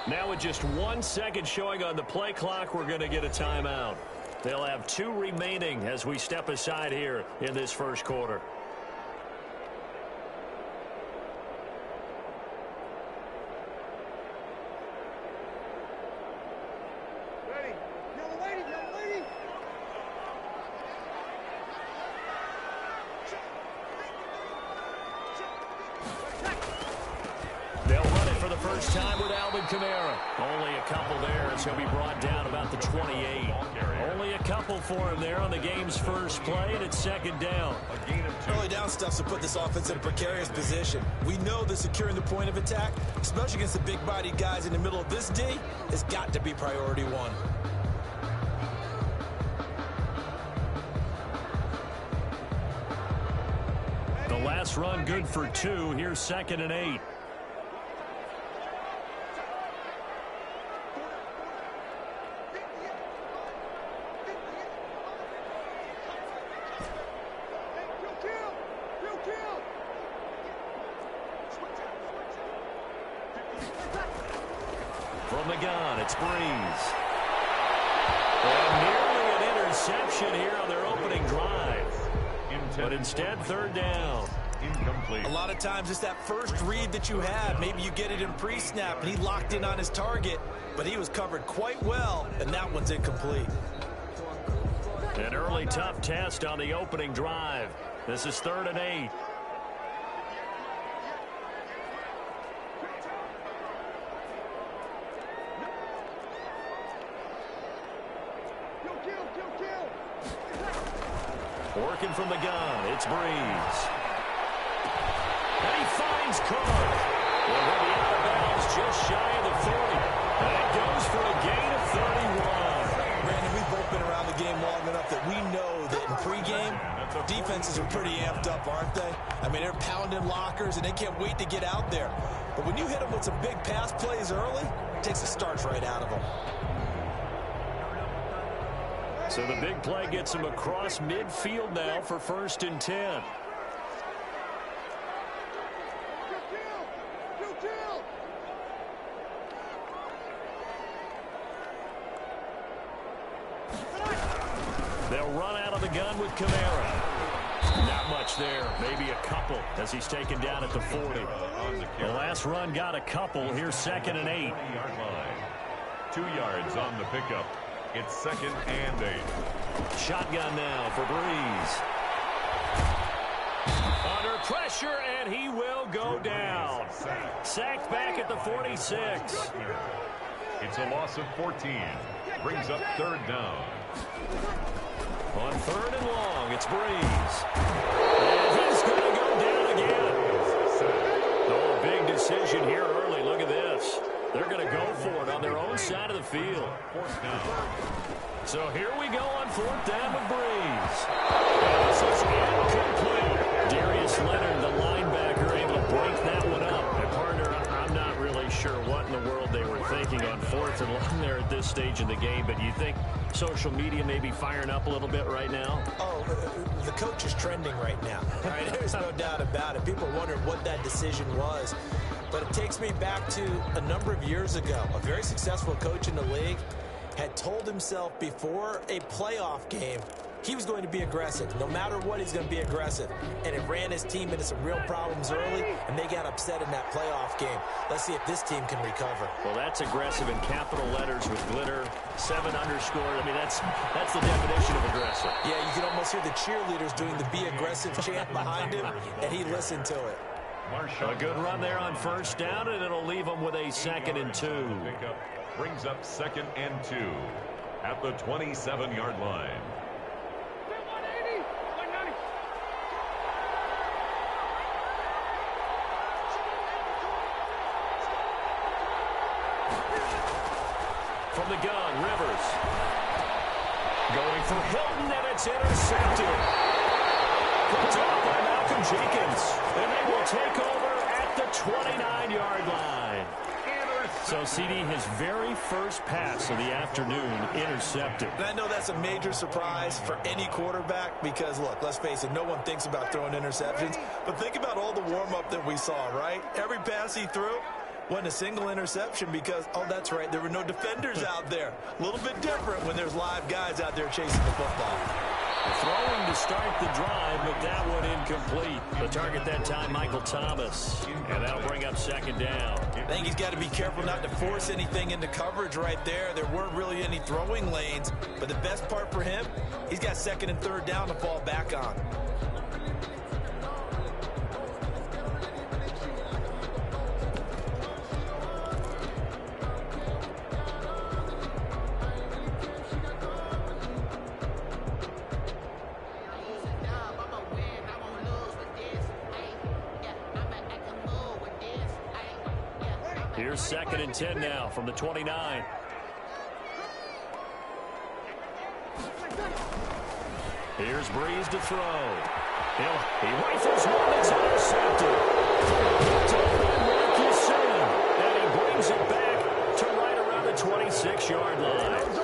Now with just 1 second showing on the play clock, we're going to get a timeout. They'll have 2 remaining as we step aside here in this first quarter. They'll run it for the first time with Alvin Kamara. Only a couple there as he'll be brought down about the 28. Only a couple for him there on the game's first play, and it's second down. Early down stuff's to put this offense in a precarious position. We know that securing the point of attack, especially against the big-bodied guys in the middle of this D, has got to be priority one. The last run good for 2. Here's 2nd and 8. From the gun, it's Breeze. And nearly an interception here on their opening drive. But instead, 3rd down. Incomplete. A lot of times it's that first read that you have. Maybe you get it in pre-snap, and he locked in on his target, but he was covered quite well, and that one's incomplete. An early tough test on the opening drive. This is 3rd and 8. Working from the gun, it's Breeze. And he finds Carr. Well, he'll be out of bounds just shy of the 40. And it goes for a gain of 31. Brandon, we've both been around the game long enough that we know that in pregame, defenses are pretty amped up, aren't they? I mean, they're pounding lockers, and they can't wait to get out there. But when you hit them with some big pass plays early, it takes the starch right out of them. So the big play gets him across midfield now for 1st and 10. They'll run out of the gun with Kamara. Not much there, maybe a couple as he's taken down at the 40. The last run got a couple. Here's 2nd and 8. 2 yards on the pickup. It's 2nd and 8. Shotgun now for Breeze. Under pressure, and he will go down. Sacked back at the 46. It's a loss of 14. Brings up 3rd down. On 3rd and long, it's Breeze. And he's going to go down again. Oh, big decision here early. Look at this. They're going to go for it on their own side of the field. 4th down. So here we go on 4th down with Breeze. And this is incomplete. Darius Leonard, the linebacker, able to break that one up. And partner, I'm not really sure what in the world they were thinking on 4th and long there at this stage in the game. But you think social media may be firing up a little bit right now? Oh, the coach is trending right now. Right? There's no doubt about it. People are wondering what that decision was. But it takes me back to a number of years ago. A very successful coach in the league had told himself before a playoff game he was going to be aggressive. No matter what, he's going to be aggressive. And it ran his team into some real problems early, and they got upset in that playoff game. Let's see if this team can recover. Well, that's aggressive in capital letters with glitter, 7 underscore. I mean, that's the definition of aggressive. Yeah, you can almost hear the cheerleaders doing the be aggressive chant behind him, and he listened to it. A good run there on 1st down, and it'll leave them with a 2nd and 2. Brings up 2nd and 2 at the 27-yard line. From the gun, Rivers. Going for Hilton, and it's intercepted. Picked off by Malcolm Jenkins. And they will take over at the 29-yard line. So, CD, his very first pass of the afternoon intercepted. And I know that's a major surprise for any quarterback because, look, let's face it, no one thinks about throwing interceptions. But think about all the warm-up that we saw, right? Every pass he threw, Wasn't a single interception because, oh, that's right, there were no defenders out there. A little bit different when there's live guys out there chasing the football. Throwing to start the drive, but that one incomplete. The target that time, Michael Thomas. And that'll bring up second down. I think he's got to be careful not to force anything into coverage right there. There weren't really any throwing lanes. But the best part for him, he's got second and third down to fall back on. Here's second and 10 now from the 29. Here's Breeze to throw. He rifles one that's intercepted. And he brings it back to right around the 26-yard line.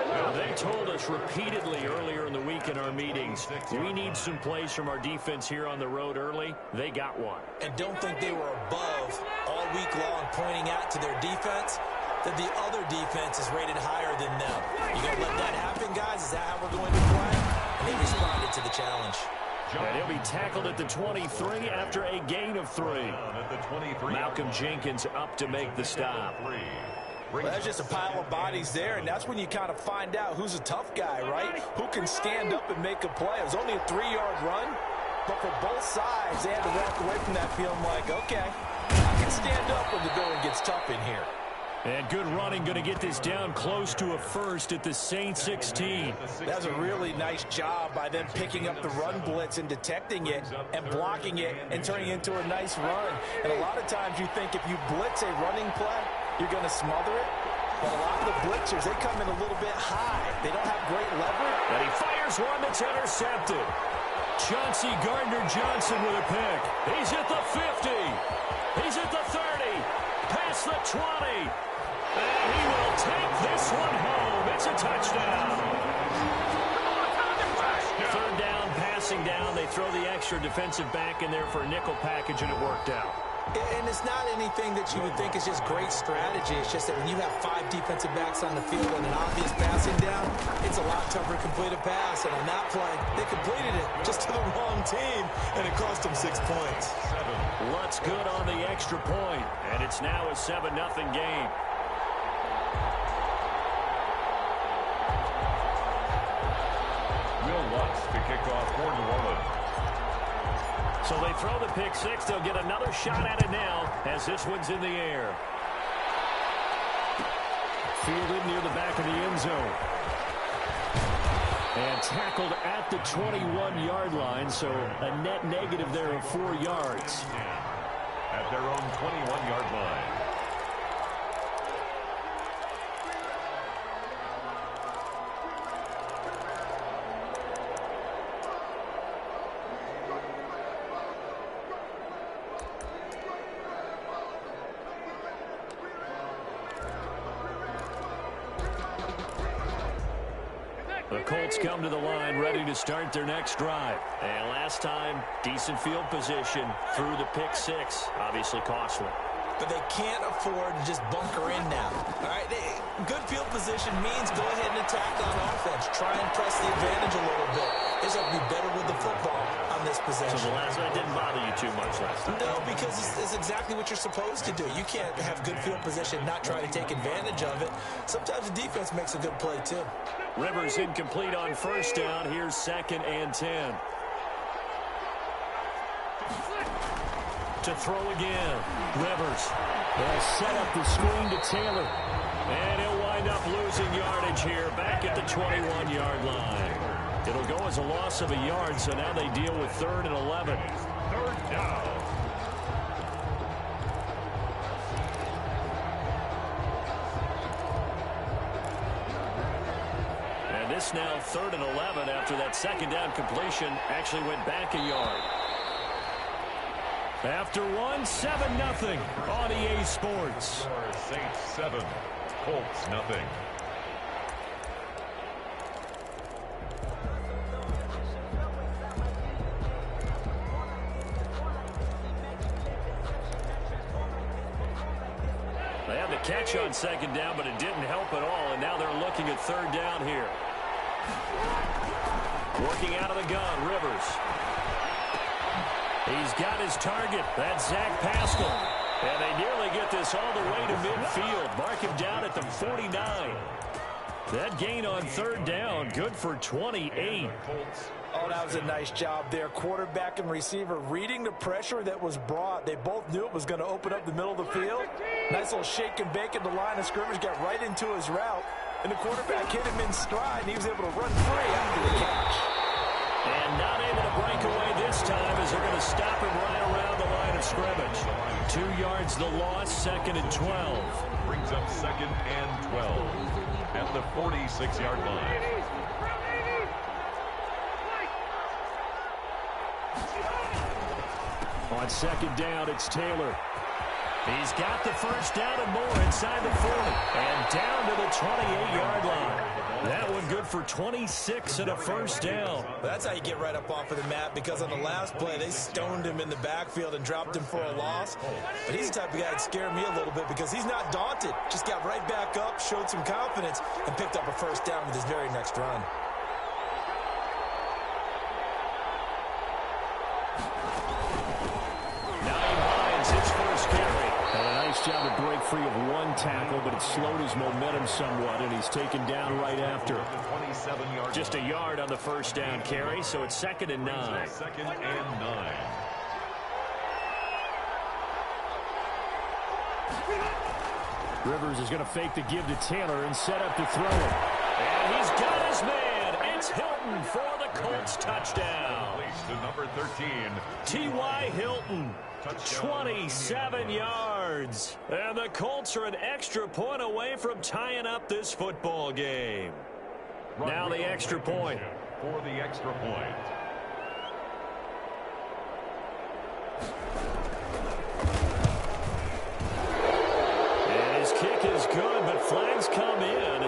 Now, they told us repeatedly earlier in the week in our meetings, we need some plays from our defense here on the road early. They got one. And don't think they were above all week long pointing out to their defense that the other defense is rated higher than them. You going to let that happen, guys? Is that how we're going to play? And they responded to the challenge. And he'll be tackled at the 23 after a gain of 3. Malcolm Jenkins up to make the stop. Well, that's just a pile of bodies there, and that's when you kind of find out who's a tough guy, right? Who can stand up and make a play. It was only a 3-yard run, but for both sides, they had to walk away from that feeling like, okay, I can stand up when the going gets tough in here. And good running, going to get this down close to a first at the Saint 16. That's a really nice job by them picking up the run blitz and detecting it and blocking it and turning it into a nice run. And a lot of times you think if you blitz a running play, you're going to smother it. But a lot of the blitzers, they come in a little bit high. They don't have great leverage. And he fires one that's intercepted. Chauncey Gardner-Johnson with a pick. He's at the 50. He's at the 30. Past the 20. And he will take this one home. It's a touchdown. Third down, passing down. They throw the extra defensive back in there for a nickel package, and it worked out. And it's not anything that you would think is just great strategy. It's just that when you have 5 defensive backs on the field and an obvious passing down, it's a lot tougher to complete a pass. And on that play, they completed it just to the wrong team, and it cost them 6 points. Lutz good on the extra point, and it's now a 7-0 game. Will Lutz to kick off for New Orleans. So they throw the pick six. They'll get another shot at it now as this one's in the air. Fielded near the back of the end zone. And tackled at the 21-yard line, so a net negative there of 4 yards. At their own 21-yard line. The Colts come to the line ready to start their next drive. And last time, decent field position through the pick six. Obviously costly. But they can't afford to just bunker in now. All right, good field position means go ahead and attack on offense. Try and press the advantage a little bit. They just have to be better with the football on this possession. So the last night didn't bother you too much last time? No, because it's exactly what you're supposed to do. You can't have good field position, not try to take advantage of it. Sometimes the defense makes a good play, too. Rivers incomplete on first down. Here's 2nd and 10. To throw again. Rivers. They'll set up the screen to Taylor. And he'll wind up losing yardage here back at the 21-yard line. It'll go as a loss of a yard, so now they deal with 3rd and 11. 3rd down. And this now 3rd and 11 after that 2nd down completion actually went back a yard. After one, 7-0 on EA Sports. Saints 7, Colts nothing. They had the catch on second down, but it didn't help at all, and now they're looking at third down here. Working out of the gun, Rivers. He's got his target. That's Zach Pascal. And they nearly get this all the way to midfield. Mark him down at the 49. That gain on third down, good for 28. Oh, that was a nice job there. Quarterback and receiver reading the pressure that was brought. They both knew it was going to open up the middle of the field. Nice little shake and bake at the line of scrimmage, got right into his route. And the quarterback hit him in stride, and he was able to run free after the catch. And not able to break away this time as they're going to stop him right around the line of scrimmage. 2 yards the loss, second and 12. Brings up second and 12 at the 46-yard line. On second down, it's Taylor. He's got the first down and more inside the 40. And down to the 28-yard line. That one good for 26 and a first down. That's how you get right up off of the mat, because on the last play, they stoned him in the backfield and dropped him for a loss. But he's the type of guy that scared me a little bit because he's not daunted. Just got right back up, showed some confidence, and picked up a first down with his very next run. Job to break free of one tackle, but it slowed his momentum somewhat, and he's taken down right after. Just a yard on the first down carry, so it's second and 9. Second and 9. Rivers is going to fake the give to Taylor and set up to throw it. And he's got his man. It's Hilton for the Colts touchdown. To number 13. T.Y. Hilton. 27 yards. And the Colts are an extra point away from tying up this football game. Now the extra point. For the extra point. And his kick is good, but flags come in.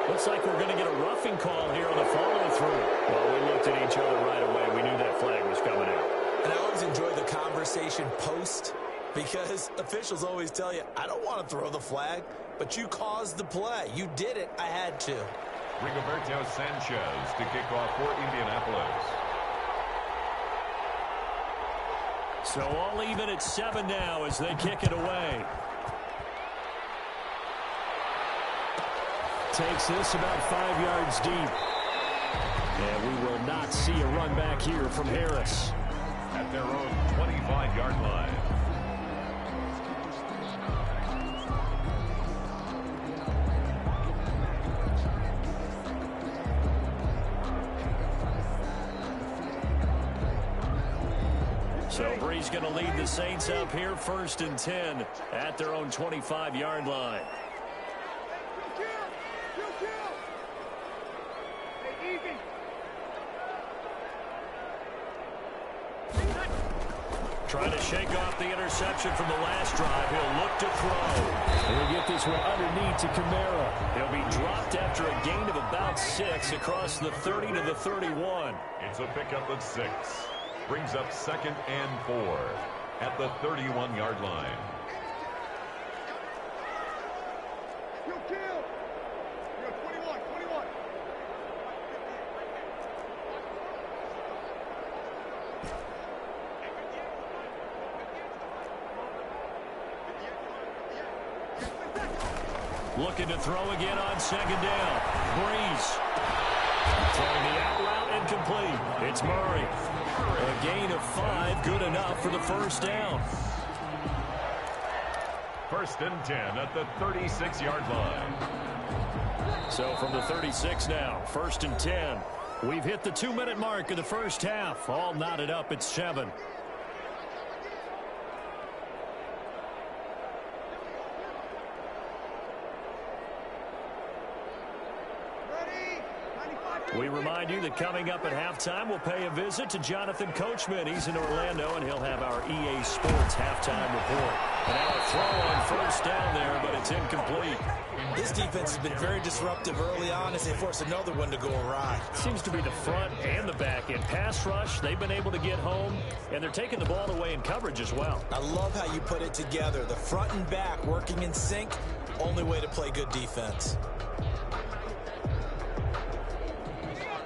Looks like we're going to get a roughing call here on the follow-through. Well, we looked at each other right away. We knew that flag was coming out. And I always enjoy the conversation post, because officials always tell you, I don't want to throw the flag, but you caused the play. You did it. I had to. Rigoberto Sanchez to kick off for Indianapolis. So all even at 7 now as they kick it away. Takes this about 5 yards deep. And we will not see a run back here from Harris. At their own 25-yard line. So Bree's going to lead the Saints up here, first and 10 at their own 25-yard line. Trying to shake off the interception from the last drive. He'll look to throw. And we get this one underneath to Kamara. He'll be dropped after a gain of about 6 across the 30 to the 31. It's a pickup of 6. Brings up second and 4 at the 31-yard line. Looking to throw again on second down. Breeze. Throwing the out route and complete. It's Murray. A gain of 5, good enough for the first down. First and 10 at the 36-yard line. So from the 36 now, first and 10. We've hit the 2-minute mark of the first half. All knotted up at 7. We remind you that coming up at halftime, we'll pay a visit to Jonathan Coachman. He's in Orlando, and he'll have our EA Sports halftime report. And now a throw on first down there, but It's incomplete. This defense has been very disruptive early on as they force another one to go awry. Seems to be the front and the back end. Pass rush, they've been able to get home, and they're taking the ball away in coverage as well. I love how you put it together. The front and back working in sync, only way to play good defense.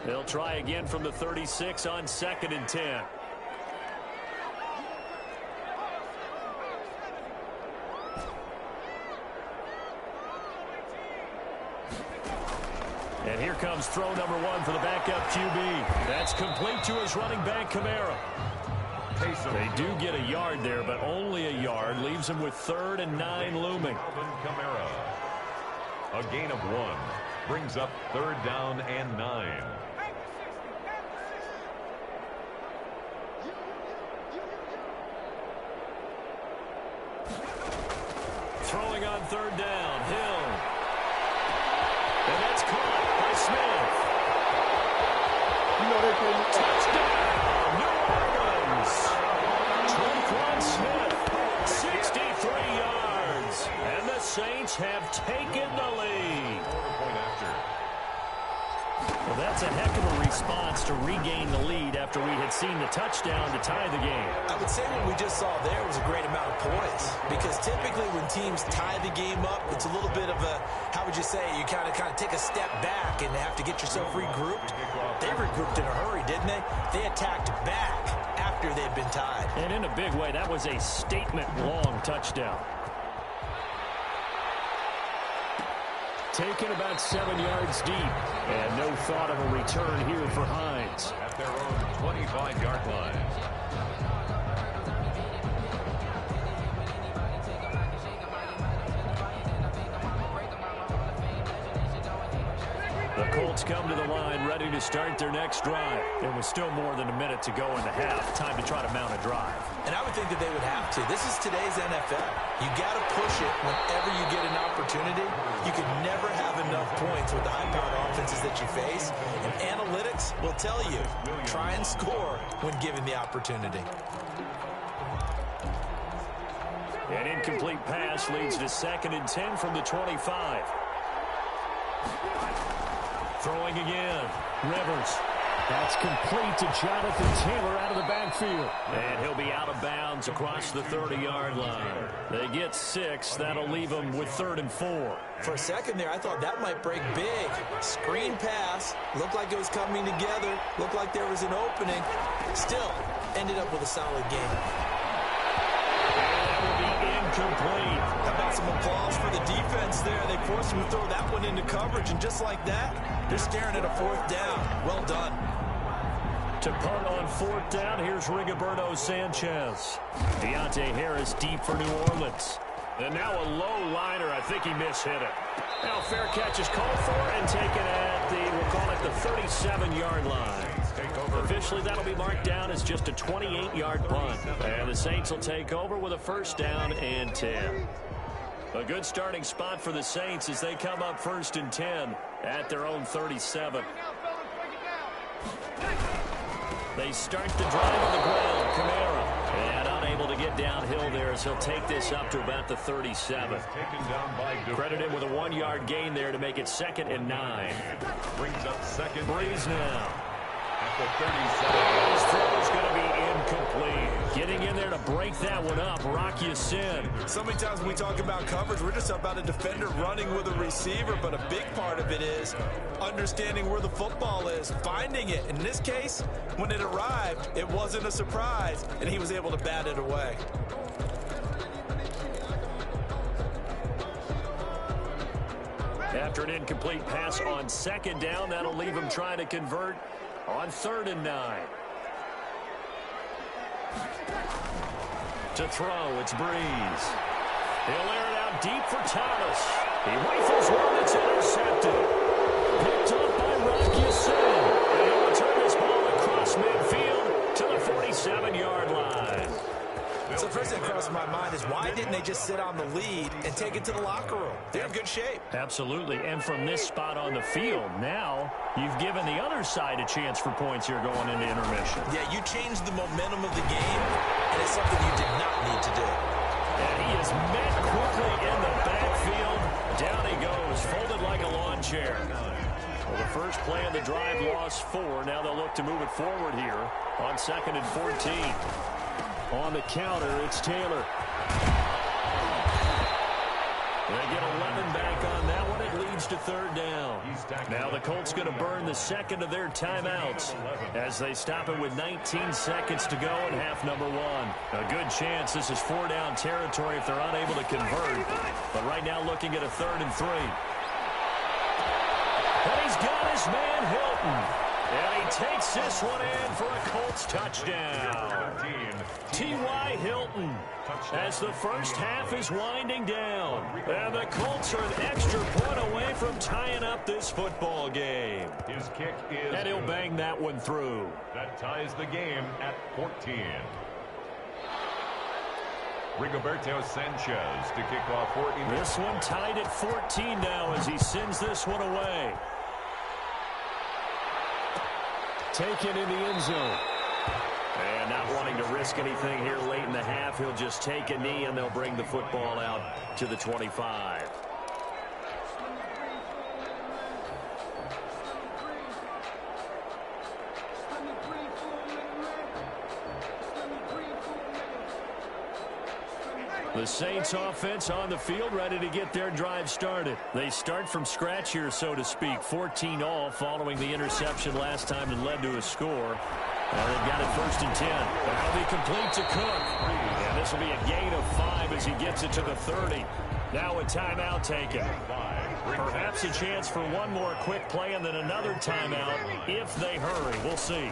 They'll try again from the 36 on 2nd and 10. And here comes throw number 1 for the backup QB. That's complete to his running back, Kamara. They do get a yard there, but only a yard. Leaves him with 3rd and 9 looming. Kamara. A gain of 1. Brings up 3rd down and 9. Throwing on 3rd down. Hill. And that's caught by Smith. Touchdown, New Orleans. Tre'Quan Smith, 63 yards. And the Saints have taken the lead. Well, that's a heck of a response to regain the lead after we had seen the touchdown to tie the game. I would say what we just saw there was a great amount of poise, because typically when teams tie the game up, it's a little bit of a, how would you say, you kind of take a step back and have to get yourself regrouped. They regrouped in a hurry, didn't they? They attacked back after they'd been tied. And in a big way, that was a statement-long touchdown. Taken about 7 yards deep. And no thought of a return here for Hines. At their own 25-yard line. The Colts come to the line ready to start their next drive. There was still more than a minute to go in the half. Time to try to mount a drive. And I would think that they would have to. This is today's NFL. You got to push it whenever you get an opportunity. You can never have enough points with the high-powered offenses that you face. And analytics will tell you, try and score when given the opportunity. An incomplete pass leads to 2nd and 10 from the 25. Throwing again. Rivers. That's complete to Jonathan Taylor out of the backfield. And he'll be out of bounds across the 30-yard line. They get 6. That'll leave them with 3rd and 4. For a second there, I thought that might break big. Screen pass. Looked like it was coming together. Looked like there was an opening. Still, ended up with a solid game. That will be incomplete. How about some applause for the defense there? They forced him to throw that one into coverage, and just like that, they're staring at a 4th down. Well done. To punt on 4th down, here's Rigoberto Sanchez. Deontay Harris deep for New Orleans. And now a low liner. I think he mishit it. Now fair catch is called for and taken at the, we'll call it the 37-yard line. Officially, that'll be marked down as just a 28-yard punt. And the Saints will take over with a 1st down and 10. A good starting spot for the Saints as they come up 1st and 10 at their own 37. They start the drive on the ground. Kamara. And unable to get downhill there as he'll take this up to about the 37. Credit him with a 1-yard gain there to make it 2nd and 9. Brings up 2nd. Breeze now. At the 37. His throw is going to be incomplete. Getting in there to break that one up, Rock Ya-Sin. So many times when we talk about coverage, we're just about a defender running with a receiver, but a big part of it is understanding where the football is, finding it. In this case, when it arrived, it wasn't a surprise, and he was able to bat it away. After an incomplete pass on 2nd down, that'll leave him trying to convert on 3rd and 9. To throw, it's Breeze. He'll air it out deep for Thomas. He rifles one that's intercepted. Picked up by Rock Ya-Sin. And he'll return this ball across midfield to the 47-yard line. So the first thing that crossed my mind is, why didn't they just sit on the lead and take it to the locker room? They're in good shape. Absolutely. And from this spot on the field, now you've given the other side a chance for points here going into intermission. Yeah, you changed the momentum of the game, and it's something you did not need to do. And he is met quickly in the backfield. first play of the drive lost 4. Now they'll look to move it forward here on 2nd and 14. On the counter, it's Taylor. They get 11 back on that one. It leads to 3rd down. Now the Colts going to burn the second of their timeouts as they stop it with 19 seconds to go in half number 1. A good chance this is 4-down territory if they're unable to convert. But right now looking at a 3rd and 3. And he's got his man Hilton. And he takes this one in for a Colts touchdown. T.Y. Hilton as the first half is winding down. And the Colts are an extra point away from tying up this football game. His kick is and he'll bang that one through. That ties the game at 14. Rigoberto Sanchez to kick off for him. This one tied at 14 now as he sends this one away. Taken in the end zone. And not wanting to risk anything here late in the half, he'll just take a knee and they'll bring the football out to the 25. The Saints offense on the field, ready to get their drive started. They start from scratch here, so to speak. 14-all following the interception last time that led to a score. They've got it 1st and 10. That'll be complete to Cook. And this will be a gain of 5 as he gets it to the 30. Now a timeout taken. Perhaps a chance for one more quick play and then another timeout if they hurry. We'll see.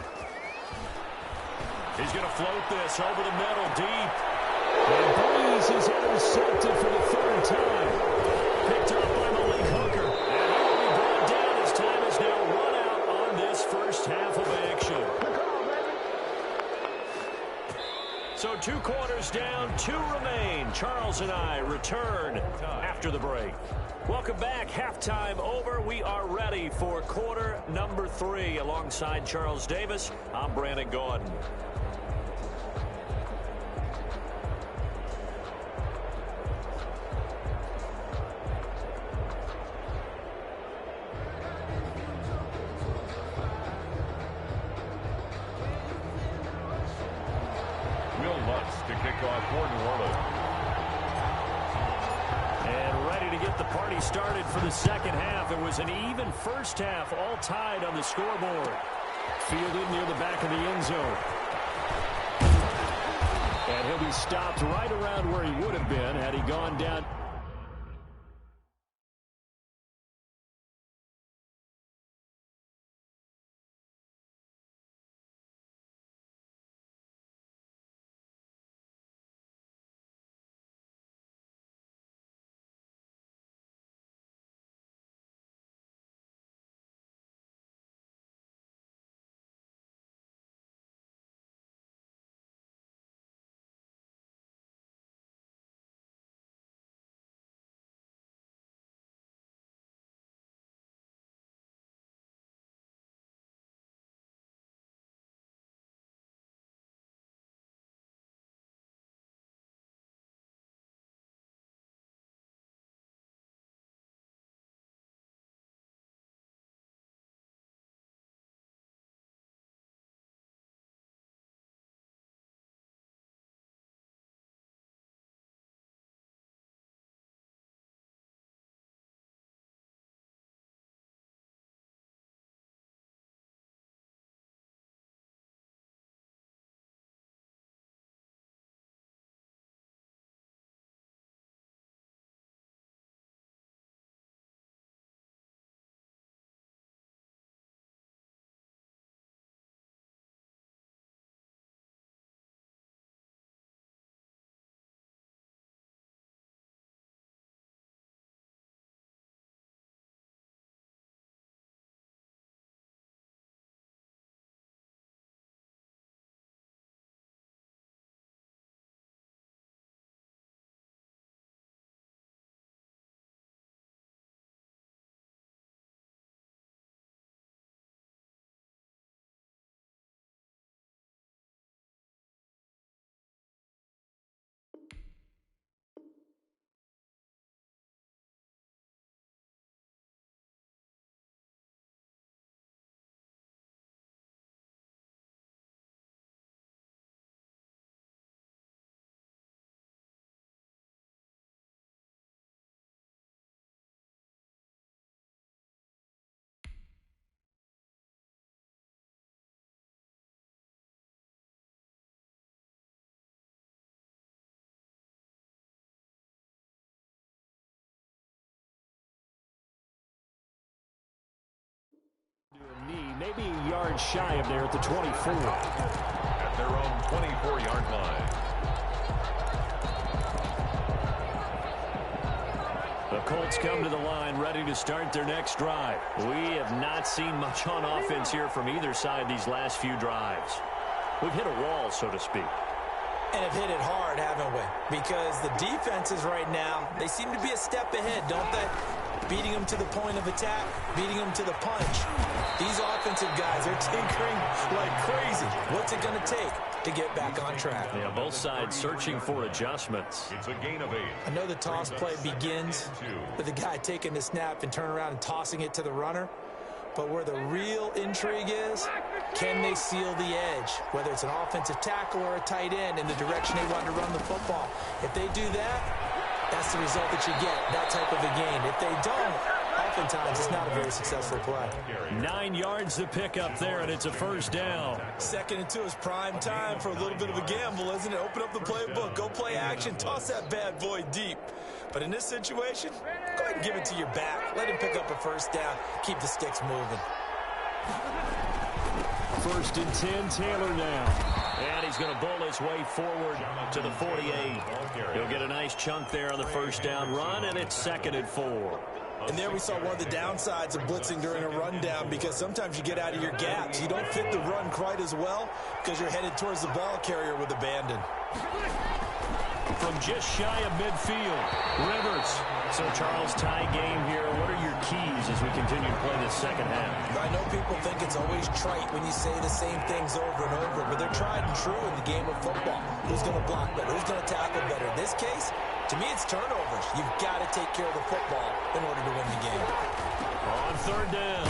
He's going to float this over the middle, deep. And Breeze is intercepted for the 3rd time. Picked up by Malik Hooker. And he will be brought down as time is now run out on this first half of action. So 2 quarters down, 2 remain. Charles and I return after the break. Welcome back. Halftime over. We are ready for quarter number 3. Alongside Charles Davis, I'm Brandon Gaudin. To kick off for New Orleans. And ready to get the party started for the second half. It was an even first half, all tied on the scoreboard. Fielded near the back of the end zone. And he'll be stopped right around where he would have been had he gone down. Maybe a yard shy of there at the 24. At their own 24-yard line. The Colts come to the line ready to start their next drive. We have not seen much on offense here from either side these last few drives. We've hit a wall, so to speak. And have hit it hard, haven't we? Because the defenses right now, they seem to be a step ahead, don't they? Beating them to the point of attack, beating them to the punch. These offensive guys are tinkering like crazy. What's it going to take to get back on track? Yeah, both sides searching for adjustments. It's a gain of 8. I know the toss play begins with the guy taking the snap and turning around and tossing it to the runner. But where the real intrigue is, can they seal the edge? Whether it's an offensive tackle or a tight end in the direction they want to run the football. If they do that, that's the result that you get, that type of a gain. If they don't, oftentimes it's not a very successful play. 9 yards to pick up there, and it's a first down. 2nd and 2 is prime time for a little bit of a gamble, isn't it? Open up the playbook, go play action, toss that bad boy deep. But in this situation, go ahead and give it to your back. Let him pick up a first down. Keep the sticks moving. 1st and 10, Taylor now. And he's going to bowl his way forward to the 48. He'll get a nice chunk there on the first down run, and it's 2nd and 4. And there we saw one of the downsides of blitzing during a rundown, because sometimes you get out of your gaps. You don't fit the run quite as well because you're headed towards the ball carrier with abandon. From just shy of midfield, Rivers. So, Charles, tie game here. What are your keys as we continue to play this second half? I know people think it's always trite when you say the same things over and over, but they're tried and true in the game of football. Who's going to block better? Who's going to tackle better? In this case, to me, it's turnovers. You've got to take care of the football in order to win the game. On 3rd down,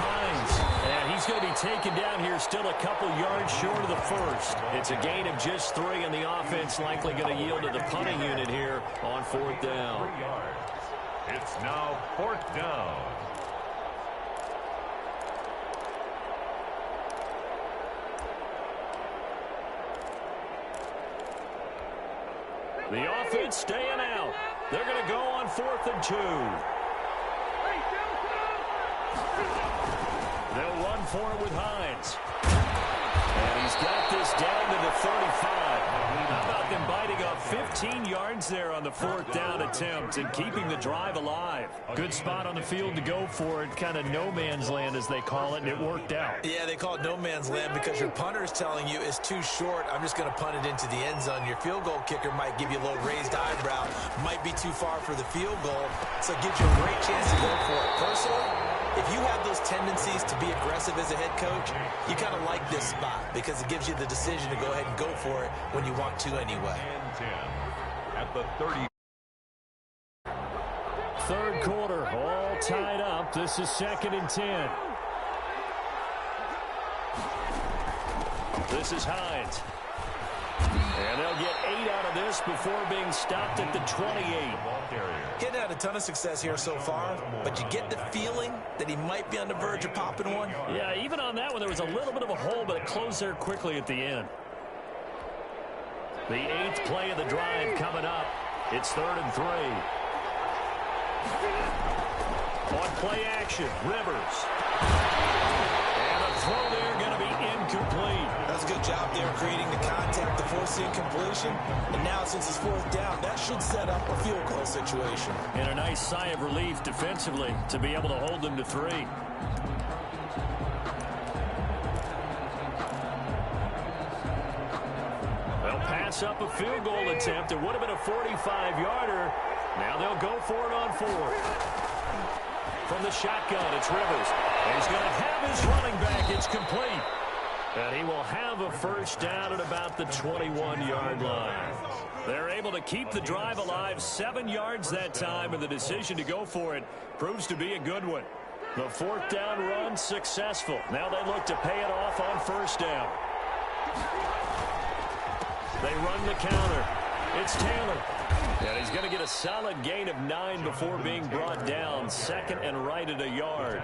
Hines. And he's going to be taken down here, still a couple yards short of the first. It's a gain of just 3, and the offense likely going to yield to the punting unit here on 4th down. It's now 4th down. The offense staying out. They're going to go on 4th and 2. They'll run for it with Hines. And he's got this down to the 35. How about them biting off 15 yards there on the 4th down attempt and keeping the drive alive? Good spot on the field to go for it. Kind of no man's land, as they call it, and it worked out. Yeah, they call it no man's land because your punter is telling you it's too short. I'm just going to punt it into the end zone. Your field goal kicker might give you a little raised eyebrow. Might be too far for the field goal, so it gives you a great chance to go for it. Personally, if you have those tendencies to be aggressive as a head coach, you kind of like this spot because it gives you the decision to go ahead and go for it when you want to anyway. And 10 at the 30. 3rd quarter, all tied up. This is 2nd and 10. This is Hines. And they'll get 8 out of this before being stopped at the 28. Getting had a ton of success here so far, but you get the feeling that he might be on the verge of popping one. Yeah, even on that one, there was a little bit of a hole, but it closed there quickly at the end. The 8th play of the drive coming up. It's 3rd and 3. On play action, Rivers. And a throw there going to be incomplete. That's a good job there creating the contact to force the incompletion. And now since it's 4th down, that should set up a field goal situation. And a nice sigh of relief defensively to be able to hold them to 3. They'll pass up a field goal attempt. It would have been a 45-yarder. Now they'll go for it on 4th. From the shotgun, it's Rivers. And he's going to have his running back. It's complete. And he will have a first down at about the 21-yard line. They're able to keep the drive alive, 7 yards that time, and the decision to go for it proves to be a good one. The 4th down run successful. Now they look to pay it off on 1st down. They run the counter. It's Taylor. And he's going to get a solid gain of 9 before being brought down. 2nd and right at a yard.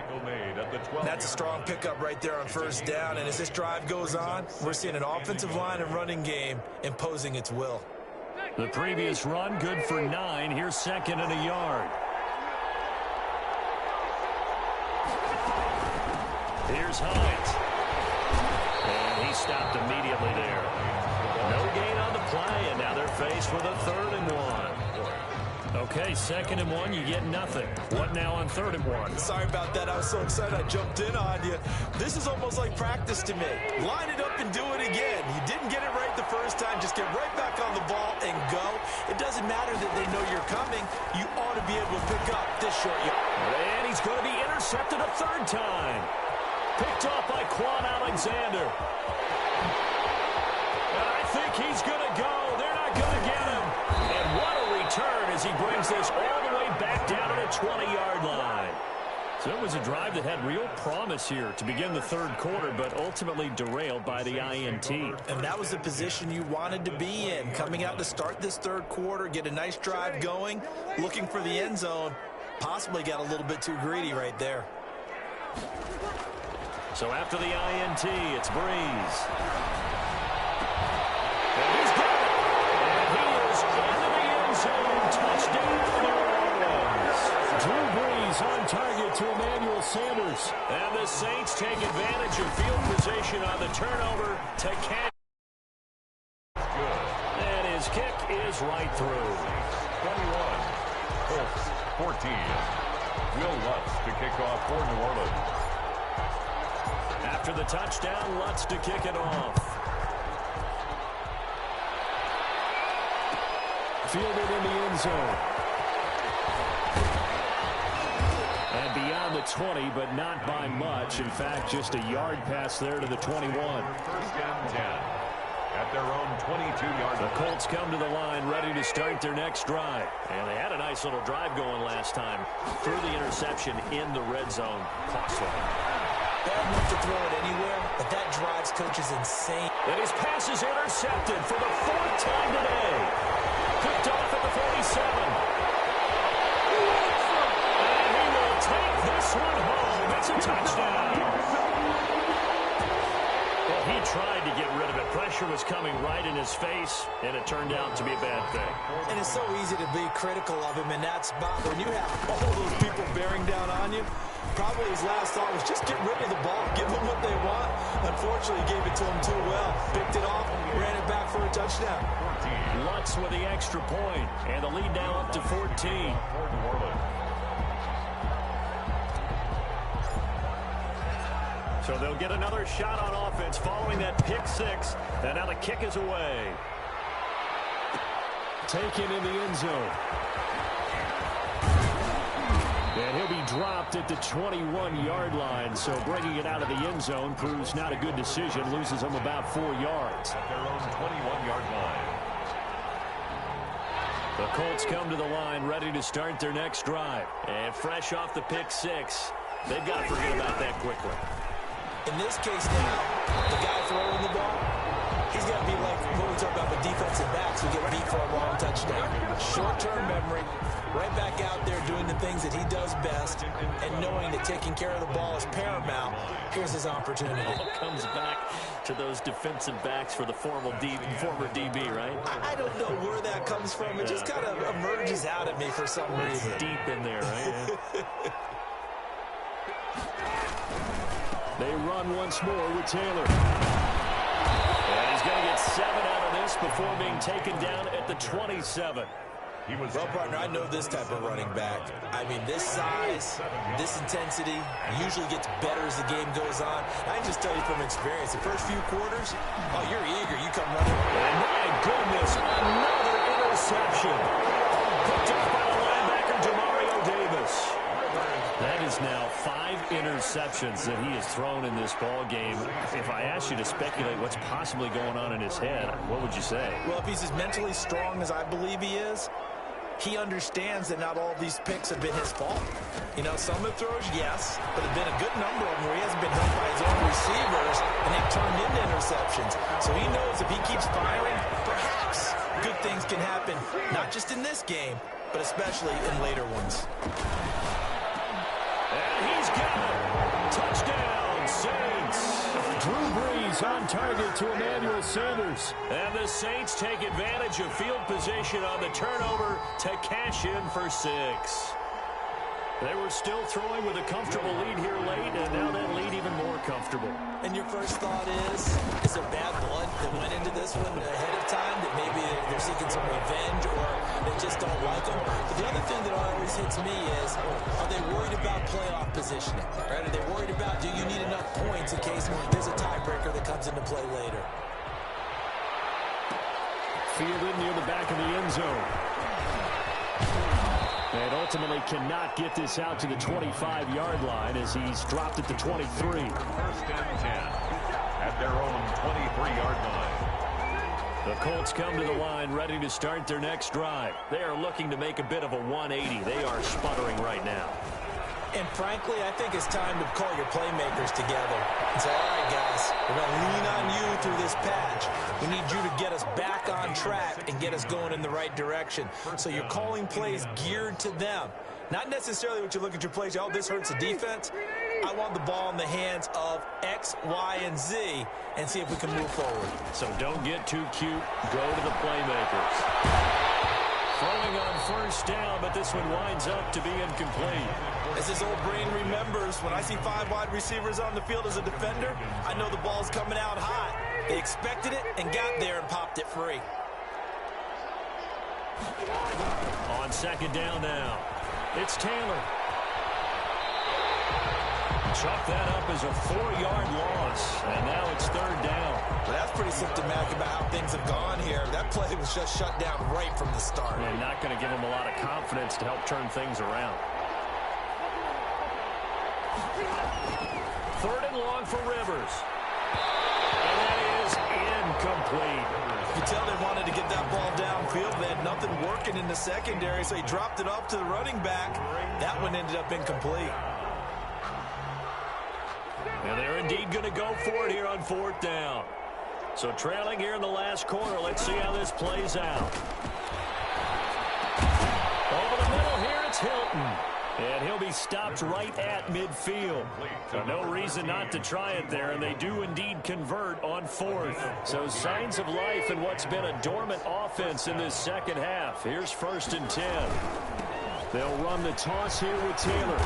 That's a strong pickup right there on 1st down. And as this drive goes on, we're seeing an offensive line and running game imposing its will. The previous run good for 9. Here's 2nd and a yard. Here's Hines. And he stopped immediately there. No gain on the play, and now they're faced with a 3rd and 1. Okay, 2nd and 1, you get nothing. What now on 3rd and 1? Sorry about that. I was so excited I jumped in on you. This is almost like practice to me. Line it up and do it again. You didn't get it right the first time. Just get right back on the ball and go. It doesn't matter that they know you're coming. You ought to be able to pick up this short yard. And he's going to be intercepted a 3rd time. Picked off by Quan Alexander. And I think he's going to go. They're not going to get him. And what a return as he brings this all the way back down to the 20-yard line. So it was a drive that had real promise here to begin the 3rd quarter, but ultimately derailed by the INT. And that was the position you wanted to be in. Coming out to start this 3rd quarter, get a nice drive going, looking for the end zone. Possibly got a little bit too greedy right there. So after the INT, it's Breeze. And he's got it. And he is into the end zone. Touchdown, New Orleans. Drew Brees on target to Emmanuel Sanders. And the Saints take advantage of field position on the turnover to catch. And his kick is right through. 21. Colts 14. Will Lutz to kick off for New Orleans. After the touchdown, Lutz to kick it off. Fielded in the end zone. And beyond the 20, but not by much. In fact, just a yard pass there to the 21. 1st and 10. At their own 22-yard line. The Colts come to the line ready to start their next drive. And they had a nice little drive going last time. Threw the interception in the red zone. Costly. Bad enough to throw it anywhere, but that drives coach is insane. And his pass is intercepted for the 4th time today. Picked off at the 47. And he will take this one home. It's a touchdown. Well, he tried to get rid of it. Pressure was coming right in his face, and it turned out to be a bad thing. And it's so easy to be critical of him in that spot. When you have all those people bearing down on you, probably his last thought was just get rid of the ball, give them what they want. Unfortunately, he gave it to them too well. Picked it off, ran it back for a touchdown. Lutz with the extra point, and the lead now up to 14. So they'll get another shot on offense following that pick 6, and now the kick is away. Taken in the end zone. And he'll be dropped at the 21-yard line, so bringing it out of the end zone proves not a good decision, loses him about 4 yards. At their own 21-yard line. The Colts come to the line ready to start their next drive. And fresh off the pick 6, they've got to forget about that quickly. In this case now, the guy throwing the ball, he's got to be like what we talk about with defensive backs who get beat for a long touchdown. Short-term memory, right back out there doing the things that he does best, and knowing that taking care of the ball is paramount. Here's his opportunity. It all comes back to those defensive backs for the former DB, right? I don't know where that comes from. It just kind of emerges out at me for some reason. It's deep in there, right? They run once more with Taylor. And he's going to get 7 out of this before being taken down at the 27. Well, partner, I know this type of running back. I mean, this size, this intensity usually gets better as the game goes on. I can just tell you from experience, the first few quarters, oh, you're eager. You come running. And my goodness, another interception. Picked up by the linebacker, Demario Davis. That is now 5 interceptions that he has thrown in this ball game. If I asked you to speculate what's possibly going on in his head, what would you say? Well, if he's as mentally strong as I believe he is, he understands that not all these picks have been his fault. You know, some of the throws, yes, but there have been a good number of them where he hasn't been helped by his own receivers, and they've turned into interceptions. So he knows if he keeps firing, perhaps good things can happen, not just in this game, but especially in later ones. And he's got it. Touchdown, Saints. Drew Brees on target to Emmanuel Sanders. And the Saints take advantage of field position on the turnover to cash in for 6. They were still throwing with a comfortable lead here late, and now that lead even more comfortable. And your first thought is there bad blood that went into this one ahead of time, that maybe they're seeking some revenge or they just don't like them? But the other thing that always hits me is, are they worried about playoff positioning? Right? Are they worried about, do you need enough points in case there's a tiebreaker that comes into play later? Fielded near the back of the end zone. And ultimately cannot get this out to the 25-yard line as he's dropped at the 23. First and 10 at their own 23-yard line. The Colts come to the line ready to start their next drive. They are looking to make a bit of a 180. They are sputtering right now. And frankly, I think it's time to call your playmakers together and say, all right, guys, we're going to lean on you through this patch. We need you to get us back on track and get us going in the right direction. So you're calling plays geared to them. Not necessarily what you look at your plays, oh, this hurts the defense. I want the ball in the hands of X, Y, and Z and see if we can move forward. So don't get too cute. Go to the playmakers. Throwing on first down, but this one winds up to be incomplete. As his old brain remembers, when I see 5 wide receivers on the field as a defender, I know the ball's coming out hot. They expected it and got there and popped it free. On second down now, it's Taylor. Chuck that up as a 4-yard loss, and now it's third down. Well, that's pretty symptomatic about how things have gone here. That play was just shut down right from the start. And not going to give them a lot of confidence to help turn things around. Third and long for Rivers. And that is incomplete. You could tell they wanted to get that ball downfield. They had nothing working in the secondary, so he dropped it off to the running back. That one ended up incomplete. And they're indeed going to go for it here on fourth down. So trailing here in the last quarter. Let's see how this plays out. Over the middle here, it's Hilton. And he'll be stopped right at midfield. So no reason not to try it there, and they do indeed convert on fourth. So signs of life in what's been a dormant offense in this second half. Here's first and 10. They'll run the toss here with Taylor.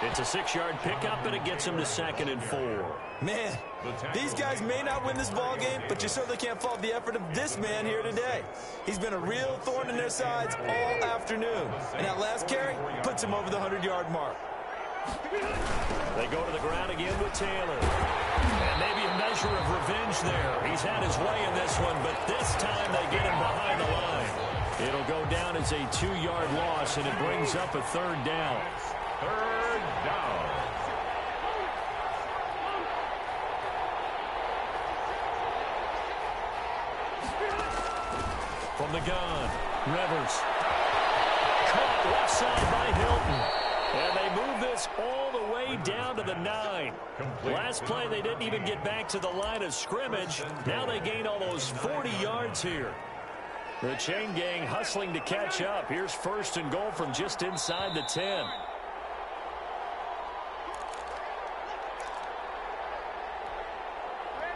It's a 6-yard pickup, and it gets him to second and 4. Man, these guys may not win this ball game, but you certainly can't fault the effort of this man here today. He's been a real thorn in their sides all afternoon. And that last carry puts him over the 100-yard mark. They go to the ground again with Taylor. And maybe a measure of revenge there. He's had his way in this one, but this time they get him behind the line. It'll go down as a 2-yard loss, and it brings up a third down. Third down. From the gun, Rivers. Caught left side by Hilton. And they move this all the way down to the 9. Last play, they didn't even get back to the line of scrimmage. Now they gain almost 40 yards here. The chain gang hustling to catch up. Here's first and goal from just inside the 10.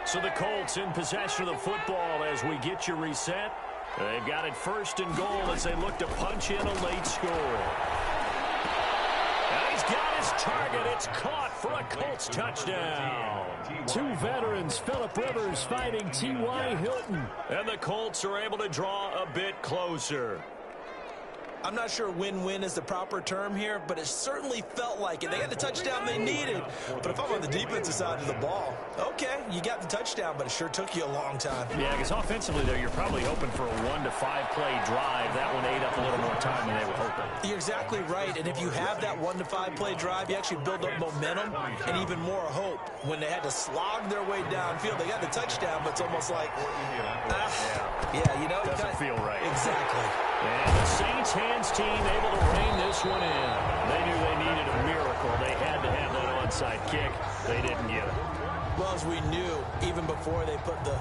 So the Colts in possession of the football as we get you reset. They've got it first and goal as they look to punch in a late score. And he's got his target. It's caught for a Colts touchdown. 2 veterans, Phillip Rivers fighting T.Y. Hilton. And the Colts are able to draw a bit closer. I'm not sure win-win is the proper term here, but it certainly felt like it. They got the touchdown they needed. But if I'm on the defensive side of the ball, okay, you got the touchdown, but it sure took you a long time. Yeah, because offensively, though, you're probably hoping for a 1 to 5 play drive. That one ate up a little more time than they were hoping. You're exactly right, and if you have that 1 to 5 play drive, you actually build up momentum and even more hope. When they had to slog their way downfield, they got the touchdown, but it's almost like, yeah, you know. Doesn't feel right. Exactly. And the Saints hands team able to rein this one in. They knew they needed a miracle. They had to have that onside kick. They didn't get it. Well, as we knew, even before they put the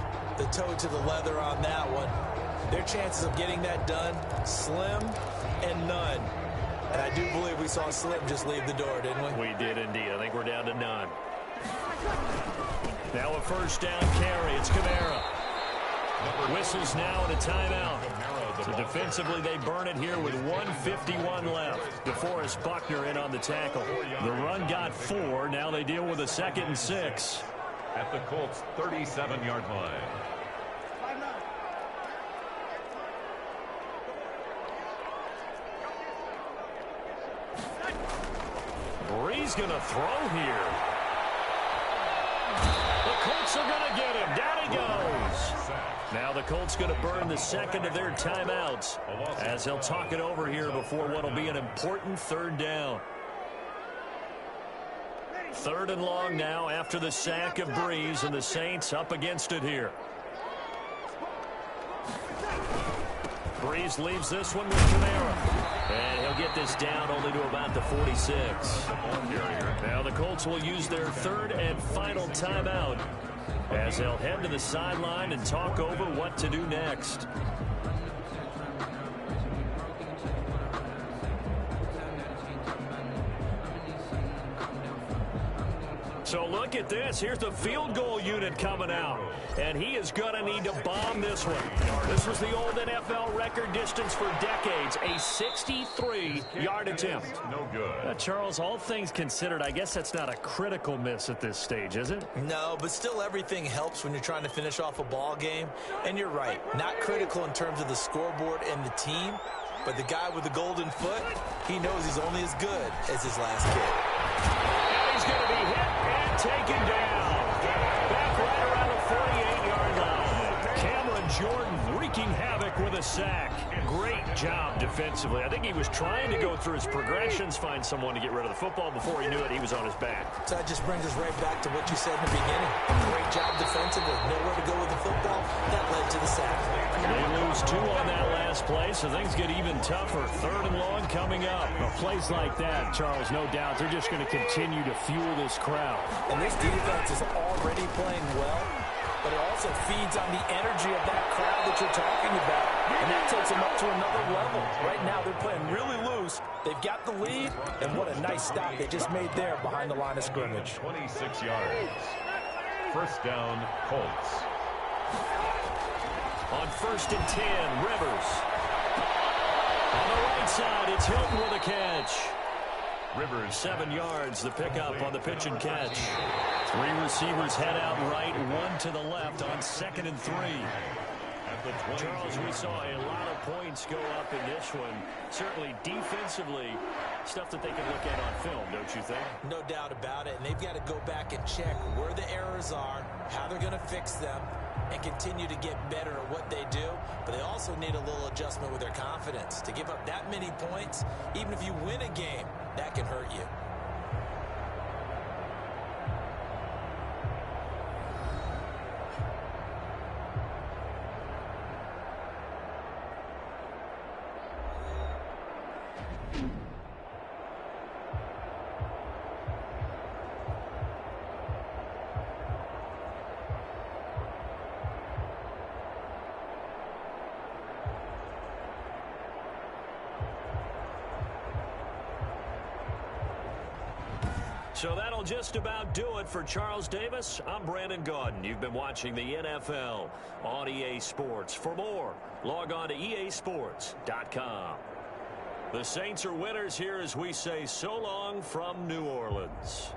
toe to the leather on that one, their chances of getting that done, slim and none. And I do believe we saw Slim just leave the door, didn't we? We did indeed. I think we're down to none. Now a first down carry. It's Kamara. Whistles now and a timeout. Kamara, the So ball. defensively, they burn it here with 1:51 left. DeForest Buckner in on the tackle. The run got 4. Now they deal with a 2nd and 6. At the Colts' 37-yard line. Brees going to throw here. The Colts are going to get him. Down he goes. Now the Colts going to burn the 2nd of their timeouts as they'll talk it over here before what will be an important 3rd down. 3rd and long now after the sack of Brees, and the Saints up against it here. Brees leaves this one with Kamara. And he'll get this down only to about the 46. Now the Colts will use their 3rd and final timeout as they'll head to the sideline and talk over what to do next. So look at this. Here's the field goal unit coming out. And he is going to need to bomb this one. This was the old NFL record distance for decades. A 63-yard attempt. No good. Charles, all things considered, I guess that's not a critical miss at this stage, is it? No, but still everything helps when you're trying to finish off a ball game. And you're right, not critical in terms of the scoreboard and the team, but the guy with the golden foot, he knows he's only as good as his last kick. And he's going to be hit and taken down. Back right around the 48-yard line. Cameron Jordan wreaking havoc with a sack. Great job defensively. I think he was trying to go through his progressions, find someone to get rid of the football. Before he knew it, he was on his back. So that just brings us right back to what you said in the beginning. A great job defensively. Nowhere to go with the football. That led to the sack. They lose 2 on that last play, so things get even tougher. 3rd and long coming up. Plays like that, Charles, no doubt, they're just going to continue to fuel this crowd. And this defense is already playing well, but it also feeds on the energy of that crowd that you're talking about, and that takes them up to another level. Right now, they're playing really loose. They've got the lead, and what a nice stop they just made there behind the line of scrimmage. 26 yards. First down, Colts. On 1st and 10, Rivers. On the right side, it's Hilton with a catch. Rivers. 7 yards, the pickup on the pitch and catch. 3 receivers head out right, 1 to the left on 2nd and 3. At the 22. Charles, we saw a lot of points go up in this one. Certainly defensively, stuff that they can look at on film, don't you think? No doubt about it, and they've got to go back and check where the errors are, how they're going to fix them, and continue to get better at what they do. But they also need a little adjustment with their confidence. To give up that many points, even if you win a game, that can hurt you. So that'll just about do it for Charles Davis. I'm Brandon Gaudin. You've been watching the NFL on EA Sports. For more, log on to easports.com. The Saints are winners here as we say so long from New Orleans.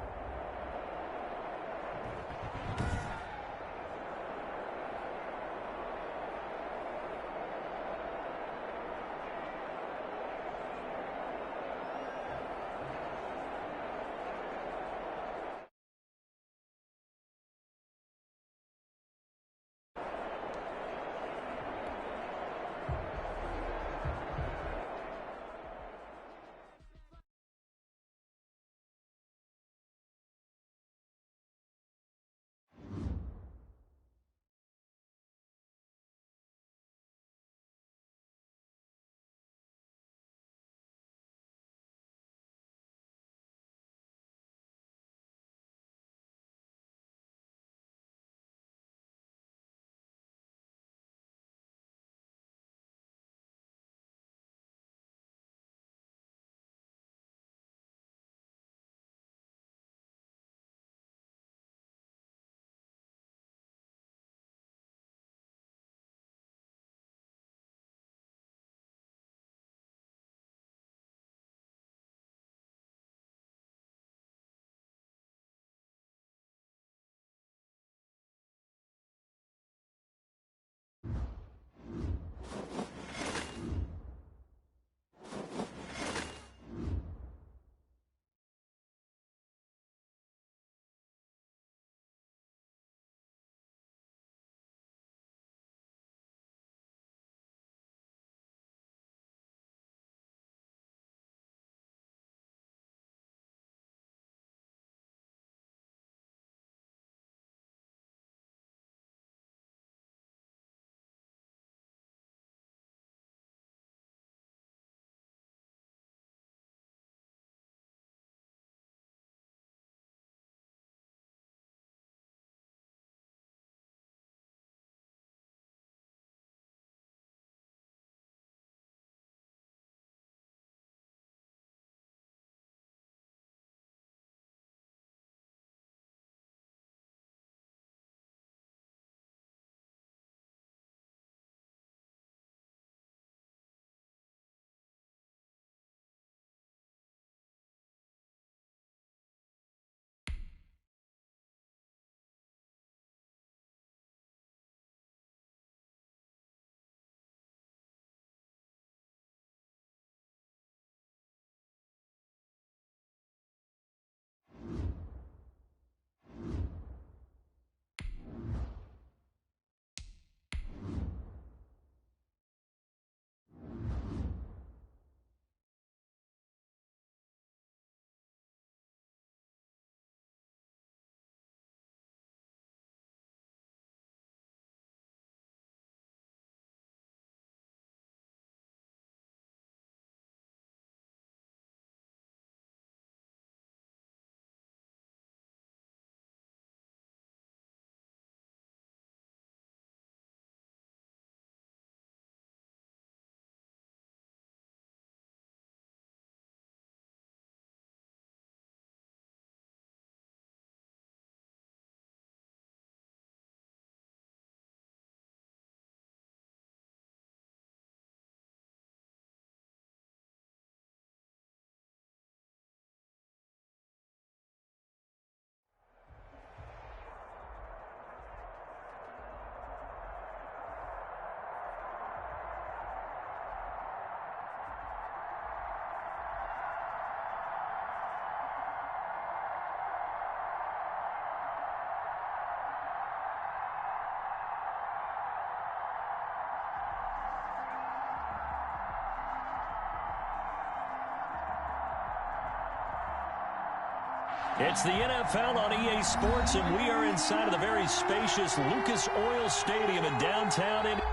It's the NFL on EA Sports, and we are inside of the very spacious Lucas Oil Stadium in downtown Indianapolis.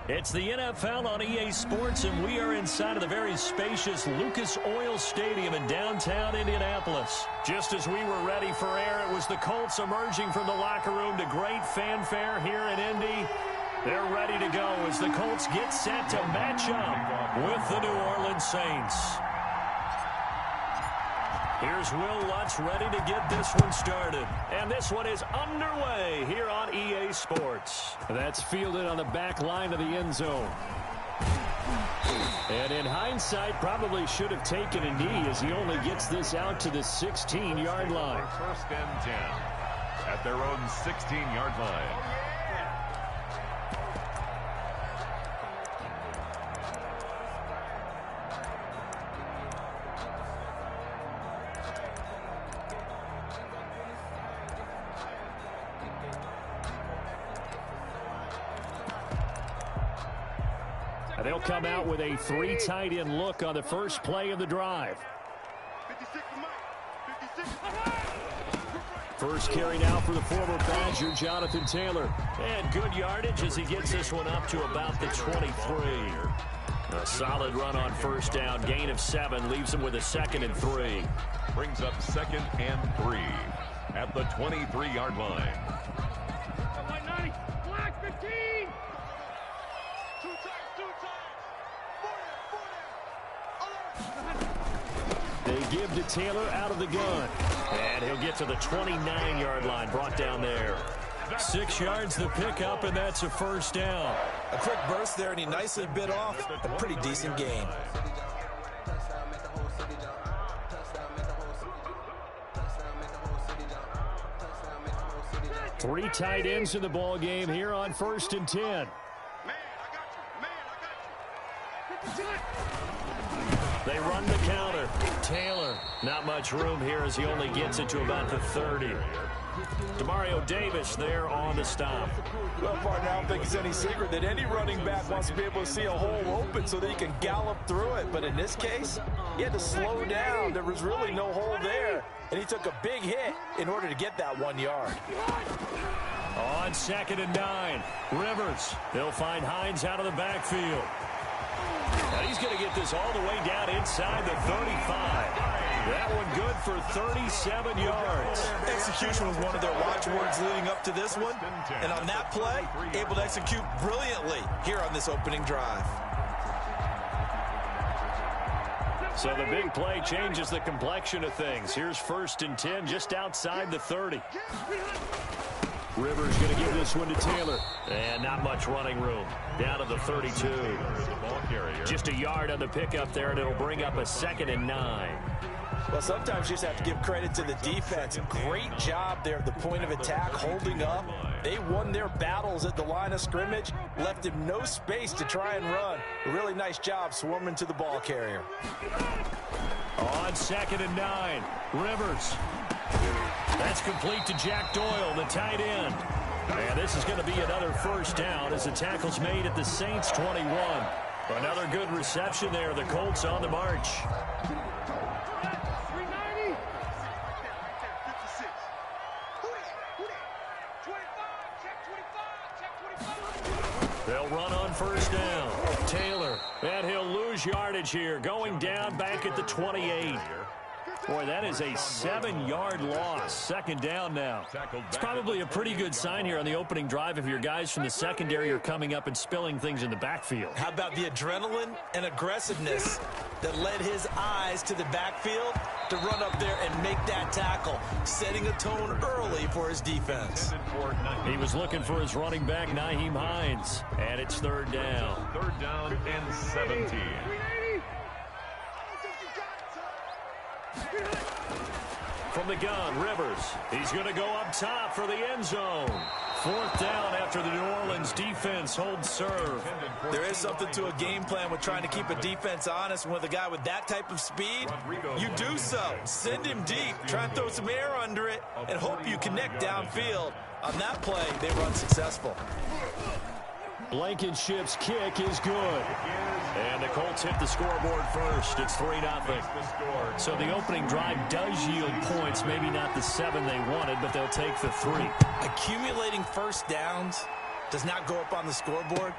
It's the NFL on EA Sports, and we are inside of the very spacious Lucas Oil Stadium in downtown Indianapolis. Just as we were ready for air, it was the Colts emerging from the locker room to great fanfare here in Indy. They're ready to go as the Colts get set to match up with the New Orleans Saints. Here's Will Lutz ready to get this one started. And this one is underway here on EA Sports. That's fielded on the back line of the end zone. And in hindsight, probably should have taken a knee as he only gets this out to the 16-yard line. First and 10 at their own 16-yard line. They'll come out with a 3 tight end look on the first play of the drive. First carry now for the former Badger, Jonathan Taylor. And good yardage as he gets this one up to about the 23. A solid run on first down. Gain of 7 leaves him with a 2nd and 3. Brings up 2nd and 3 at the 23-yard line. They give to Taylor out of the gun. And he'll get to the 29-yard line, brought down there. 6 yards the pickup, and that's a first down. A quick burst there, and he nicely bit off a pretty decent gain. Three tight ends in the ball game here on 1st and 10. They run the counter. Taylor, not much room here as he only gets it to about the 30. Demario Davis there on the stop. Well, partner, I don't think it's any secret that any running back wants to be able to see a hole open so that he can gallop through it. But in this case, he had to slow down. There was really no hole there, and he took a big hit in order to get that 1 yard. On 2nd and 9, Rivers. They'll find Hines out of the backfield. And he's going to get this all the way down inside the 35. That one good for 37 yards. Execution was one of their watchwords leading up to this one. And on that play, able to execute brilliantly here on this opening drive. So the big play changes the complexion of things. Here's 1st and 10 just outside the 30. Rivers going to give this one to Taylor. And not much running room. Down to the 32. Just a yard on the pickup there, and it'll bring up a 2nd and 9. Well, sometimes you just have to give credit to the defense. Great job there at the point of attack, holding up. They won their battles at the line of scrimmage, left him no space to try and run. A really nice job swarming to the ball carrier. On 2nd and 9, Rivers. That's complete to Jack Doyle, the tight end. And this is going to be another first down as the tackle's made at the Saints 21. Another good reception there. The Colts on the march. They'll run on first down. Taylor, and he'll lose yardage here. Going down back at the 28. Boy, that is a 7-yard loss. Second down now. It's probably a pretty good sign here on the opening drive if your guys from the secondary are coming up and spilling things in the backfield. How about the adrenaline and aggressiveness that led his eyes to the backfield to run up there and make that tackle, setting a tone early for his defense. He was looking for his running back, Nyheim Hines, and it's third down. Third down and 17. From the gun, Rivers. He's going to go up top for the end zone. Fourth down after the New Orleans defense holds serve. There is something to a game plan with trying to keep a defense honest. With a guy with that type of speed, you do so. Send him deep. Try and throw some air under it and hope you connect downfield. On that play, they run successful. Blankenship's kick is good. And the Colts hit the scoreboard first. It's 3-0. So the opening drive does yield points. Maybe not the 7 they wanted, but they'll take the 3. Accumulating first downs does not go up on the scoreboard,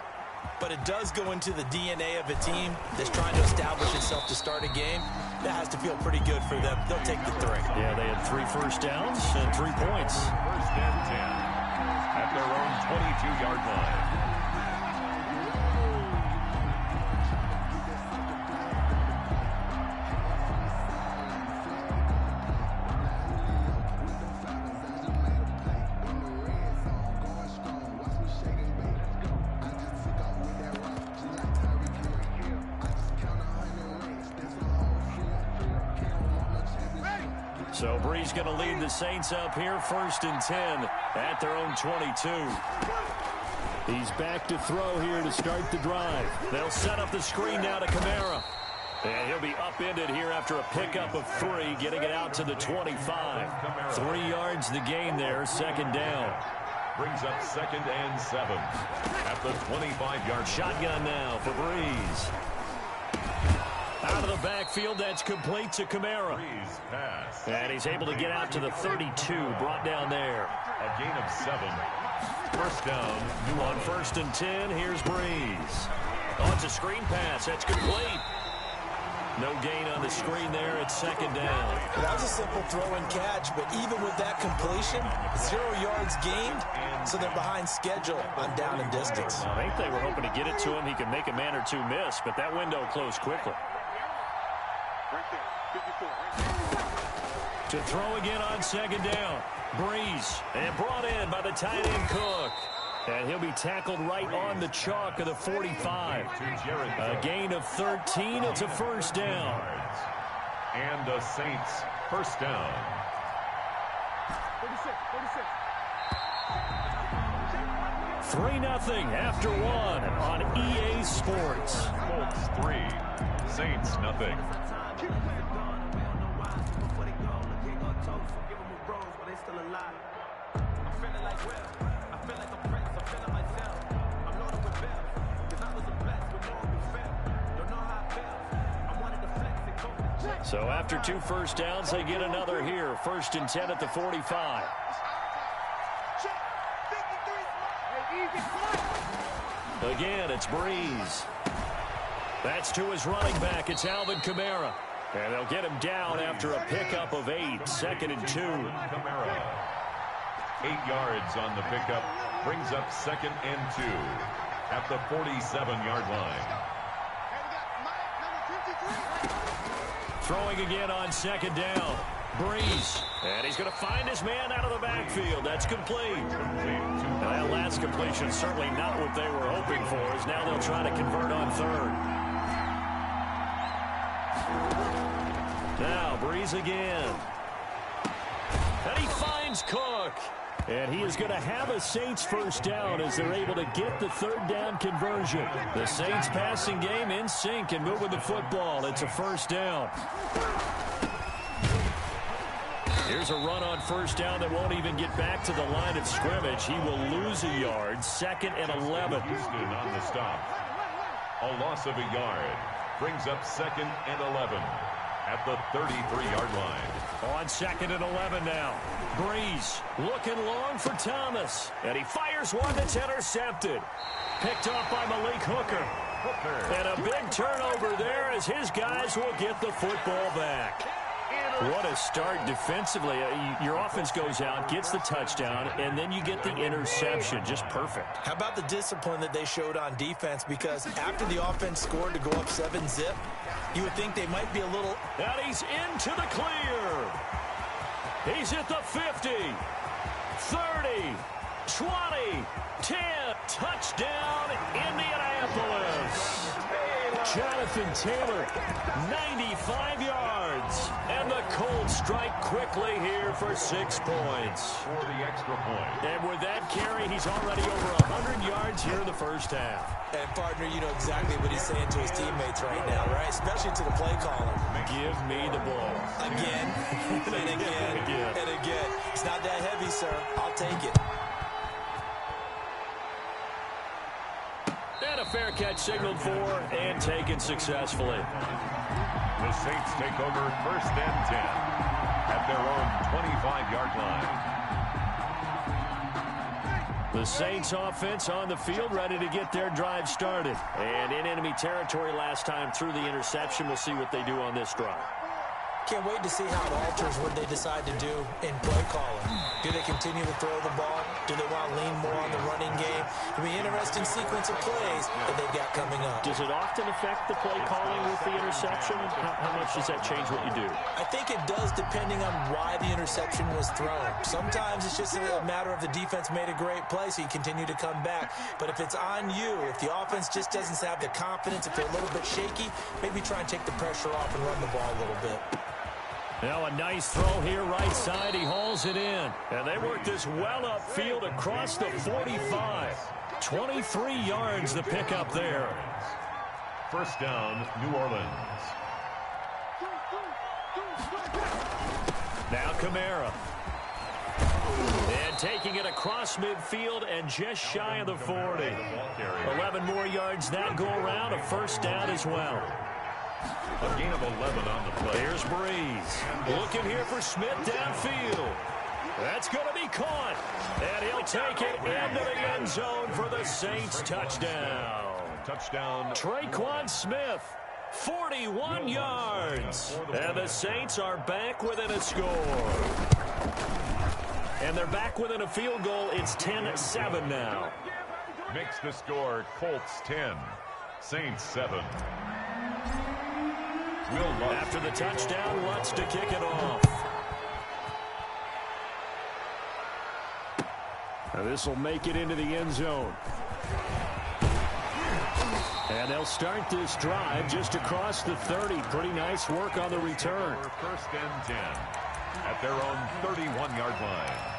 but it does go into the DNA of a team that's trying to establish itself to start a game. That has to feel pretty good for them. They'll take the 3. Yeah, they had 3 first downs and 3 points. First and 10 at their own 22-yard line. So Brees going to lead the Saints up here, first and 10 at their own 22. He's back to throw here to start the drive. They'll set up the screen now to Kamara. And he'll be upended here after a pickup of 3, getting it out to the 25. 3 yards the gain there, second down. Brings up second and 7 at the 25-yard. Shotgun now for Brees. Out of the backfield, that's complete to Kamara. And he's able to get out to the 32, brought down there. A gain of 7. First down. On first and 10, here's Brees. Oh, it's a screen pass. That's complete. No gain on the screen there. It's second down. That was a simple throw and catch, but even with that completion, 0 yards gained, so they're behind schedule on down and distance. I think they were hoping to get it to him. He could make a man or 2 miss, but that window closed quickly. To throw again on second down. Brees, and brought in by the tight end Cook. And he'll be tackled right on the chalk of the 45. A gain of 13. It's a first down. And the Saints first down. 3-0 after 1 on EA Sports. Colts 3, Saints nothing. So after 2 first downs, they get another here. First and 10 at the 45. Again, it's Brees. That's to his running back. It's Alvin Kamara. And they'll get him down after a pickup of 8. Second and 2. Kamara. 8 yards on the pickup. Brings up second and 2 at the 47-yard line. Throwing again on second down. Brees. And he's going to find his man out of the backfield. That's complete. And that last completion certainly not what they were hoping for, as now they'll try to convert on third. Now Brees again. And he finds Cook. And he is going to have a Saints first down as they're able to get the third down conversion. The Saints passing game in sync and moving the football. It's a first down. Here's a run on first down that won't even get back to the line of scrimmage. He will lose a yard. 2nd and 11. Houston on the stop. A loss of a yard. Brings up 2nd and 11 at the 33-yard line. On 2nd and 11 now. Breeze looking long for Thomas. And he fires one that's intercepted. Picked off by Malik Hooker. And a big turnover there as his guys will get the football back. What a start defensively. Your offense goes out, gets the touchdown, and then you get the interception. Just perfect. How about the discipline that they showed on defense? Because after the offense scored to go up 7-zip, you would think they might be a little... And he's into the clear. He's at the 50, 30, 20, 10. Touchdown, Indianapolis. Jonathan Taylor, 95 yards. And the Colts strike quickly here for 6 points. For the extra point. And with that carry, he's already over 100 yards here in the first half. And, partner, you know exactly what he's saying to his teammates right now, right? Especially to the play caller. Give me the ball. Again, and again, and again. It's not that heavy, sir. I'll take it. And a fair catch signaled for and taken successfully. The Saints take over 1st and 10 at their own 25-yard line. The Saints offense on the field ready to get their drive started. And in enemy territory last time through the interception. We'll see what they do on this drive. Can't wait to see how it alters what they decide to do in play calling. Do they continue to throw the ball? Do they want to lean more on the running game? It'll be an interesting sequence of plays that they've got coming up. Does it often affect the play calling with the interception? How much does that change what you do? I think it does, depending on why the interception was thrown. Sometimes it's just a matter of the defense made a great play, so you continue to come back. But if it's on you, if the offense just doesn't have the confidence, if they're a little bit shaky, maybe try and take the pressure off and run the ball a little bit. Now a nice throw here right side. He hauls it in. And they work this well upfield across the 45. 23 yards the pickup there. First down, New Orleans. Now Kamara. And taking it across midfield and just shy of the 40. 11 more yards that go around. A first down as well. A gain of 11 on the play. Here's Breeze. Looking here for Smith downfield. That's going to be caught. And he'll take it into the end zone for the Saints touchdown. Touchdown. Traquan Smith, 41 yards. And the Saints are back within a score. And they're back within a field goal. It's 10-7 now. Makes the score Colts 10, Saints 7. After the touchdown, Lutz to kick it off. Now this will make it into the end zone. And they'll start this drive just across the 30. Pretty nice work on the return. First and 10 at their own 31-yard line.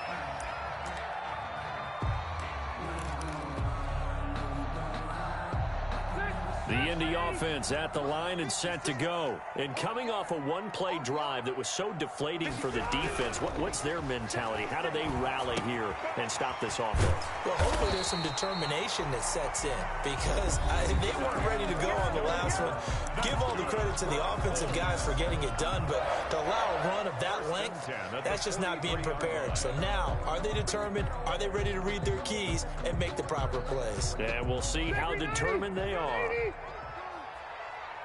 The Indy offense at the line and set to go. And coming off a one-play drive that was so deflating for the defense, what's their mentality? How do they rally here and stop this offense? Well, hopefully there's some determination that sets in because they weren't ready to go on the last one. Give all the credit to the offensive guys for getting it done, but to allow a run of that length, that's just not being prepared. So now, are they determined? Are they ready to read their keys and make the proper plays? And we'll see how determined they are.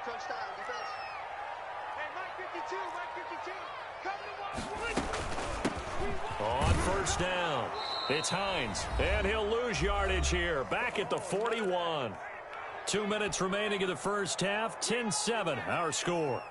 Touchdown, defense. Hey, Mike 52, On first down, it's Hines, and he'll lose yardage here. Back at the 41. 2 minutes remaining in the first half. 10-7, our score.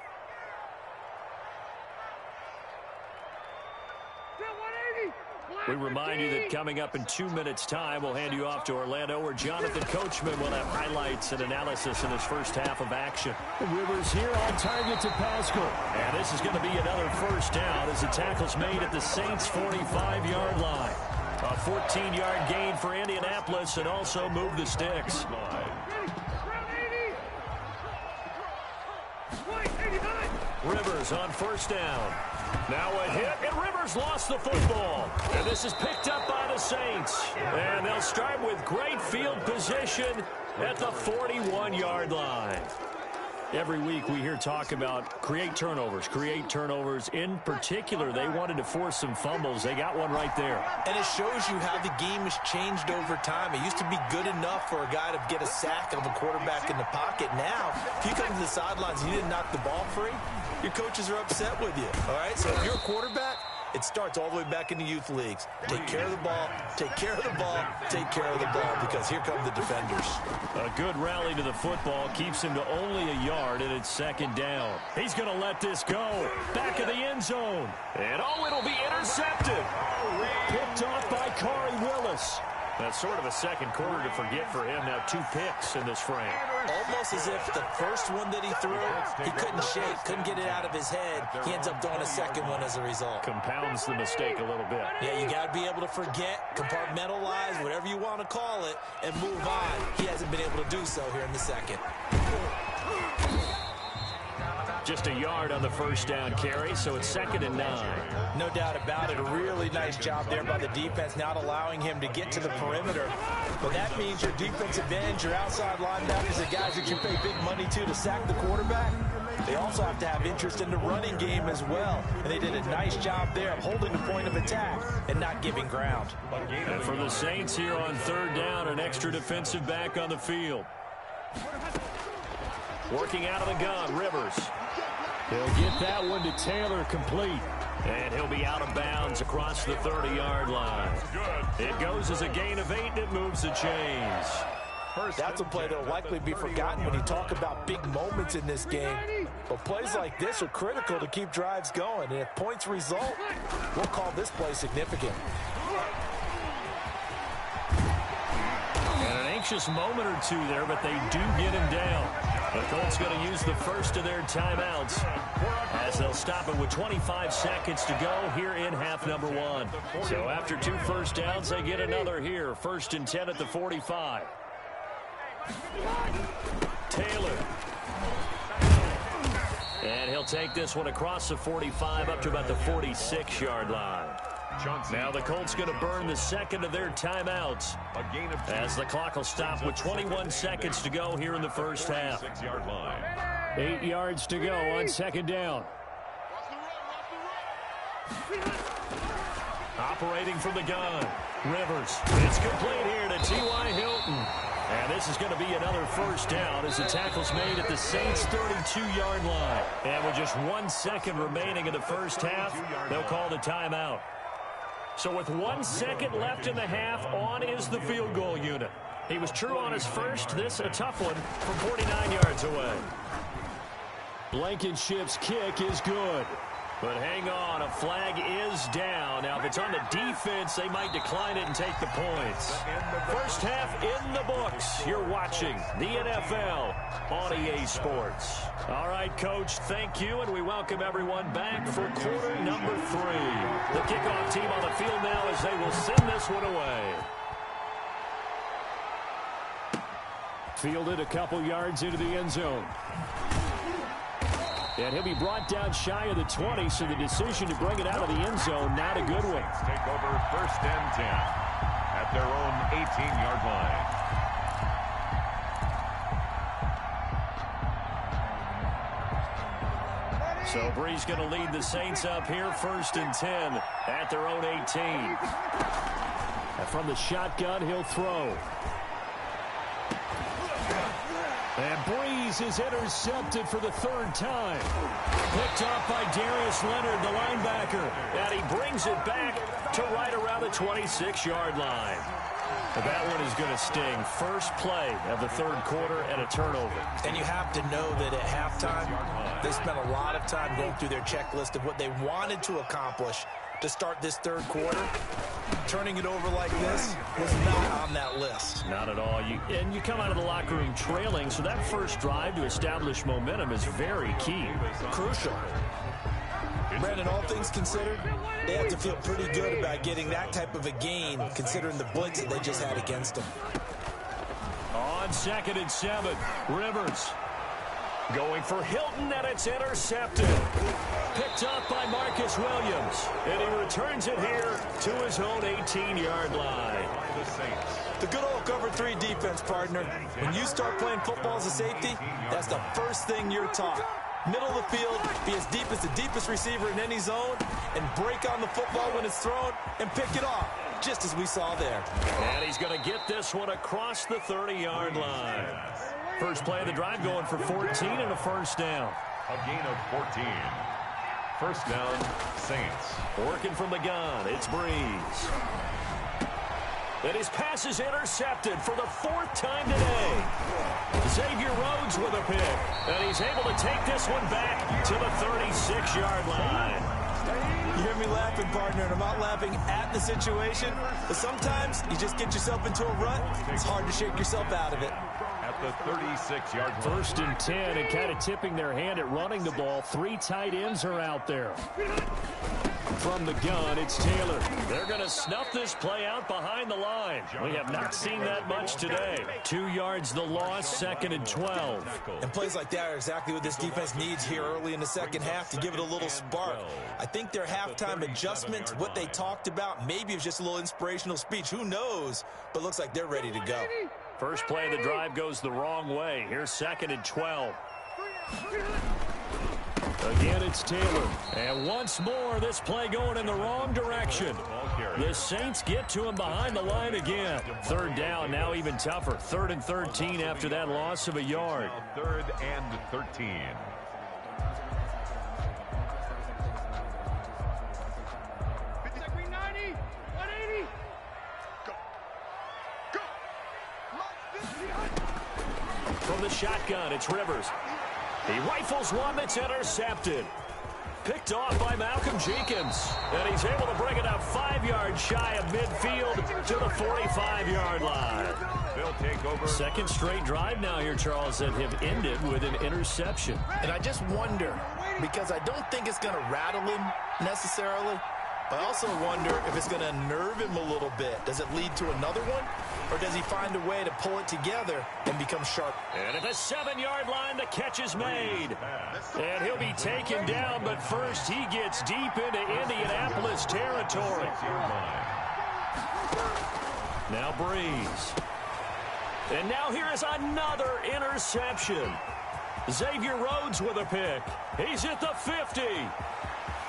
We remind you that coming up in 2 minutes' time, we'll hand you off to Orlando, where Jonathan Coachman will have highlights and analysis in his first half of action. Rivers here on target to Pascal. And this is going to be another first down as the tackle's made at the Saints' 45-yard line. A 14-yard gain for Indianapolis and also move the sticks. Rivers on first down. Now a hit, and Rivers lost the football. And this is picked up by the Saints. And they'll start with great field position at the 41-yard line. Every week we hear talk about create turnovers. In particular, they wanted to force some fumbles. They got one right there. And it shows you how the game has changed over time. It used to be good enough for a guy to get a sack of a quarterback in the pocket. Now, if you come to the sidelines and you didn't knock the ball free, your coaches are upset with you. All right? So if you're a quarterback, it starts all the way back in the youth leagues. Take care of the ball, take care of the ball, take care of the ball, because here come the defenders. A good rally to the football keeps him to only a yard, and it's second down. He's going to let this go. Back of the end zone. And, it'll be intercepted. Picked off by Khari Willis. That's sort of a second quarter to forget for him. Now 2 picks in this frame. Almost as if the first one that he threw, he couldn't shake, couldn't get it out of his head. He ends up throwing a second one as a result. Compounds the mistake a little bit. Yeah, you got to be able to forget, compartmentalize, whatever you want to call it, and move on. He hasn't been able to do so here in the second. Just a yard on the first down carry, so it's 2nd and 9. No doubt about it. A really nice job there by the defense, not allowing him to get to the perimeter. But that means your defensive ends, your outside linebackers, the guys that you pay big money to sack the quarterback, they also have to have interest in the running game as well. And they did a nice job there of holding the point of attack and not giving ground. And for the Saints here on 3rd down, an extra defensive back on the field. Working out of the gun, Rivers. He'll get that one to Taylor complete. And he'll be out of bounds across the 30-yard line. It goes as a gain of 8, and it moves the chains. That's a play that will likely be forgotten when you talk about big moments in this game. But plays like this are critical to keep drives going. And if points result, we'll call this play significant. And an anxious moment or two there, but they do get him down. The Colts going to use the first of their timeouts as they'll stop it with 25 seconds to go here in half number 1. So after 2 first downs, they get another here. 1st and 10 at the 45. Taylor. And he'll take this one across the 45 up to about the 46-yard line. Now the Colts going to burn the second of their timeouts as the clock will stop with 21 seconds to go here in the first half. 8 yards to go on 2nd down. Operating from the gun, Rivers. It's complete here to T.Y. Hilton. And this is going to be another first down as the tackle's made at the Saints' 32-yard line. And with just 1 second remaining in the first half, they'll call the timeout. So with 1 second left in the half, on is the field goal unit. He was true on his first. This a tough one from 49 yards away. Blankenship's kick is good. But hang on, a flag is down. Now, if it's on the defense, they might decline it and take the points. First half in the books. You're watching the NFL on EA Sports. All right, Coach, thank you, and we welcome everyone back for quarter number 3. The kickoff team on the field now as they will send this one away. Fielded a couple yards into the end zone. And he'll be brought down shy of the 20, so the decision to bring it out of the end zone, not a good one. Take over 1st and 10 at their own 18-yard line. So Brees going to lead the Saints up here, 1st and 10 at their own 18. And from the shotgun, he'll throw. And Brees is intercepted for the 3rd time. Picked off by Darius Leonard, the linebacker. And he brings it back to right around the 26-yard line. But that one is going to sting. First play of the 3rd quarter and a turnover. And you have to know that at halftime, they spent a lot of time going through their checklist of what they wanted to accomplish to start this 3rd quarter. Turning it over like this was not on that list. Not at all. And you come out of the locker room trailing, so that first drive to establish momentum is very key. Crucial. Brandon, all things considered, they have to feel pretty good about getting that type of a gain, considering the blitz that they just had against them. On 2nd and 7, Rivers. Going for Hilton, and it's intercepted. Picked up by Marcus Williams. And he returns it here to his own 18-yard line. The good old cover 3 defense, partner. When you start playing football as a safety, that's the first thing you're taught. Middle of the field, be as deep as the deepest receiver in any zone, and break on the football when it's thrown and pick it off, just as we saw there. And he's going to get this one across the 30-yard line. First play of the drive going for 14 and a first down. A gain of 14. First down, Saints. Working from the gun, it's Breeze. And his pass is intercepted for the 4th time today. Xavier Rhodes with a pick. And he's able to take this one back to the 36-yard line. You hear me laughing, partner, and I'm not laughing at the situation. But sometimes you just get yourself into a rut. It's hard to shake yourself out of it. At the 36-yard line. First and 10, and kind of tipping their hand at running the ball. 3 tight ends are out there. From the gun, it's Taylor. They're going to snuff this play out behind the line. We have not seen that much today. 2 yards the loss, 2nd and 12. And plays like that are exactly what this defense needs here early in the second half to give it a little spark. I think their halftime adjustment, what they talked about, maybe it was just a little inspirational speech. Who knows? But looks like they're ready to go. First play of the drive goes the wrong way. Here's 2nd and 12. Again, it's Taylor. And once more, this play going in the wrong direction. The Saints get to him behind the line again. 3rd down, now even tougher. 3rd and 13 after that loss of a yard. 3rd and 13. From the shotgun, it's Rivers. He rifles one that's intercepted. Picked off by Malcolm Jenkins. And he's able to bring it up 5 yards shy of midfield to the 45-yard line. They'll take over. 2nd straight drive now here, Charles, that have ended with an interception. And I just wonder, because I don't think it's going to rattle him necessarily, but I also wonder if it's going to unnerve him a little bit. Does it lead to another one? Or does he find a way to pull it together and become sharp? And at the 7-yard line, the catch is made. And he'll be taken down, but first he gets deep into Indianapolis territory. Now Breeze. And now here is another interception. Xavier Rhodes with a pick. He's at the 50,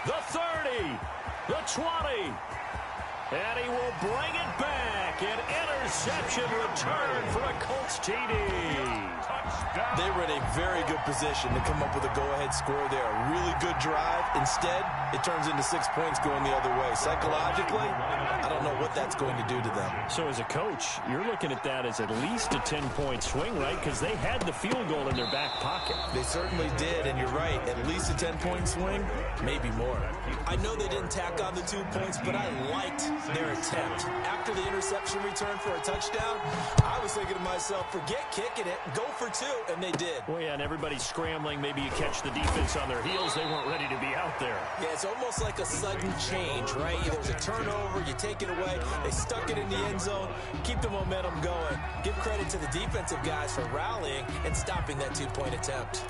the 30, the 20. And he will bring it back. An interception return for a Colts TD. They were in a very good position to come up with a go-ahead score there. A really good drive. Instead, it turns into 6 points going the other way. Psychologically, I don't know what that's going to do to them. So as a coach, you're looking at that as at least a 10-point swing, right? Because they had the field goal in their back pocket. They certainly did, and you're right. At least a 10-point swing, maybe more. I know they didn't tack on the 2 points, but I liked their attempt. After the interception return for a touchdown, I was thinking to myself, forget kicking it, go for 2, and they did. Well, yeah, and everybody's scrambling. Maybe you catch the defense on their heels. They weren't ready to be out there. Yeah, it's almost like a sudden change, right? There's a turnover, you take it away, they stuck it in the end zone, keep the momentum going. Give credit to the defensive guys for rallying and stopping that 2-point attempt.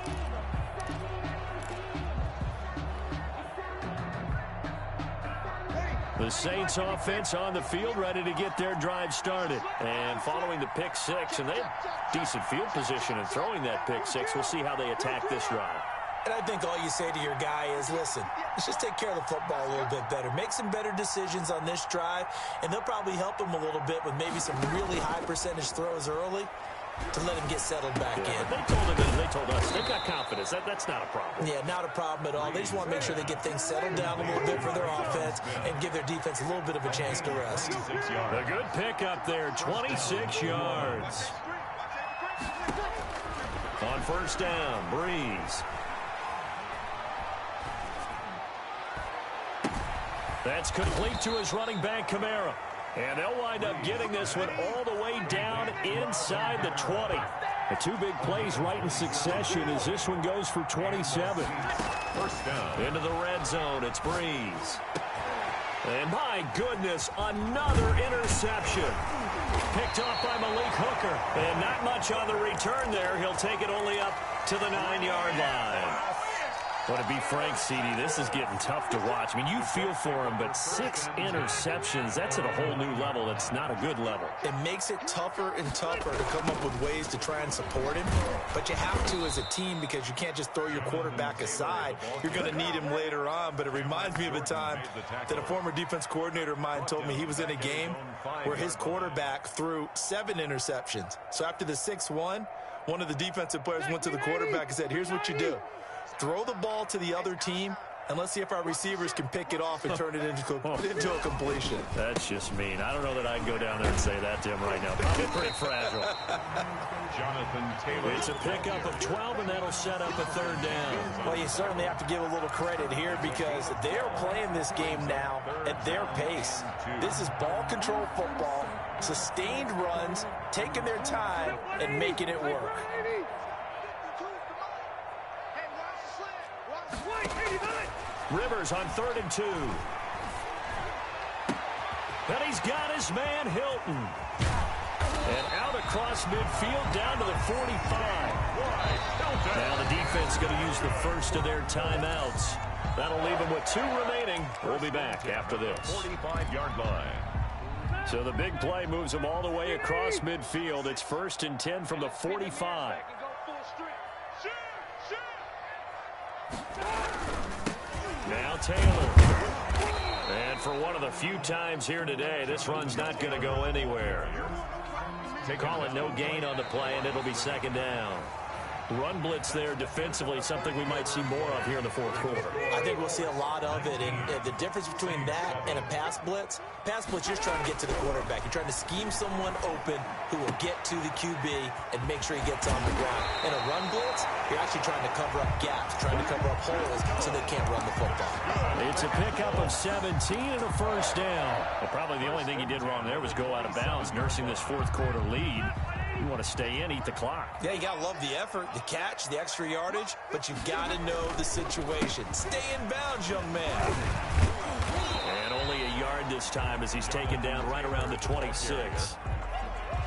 The Saints offense on the field, ready to get their drive started. And following the pick 6, and they have decent field position in throwing that pick 6. We'll see how they attack this drive. And I think all you say to your guy is, listen, let's just take care of the football a little bit better. Make some better decisions on this drive, and they'll probably help him a little bit with maybe some really high percentage throws early to let him get settled back in. They told him, they told us, they've got confidence. That's not a problem. Yeah, not a problem at all. They just want to make sure they get things settled down a little bit for their offense and give their defense a little bit of a chance to rest. A good pick up there, 26 yards. On first down, Breeze. That's complete to his running back, Kamara. And they'll wind up getting this one all the way down inside the 20. The 2 big plays right in succession as this one goes for 27. First down. Into the red zone, it's Breeze. And my goodness, another interception. Picked off by Malik Hooker. And not much on the return there. He'll take it only up to the 9-yard line. Well, to be frank, CD, this is getting tough to watch. I mean, you feel for him, but 6 interceptions, that's at a whole new level. That's not a good level. It makes it tougher and tougher to come up with ways to try and support him. But you have to as a team because you can't just throw your quarterback aside. You're going to need him later on. But it reminds me of a time that a former defense coordinator of mine told me he was in a game where his quarterback threw 7 interceptions. So after the 6-1, one of the defensive players went to the quarterback and said, here's what you do. Throw the ball to the other team, and let's see if our receivers can pick it off and turn it into a completion. That's just mean. I don't know that I can go down there and say that to him right now. Probably pretty fragile. Jonathan Taylor. It's a pickup of 12, and that'll set up a 3rd down. Well, you certainly have to give a little credit here because they're playing this game now at their pace. This is ball control football, sustained runs, taking their time, and making it work. Rivers on 3rd and 2. And he's got his man, Hilton. And out across midfield down to the 45. Now the defense going to use the first of their timeouts. That'll leave them with 2 remaining. We'll be back after this. 45-yard line. So the big play moves them all the way across midfield. It's 1st and 10 from the 45. Now Taylor. And for one of the few times here today, this run's not going to go anywhere. Call it no gain on the play, and it'll be 2nd down. Run blitz there defensively, something we might see more of here in the 4th quarter. I think we'll see a lot of it, and the difference between that and a pass blitz, you're trying to get to the quarterback. You're trying to scheme someone open who will get to the QB and make sure he gets on the ground. In a run blitz, you're actually trying to cover up gaps, trying to cover up holes so they can't run the football. It's a pickup of 17 and a 1st down. Well, probably the only thing he did wrong there was go out of bounds, nursing this 4th quarter lead. You want to stay in, eat the clock. Yeah, you got to love the effort, the catch, the extra yardage, but you've got to know the situation. Stay in bounds, young man. And only a yard this time as he's taken down right around the 26.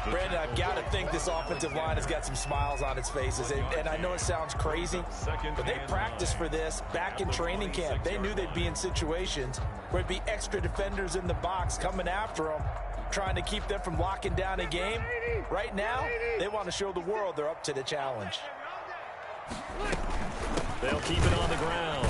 Brandon, I've got to think this offensive line has got some smiles on its faces. And I know it sounds crazy, but they practiced for this back in training camp. They knew they'd be in situations where it'd be extra defenders in the box coming after them, trying to keep them from locking down a game. Right now, they want to show the world they're up to the challenge. They'll keep it on the ground.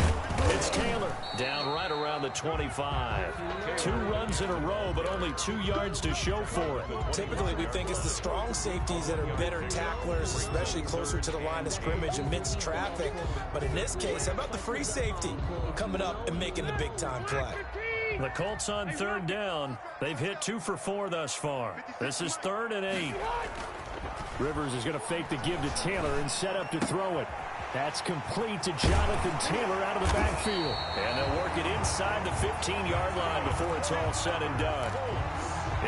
It's Taylor down right around the 25. 2 runs in a row, but only 2 yards to show for it. Typically, we think it's the strong safeties that are better tacklers, especially closer to the line of scrimmage amidst traffic. But in this case, how about the free safety coming up and making the big-time play? The Colts on 3rd down. They've hit 2 for 4 thus far. This is 3rd and 8. Rivers is going to fake the give to Taylor and set up to throw it. That's complete to Jonathan Taylor out of the backfield. And they'll work it inside the 15-yard line before it's all said and done.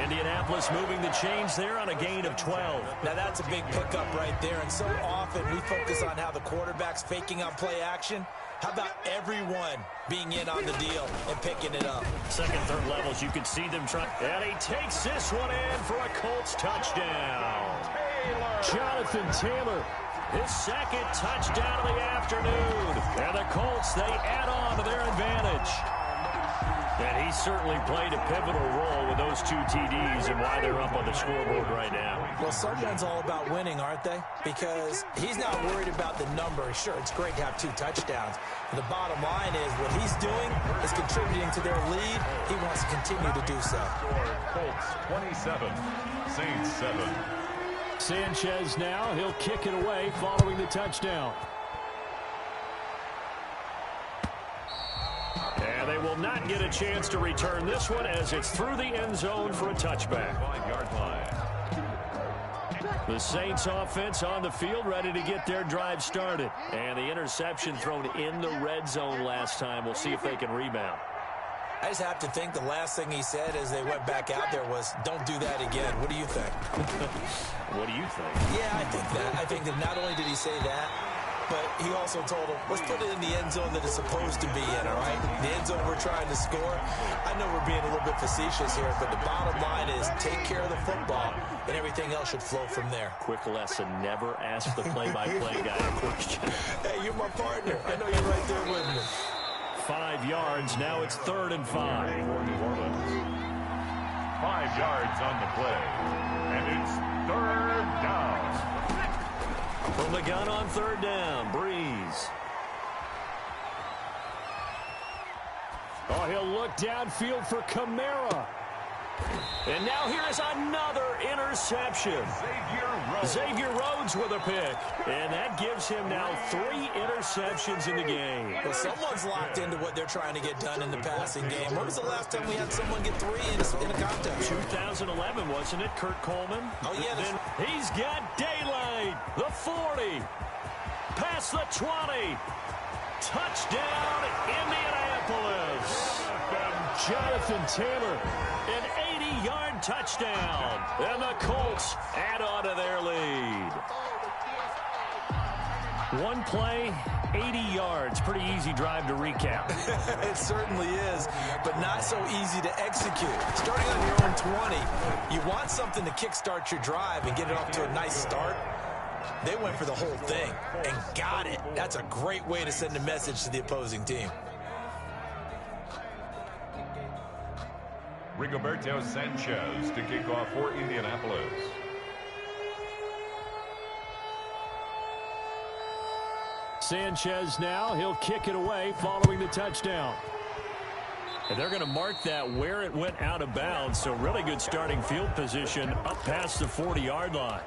Indianapolis moving the chains there on a gain of 12. Now that's a big pickup right there, and so often we focus on how the quarterback's faking on play action. How about everyone being in on the deal and picking it up? 2nd, 3rd levels, you can see them trying. And he takes this one in for a Colts touchdown. Jonathan Taylor, his 2nd touchdown of the afternoon. And the Colts, they add on to their advantage. And he certainly played a pivotal role with those 2 TDs and why they're up on the scoreboard right now. Well, someone's all about winning, aren't they? Because he's not worried about the number. Sure, it's great to have 2 touchdowns. But the bottom line is what he's doing is contributing to their lead. He wants to continue to do so. Colts 27, Saints 7. Sanchez now, he'll kick it away following the touchdown. And they will not get a chance to return this one as it's through the end zone for a touchback. 5-yard line. The Saints offense on the field ready to get their drive started. And the interception thrown in the red zone last time. We'll see if they can rebound. I just have to think the last thing he said as they went back out there was, don't do that again. What do you think? What do you think? Yeah, I think that. I think that not only did he say that, but he also told him, let's put it in the end zone that it's supposed to be in, all right? The end zone we're trying to score. I know we're being a little bit facetious here, but the bottom line is take care of the football, and everything else should flow from there. Quick lesson, never ask the play-by-play guy a question. Hey, you're my partner. I know you're right there with me. 5 yards. Now it's 3rd and 5. For New Orleans. 5 yards on the play. And it's 3rd down. From the gun on 3rd down, Breeze. Oh, he'll look downfield for Kamara. And now here's another interception. Xavier Rhodes with a pick. And that gives him now 3 interceptions in the game. Well, someone's locked into what they're trying to get done in the passing game. When was the last time we had someone get 3 in a contest? 2011, wasn't it, Kurt Coleman? Oh, yeah. Then he's got daylight. The 40. Past the 20. Touchdown, Indianapolis. Jonathan Taylor, an 80-yard touchdown. And the Colts add on to their lead. One play, 80 yards. Pretty easy drive to recap. It certainly is, but not so easy to execute. Starting on your own 20, you want something to kickstart your drive and get it off to a nice start. They went for the whole thing and got it. That's a great way to send a message to the opposing team. Rigoberto Sanchez to kick off for Indianapolis. Sanchez now, he'll kick it away following the touchdown. And they're going to mark that where it went out of bounds, so really good starting field position up past the 40-yard line.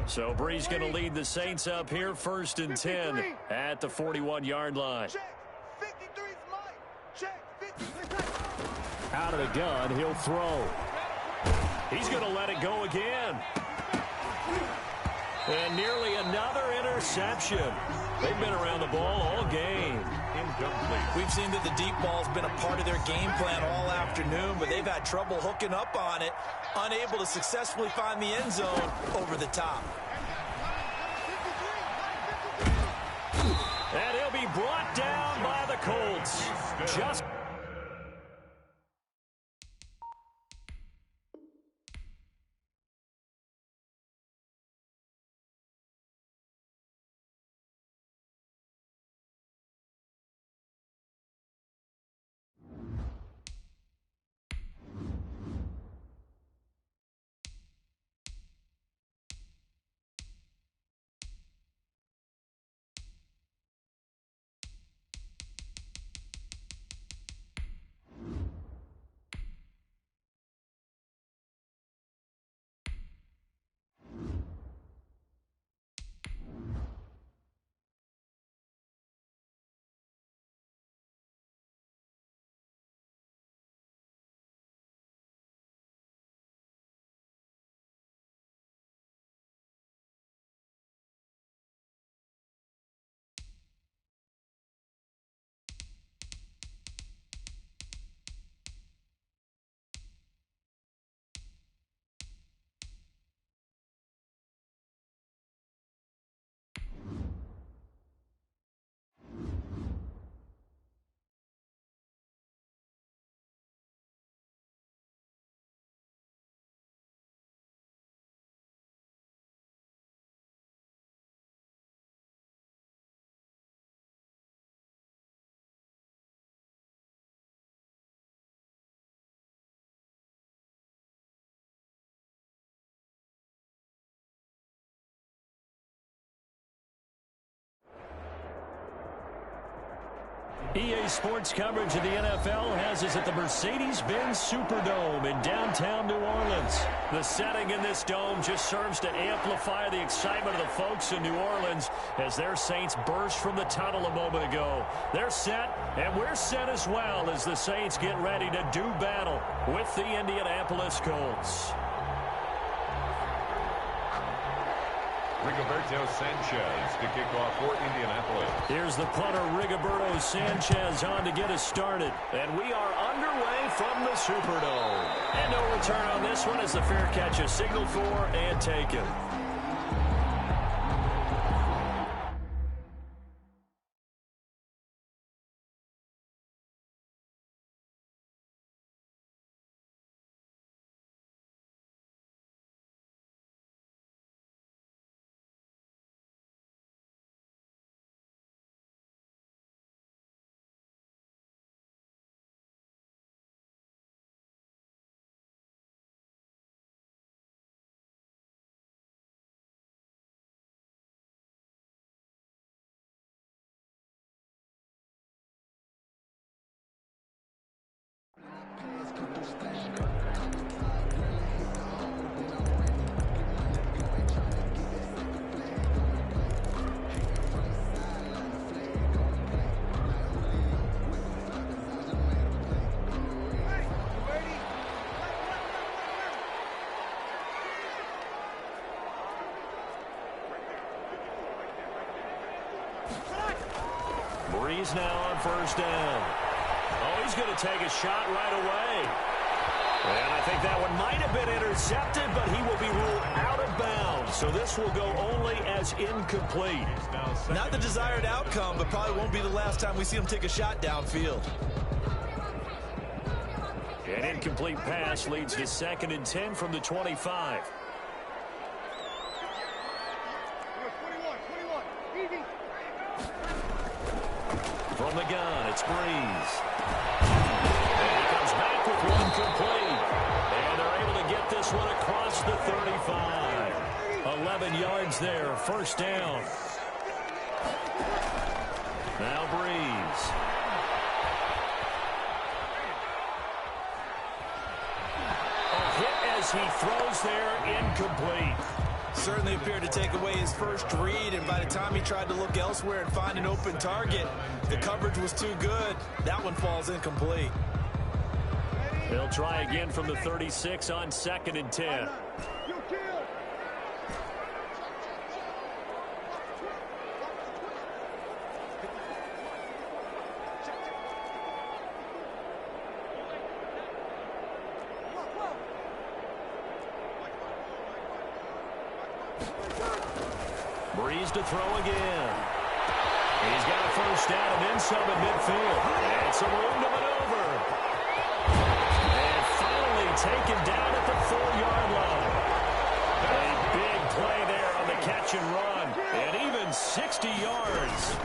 So Breeze going to lead the Saints up here, 1st and 10 at the 41-yard line. Out of the gun, he'll throw. He's going to let it go again. And nearly another interception. They've been around the ball all game. Incomplete. We've seen that the deep ball's been a part of their game plan all afternoon, but they've had trouble hooking up on it, unable to successfully find the end zone over the top. And he'll be brought down by the Colts. Just EA Sports coverage of the NFL has us at the Mercedes-Benz Superdome in downtown New Orleans. The setting in this dome just serves to amplify the excitement of the folks in New Orleans as their Saints burst from the tunnel a moment ago. They're set, and we're set as well as the Saints get ready to do battle with the Indianapolis Colts. Rigoberto Sanchez to kick off for Indianapolis. Here's the punter, Rigoberto Sanchez, on to get us started. And we are underway from the Superdome. And no return on this one as the fair catch is signaled for and taken. Breeze now on first down. Oh, he's going to take a shot right away. And I think that one might have been intercepted, but he will be ruled out of bounds. So this will go only as incomplete. Not the desired outcome, but probably won't be the last time we see him take a shot downfield. An incomplete pass leads to 2nd and 10 from the 25. From the gun, it's Breeze. And he comes back with one complete. And they're able to get this one across the 35. 11 yards there, first down. Now Breeze. A hit as he throws there, incomplete. Certainly appeared to take away his first read, and by the time he tried to look elsewhere and find an open target, the coverage was too good. That one falls incomplete. They'll try again from the 36 on 2nd and 10. Breeze to throw again. He's got a first down and then some in midfield. And some room to maneuver. And finally taken down at the 4-yard line. A big play there on the catch and run. And even 60 yards.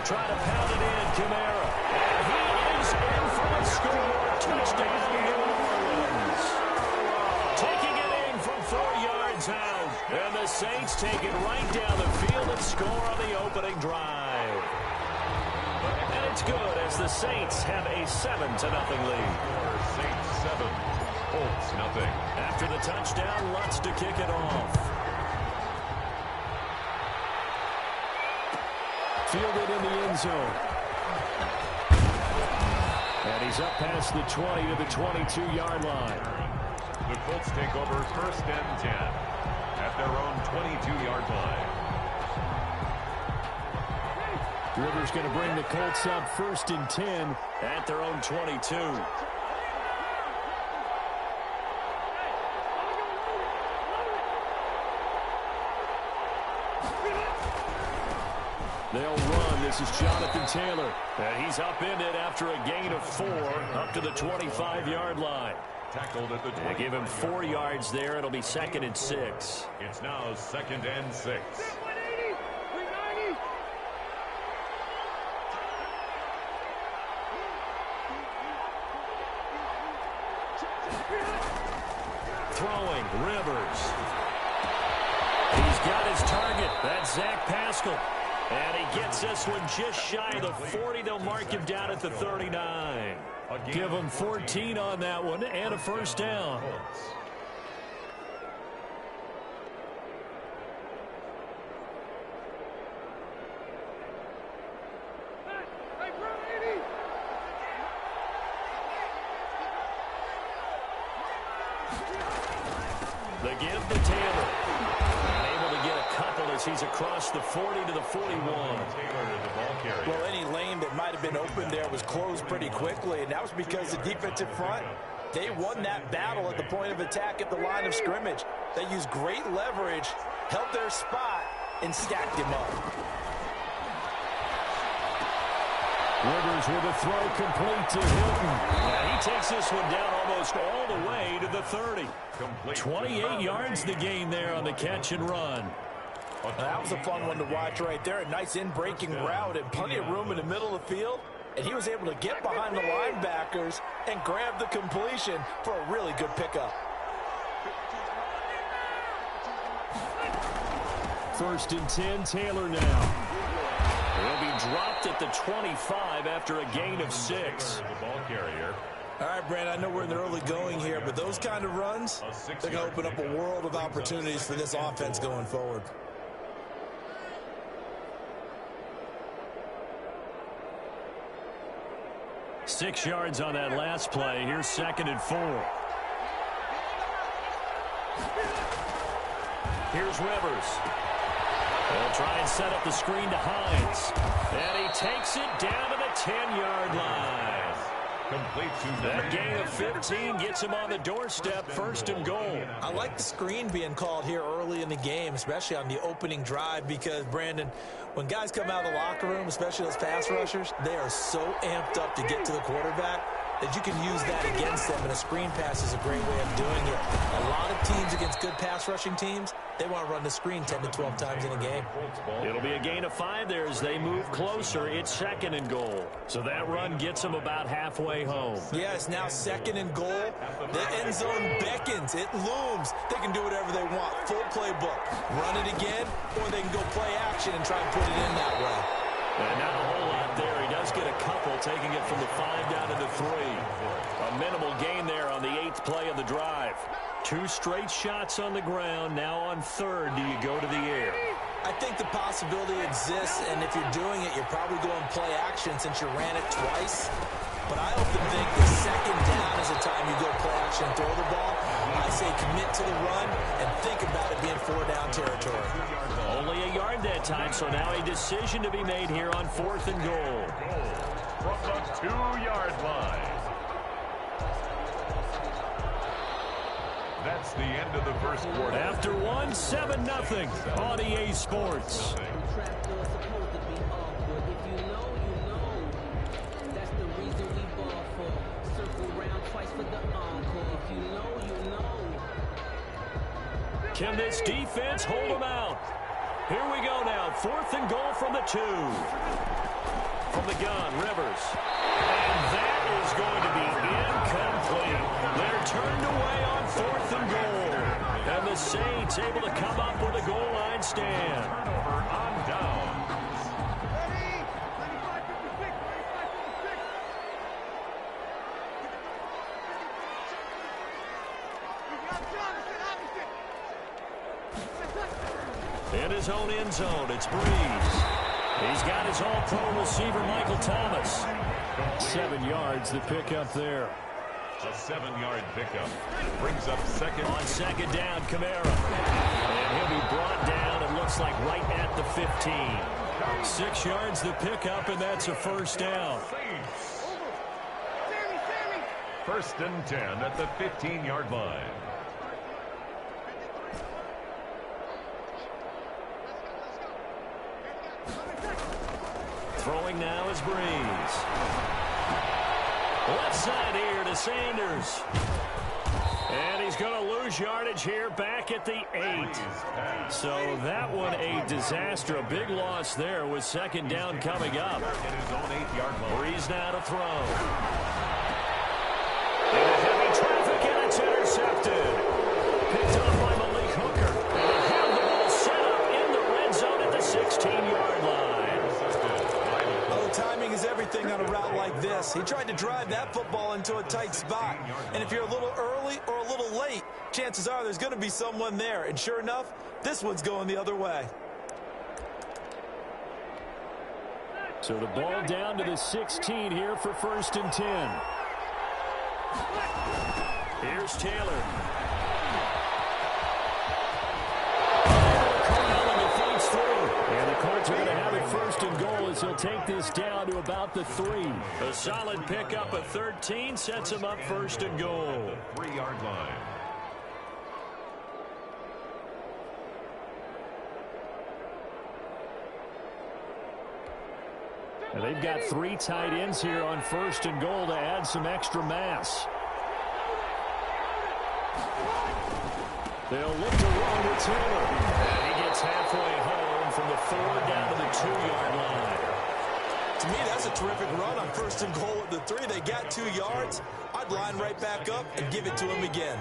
Trying to pound it in, Kamara. And he is in for a score. Touchdown, New Orleans. Taking it in from 4 yards out. And the Saints take it right down the field and score on the opening drive. And it's good as the Saints have a 7-0 lead. Saints 7, Colts nothing. After the touchdown, Lutz to kick it off. Fielded in the end zone. And he's up past the 20 to the 22-yard line. The Colts take over 1st and 10 at their own 22-yard line. Rivers going to bring the Colts up 1st and 10 at their own 22. They'll run. This is Jonathan Taylor. And he's upended after a gain of 4 up to the 25-yard line. Tackled at the 20. They give him 4 yards there. It'll be 2nd and 6. It's now 2nd and 6. Throwing, Rivers. He's got his target. That's Zach Pascal. And he gets this one just shy of the 40. They'll mark him down at the 39. Give him 14 on that one and a first down. The give to Taylor. Able to get a couple of as he's across the 40 to the 41. Well, any lane that might have been open there was closed pretty quickly, and that was because the defensive front, they won that battle at the point of attack at the line of scrimmage. They used great leverage, held their spot, and stacked him up. Rivers with a throw complete to Hilton. And he takes this one down almost all the way to the 30. 28 yards the gain there on the catch and run. That was a fun one to watch right there. A nice in-breaking route and plenty of room in the middle of the field. And he was able to get behind the linebackers and grab the completion for a really good pickup. First and 10, Taylor now. He'll be dropped at the 25 after a gain of 6. The ball carrier. All right, Brandon, I know we're in the early going here, but those kind of runs, they're going to open up a world of opportunities for this offense going forward. Six yards on that last play. Here's 2nd and 4. Here's Rivers. They'll try and set up the screen to Hines. And he takes it down to the 10-yard line. Complete to that gain of 15 gets him on the doorstep, 1st and goal. I like the screen being called here early in the game, especially on the opening drive, because, Brandon, when guys come out of the locker room, especially those pass rushers, they are so amped up to get to the quarterback that you can use that against them, and a screen pass is a great way of doing it. A lot of teams against good pass rushing teams, they want to run the screen 10 to 12 times in a game. It'll be a gain of 5 there as they move closer. It's 2nd and goal. So that run gets them about halfway home. Yeah, it's now 2nd and goal. The end zone beckons. It looms. They can do whatever they want. Full playbook. Run it again, or they can go play action and try and put it in that way. And not a whole lot there. He does get a couple, taking it from the 5 down to the 3. A minimal gain there on the 8th play of the drive. 2 straight shots on the ground. Now on 3rd, do you go to the air? I think the possibility exists, and if you're doing it, you're probably going play action since you ran it twice. But I often think the 2nd down is the time you go play action and throw the ball. I say commit to the run and think about it being 4-down territory. Only a yard that time, so now a decision to be made here on 4th and goal. From the 2-yard line. That's the end of the first quarter. After 1, 7-0 on EA Sports. Can this defense hold them out? Here we go now. 4th and goal from the 2. From the gun, Rivers. And that is going to be incomplete. They're turned away on 4th and goal. And the Saints able to come up with a goal line stand. Turnover on down. In his own end zone, it's Breeze. He's got his all-pro receiver, Michael Thomas. 7 yards, the pickup there. A 7-yard pickup. Brings up 2nd. On 2nd down, Kamara. And he'll be brought down, it looks like, right at the 15. 6 yards, the pickup, and that's a 1st down. First and 10 at the 15-yard line. Throwing now is Breeze. Left side here to Sanders. And he's going to lose yardage here back at the 8. So that one a disaster. A big loss there with 2nd down coming up. In his own 8-yard line. Breeze now to throw. Into heavy traffic, and it's intercepted. Picked up by Malik Hooker. And they have the ball set up in the red zone at the 16-yard line. Oh, timing is everything on a route like this. He tried to drive that football into a tight spot. And if you're a little early or a little late, chances are there's going to be someone there. And sure enough, this one's going the other way. So the ball down to the 16 here for 1st and 10. Here's Taylor. Corral on the fakes through Colts are going to have it first and goal as he'll take this down to about the 3. A solid pickup of 13 sets him up first and goal. 3-yard line. And they've got 3 tight ends here on first and goal to add some extra mass. They'll look to run with Taylor. And he gets halfway home from the 4 down to the 2-yard line. To me, that's a terrific run on first and goal at the 3. They got 2 yards. I'd line right back up and give it to him again.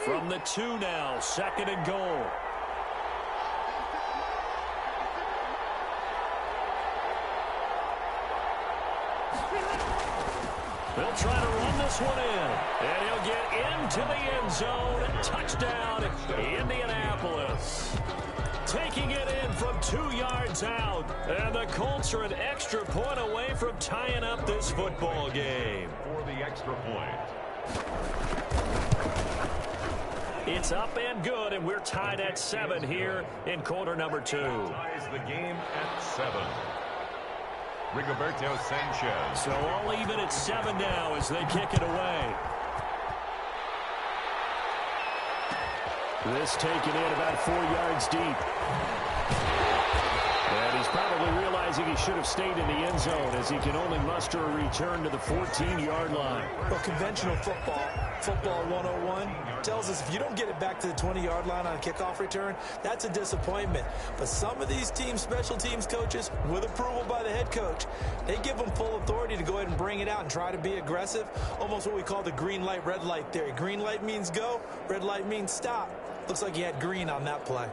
From the 2 now, second and goal. They'll try to run this one in. And he'll get into the end zone. Touchdown, Indianapolis. Taking it in from 2 yards out. And the Colts are an extra point away from tying up this football game. For the extra point. It's up and good, and we're tied at 7 here in quarter number 2. Ties the game at 7. Rigoberto Sanchez. So all even at 7 now as they kick it away. This taken in about 4 yards deep. And he's probably realizing he should have stayed in the end zone as he can only muster a return to the 14-yard line. Well, conventional football 101, tells us if you don't get it back to the 20-yard line on a kickoff return, that's a disappointment. But some of these teams, special teams coaches, with approval by the head coach, they give them full authority to go ahead and bring it out and try to be aggressive, almost what we call the green light, red light theory. Green light means go, red light means stop. Looks like he had green on that play.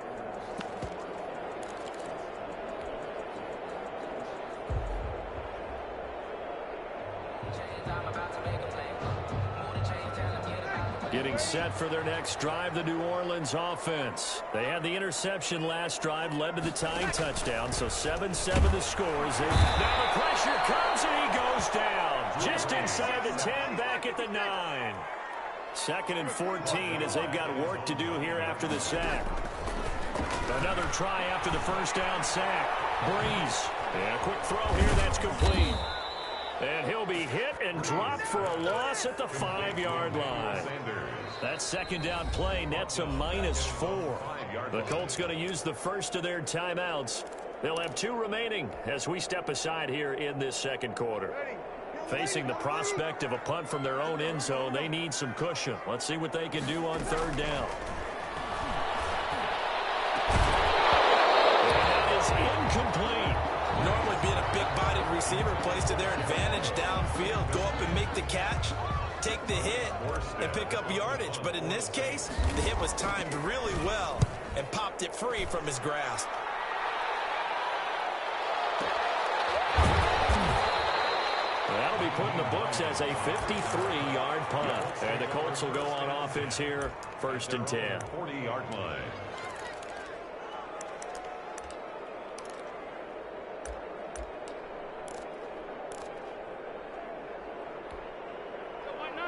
Getting set for their next drive, the New Orleans offense. They had the interception last drive, led to the tying touchdown, so 7-7 the scores. Now the pressure comes and he goes down. Just inside the 10, back at the 9. Second and 14 as they've got work to do here after the sack. Another try after the first down sack. Breeze. And a quick throw here that's complete. And he'll be hit and dropped for a loss at the 5-yard line. That second down play nets a -4. The Colts going to use the first of their timeouts. They'll have 2 remaining as we step aside here in this second quarter. Facing the prospect of a punt from their own end zone, they need some cushion. Let's see what they can do on third down. And that is incomplete. Normally being a big-bodied receiver plays to their advantage downfield. Go up and make the catch, take the hit, and pick up yardage. But in this case, the hit was timed really well and popped it free from his grasp. That'll be put in the books as a 53-yard punt. And the Colts will go on offense here, first and 10. 40-yard line.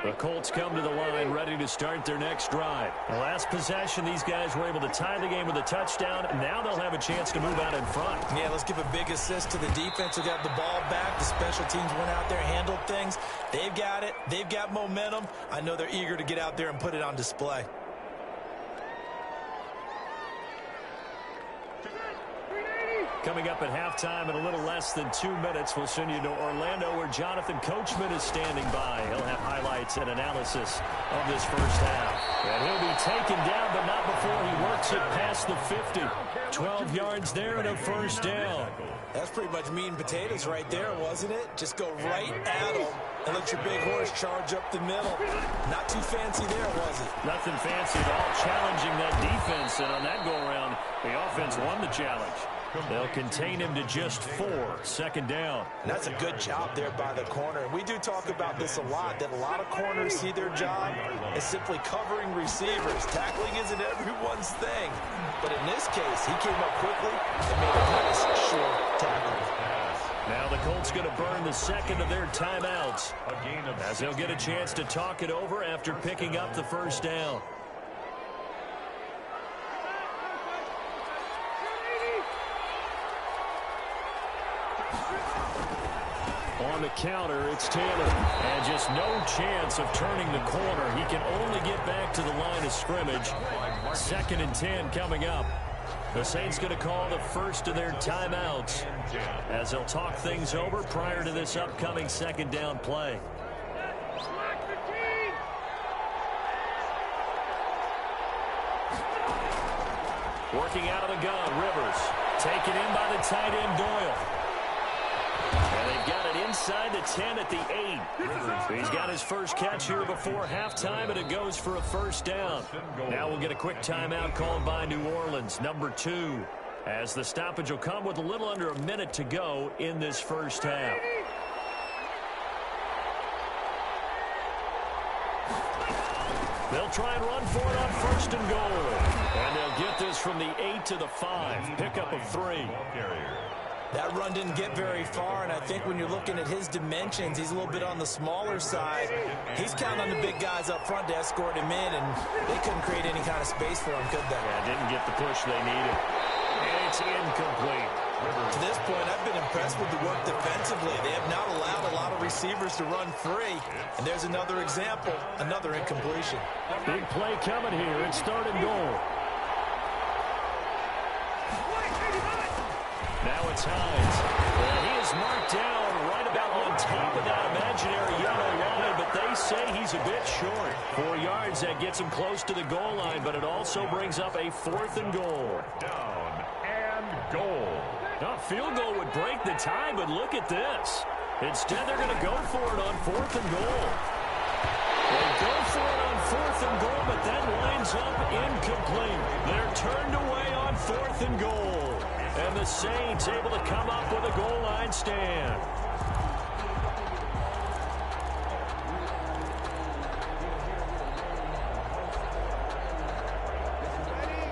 The Colts come to the line ready to start their next drive. The last possession, these guys were able to tie the game with a touchdown. Now they'll have a chance to move out in front. Yeah, let's give a big assist to the defense who got the ball back. The special teams went out there, handled things. They've got it. They've got momentum. I know they're eager to get out there and put it on display. Coming up at halftime in a little less than 2 minutes, we'll send you to Orlando where Jonathan Coachman is standing by. He'll have highlights and analysis of this first half. And he'll be taken down, but not before he works it past the 50. 12 yards there and a first down. That's pretty much meat and potatoes right there, wasn't it? Just go right at him and let your big horse charge up the middle. Not too fancy there, was it? Nothing fancy at all, challenging that defense. And on that go-around, the offense won the challenge. They'll contain him to just 4. Second down. And that's a good job there by the corner. And we do talk about this a lot, that a lot of corners see their job as simply covering receivers. Tackling isn't everyone's thing. But in this case, he came up quickly and made a nice short tackle. Now the Colts going to burn the second of their timeouts as they'll get a chance to talk it over after picking up the first down. On the counter, it's Taylor. And just no chance of turning the corner. He can only get back to the line of scrimmage. 2nd and 10 coming up. The Saints going to call the first of their timeouts as they'll talk things over prior to this upcoming 2nd down play. Working out of the gun, Rivers. Taken in by the tight end, Doyle. And they've got it inside the 10 at the 8. He's got his first catch here before halftime, and it goes for a first down. Now we'll get a quick timeout called by New Orleans, number 2, as the stoppage will come with a little under a minute to go in this first half. They'll try and run for it on 1st and goal. And they'll get this from the 8 to the 5. Pickup of 3. That run didn't get very far, and I think when you're looking at his dimensions, he's a little bit on the smaller side. He's counting on the big guys up front to escort him in, and they couldn't create any kind of space for him, could they? Yeah, didn't get the push they needed. And it's incomplete. To this point, I've been impressed with the work defensively. They have not allowed a lot of receivers to run free. And there's another example, another incompletion. Big play coming here. It's 3rd and goal. Now it's Hines. And he is marked down right about on top of that imaginary yellow line, but they say he's a bit short. 4 yards, that gets him close to the goal line, but it also brings up a 4th and goal. Down and goal. A field goal would break the tie, but look at this. Instead, they're going to go for it on 4th and goal. They go for it on 4th and goal, but that winds up incomplete. They're turned away on 4th and goal. And the Saints able to come up with a goal line stand.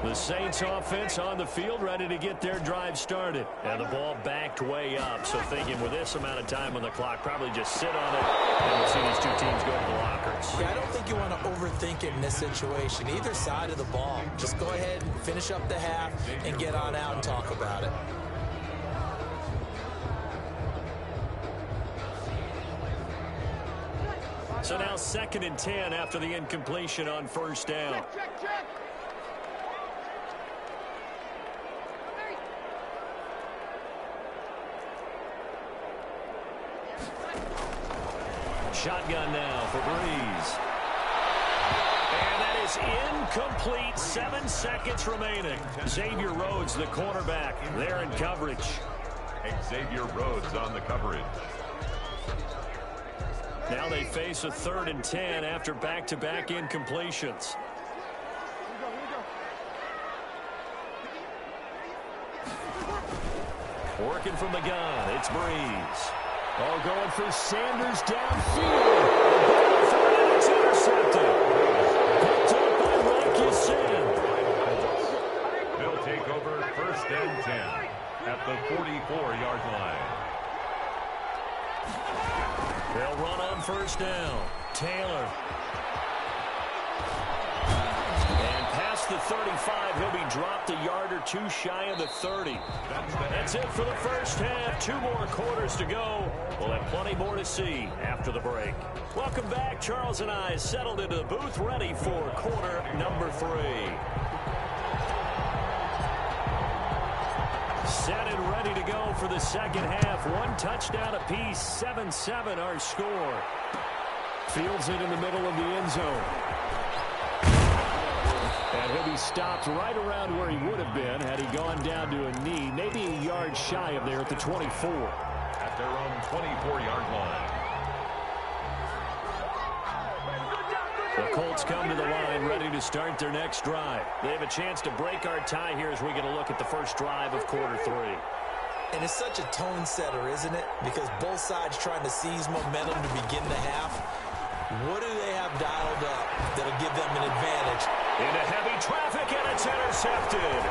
The Saints offense on the field ready to get their drive started. And the ball backed way up. So thinking with this amount of time on the clock, probably just sit on it. And we'll see these two teams go to the lockers. Yeah, I don't think you want to overthink it in this situation. Either side of the ball. Just go ahead and finish up the half and get on out and talk about it. So now 2nd and 10 after the incompletion on 1st down. Check. Shotgun now for Breeze. And that is incomplete. 7 seconds remaining. Xavier Rhodes, the cornerback, there in coverage. Xavier Rhodes on the coverage. Now they face a 3rd and 10 after back-to-back incompletions. Working from the gun, it's Breeze. Oh, going for Sanders downfield. It's intercepted. Picked up by Marcus Sin. They'll take over 1st and 10 at the 44-yard line. They'll run on 1st down. Taylor. And past the 35, he'll be dropped a yard or 2 shy of the 30. That's it for the first half. 2 more quarters to go. We'll have plenty more to see after the break. Welcome back. Charles and I settled into the booth, ready for quarter number 3. Set and ready to go for the second half. 1 touchdown apiece. 7-7 our score. Fields it in the middle of the end zone. And he'll be stopped right around where he would have been had he gone down to a knee, maybe a yard shy of there at the 24. At their own 24-yard line. The Colts come to the line ready to start their next drive. They have a chance to break our tie here as we get a look at the first drive of quarter 3. And it's such a tone setter, isn't it? Because both sides trying to seize momentum to begin the half. What do they have dialed up that'll give them an advantage? Into heavy traffic, and it's intercepted.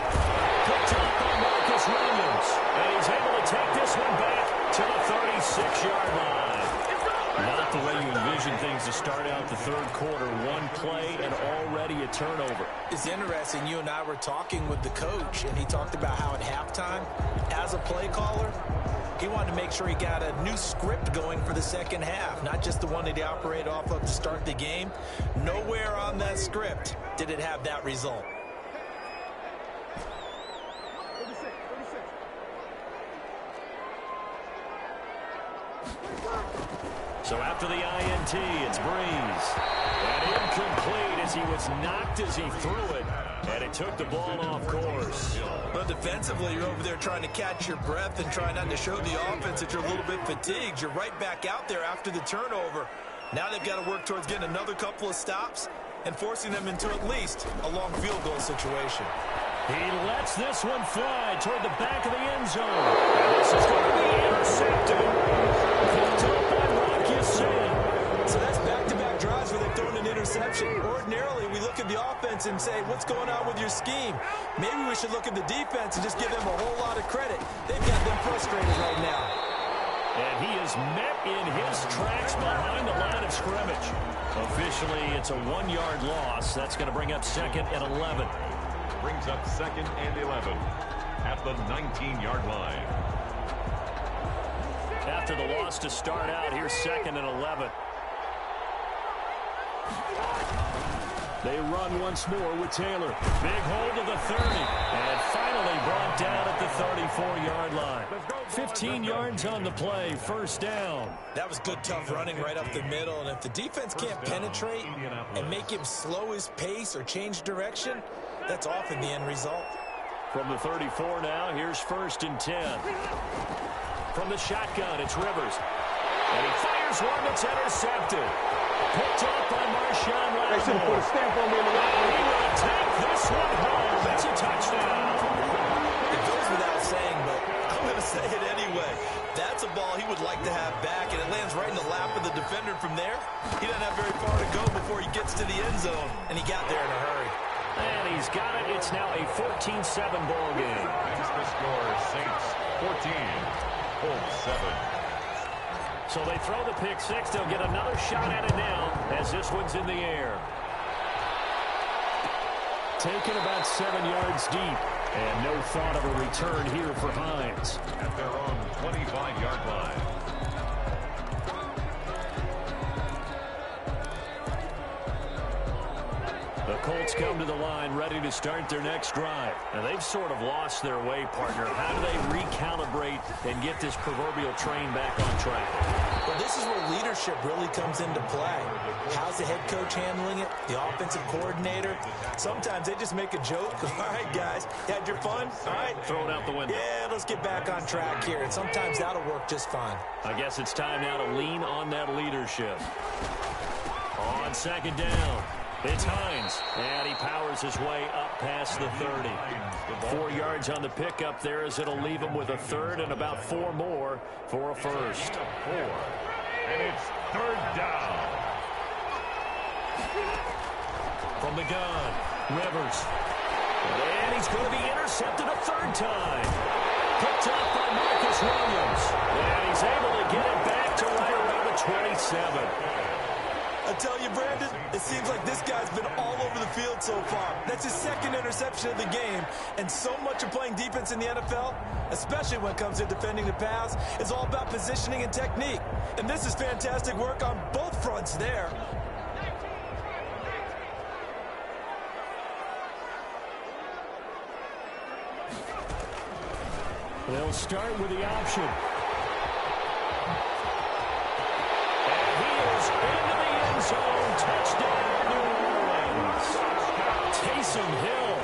Picked up by Marcus Williams. And he's able to take this one back to the 36-yard line. Not the way you envision things to start out the third quarter. 1 play and already a turnover. It's interesting. You and I were talking with the coach, and he talked about how at halftime, as a play caller, He wanted to make sure he got a new script going for the second half, not just the one that he operated off of to start the game. Nowhere on that script did it have that result. So after the INT, it's Breeze. And incomplete as he was knocked as he threw it. And it took the ball off course. But defensively, you're over there trying to catch your breath and try not to show the offense that you're a little bit fatigued. You're right back out there after the turnover. Now they've got to work towards getting another couple of stops and forcing them into at least a long field goal situation. He lets this one fly toward the back of the end zone. And this is going to be intercepted. Picked up by Rocky Sin. So that's back-to-back drives where they've thrown an interception. Ordinarily, we look at the offense and say, what's going on with your scheme? Maybe we should look at the defense and just give them a whole lot of credit. They've got them frustrated right now. And he is met in his tracks behind the line of scrimmage. Officially, it's a 1-yard loss. That's going to bring up 2nd and 11. Brings up 2nd and 11 at the 19-yard line. After the loss to start out, here's 2nd and 11. They run once more with Taylor. Big hold of the 30. And finally brought down at the 34-yard line. 15 yards on the play, first down. That was good, tough running right up the middle. And if the defense can't penetrate and make him slow his pace or change direction, that's often the end result. From the 34 now, here's 1st and 10. From the shotgun, it's Rivers. And he fires one that's intercepted. Picked up by Marshawn Lattimore. They should have put a stamp on me in the locker room. He will take this one home. It's a touchdown. It goes without saying, but I'm going to say it anyway. That's a ball he would like to have back, and it lands right in the lap of the defender from there. He doesn't have very far to go before he gets to the end zone, and he got there in a hurry. And he's got it. It's now a 14-7 ball game. That's the score. Saints 14, Colts 7. So they throw the pick six. They'll get another shot at it now as this one's in the air. Taken about 7 yards deep. And no thought of a return here for Hines. At their own 25-yard line. The Colts come to the line ready to start their next drive. And they've sort of lost their way, partner. How do they recalibrate and get this proverbial train back on track? Well, this is where leadership really comes into play. How's the head coach handling it? The offensive coordinator? Sometimes they just make a joke. All right, guys, you had your fun? All right. Throw it out the window. Yeah, let's get back on track here. And sometimes that'll work just fine. I guess it's time now to lean on that leadership. On 2nd down. It's Hines, and he powers his way up past the 30. 4 yards on the pickup there as it'll leave him with a 3rd and about 4 more for a first. 4. And it's 3rd down. From the gun, Rivers. And he's going to be intercepted a 3rd time. Picked up by Marcus Williams. And he's able to get it back to right around the 27. I tell you, Brandon, it seems like this guy's been all over the field so far. That's his 2nd interception of the game. And so much of playing defense in the NFL, especially when it comes to defending the pass, is all about positioning and technique. And this is fantastic work on both fronts there. They'll start with the option. Zone touchdown, New Orleans. Taysom Hill,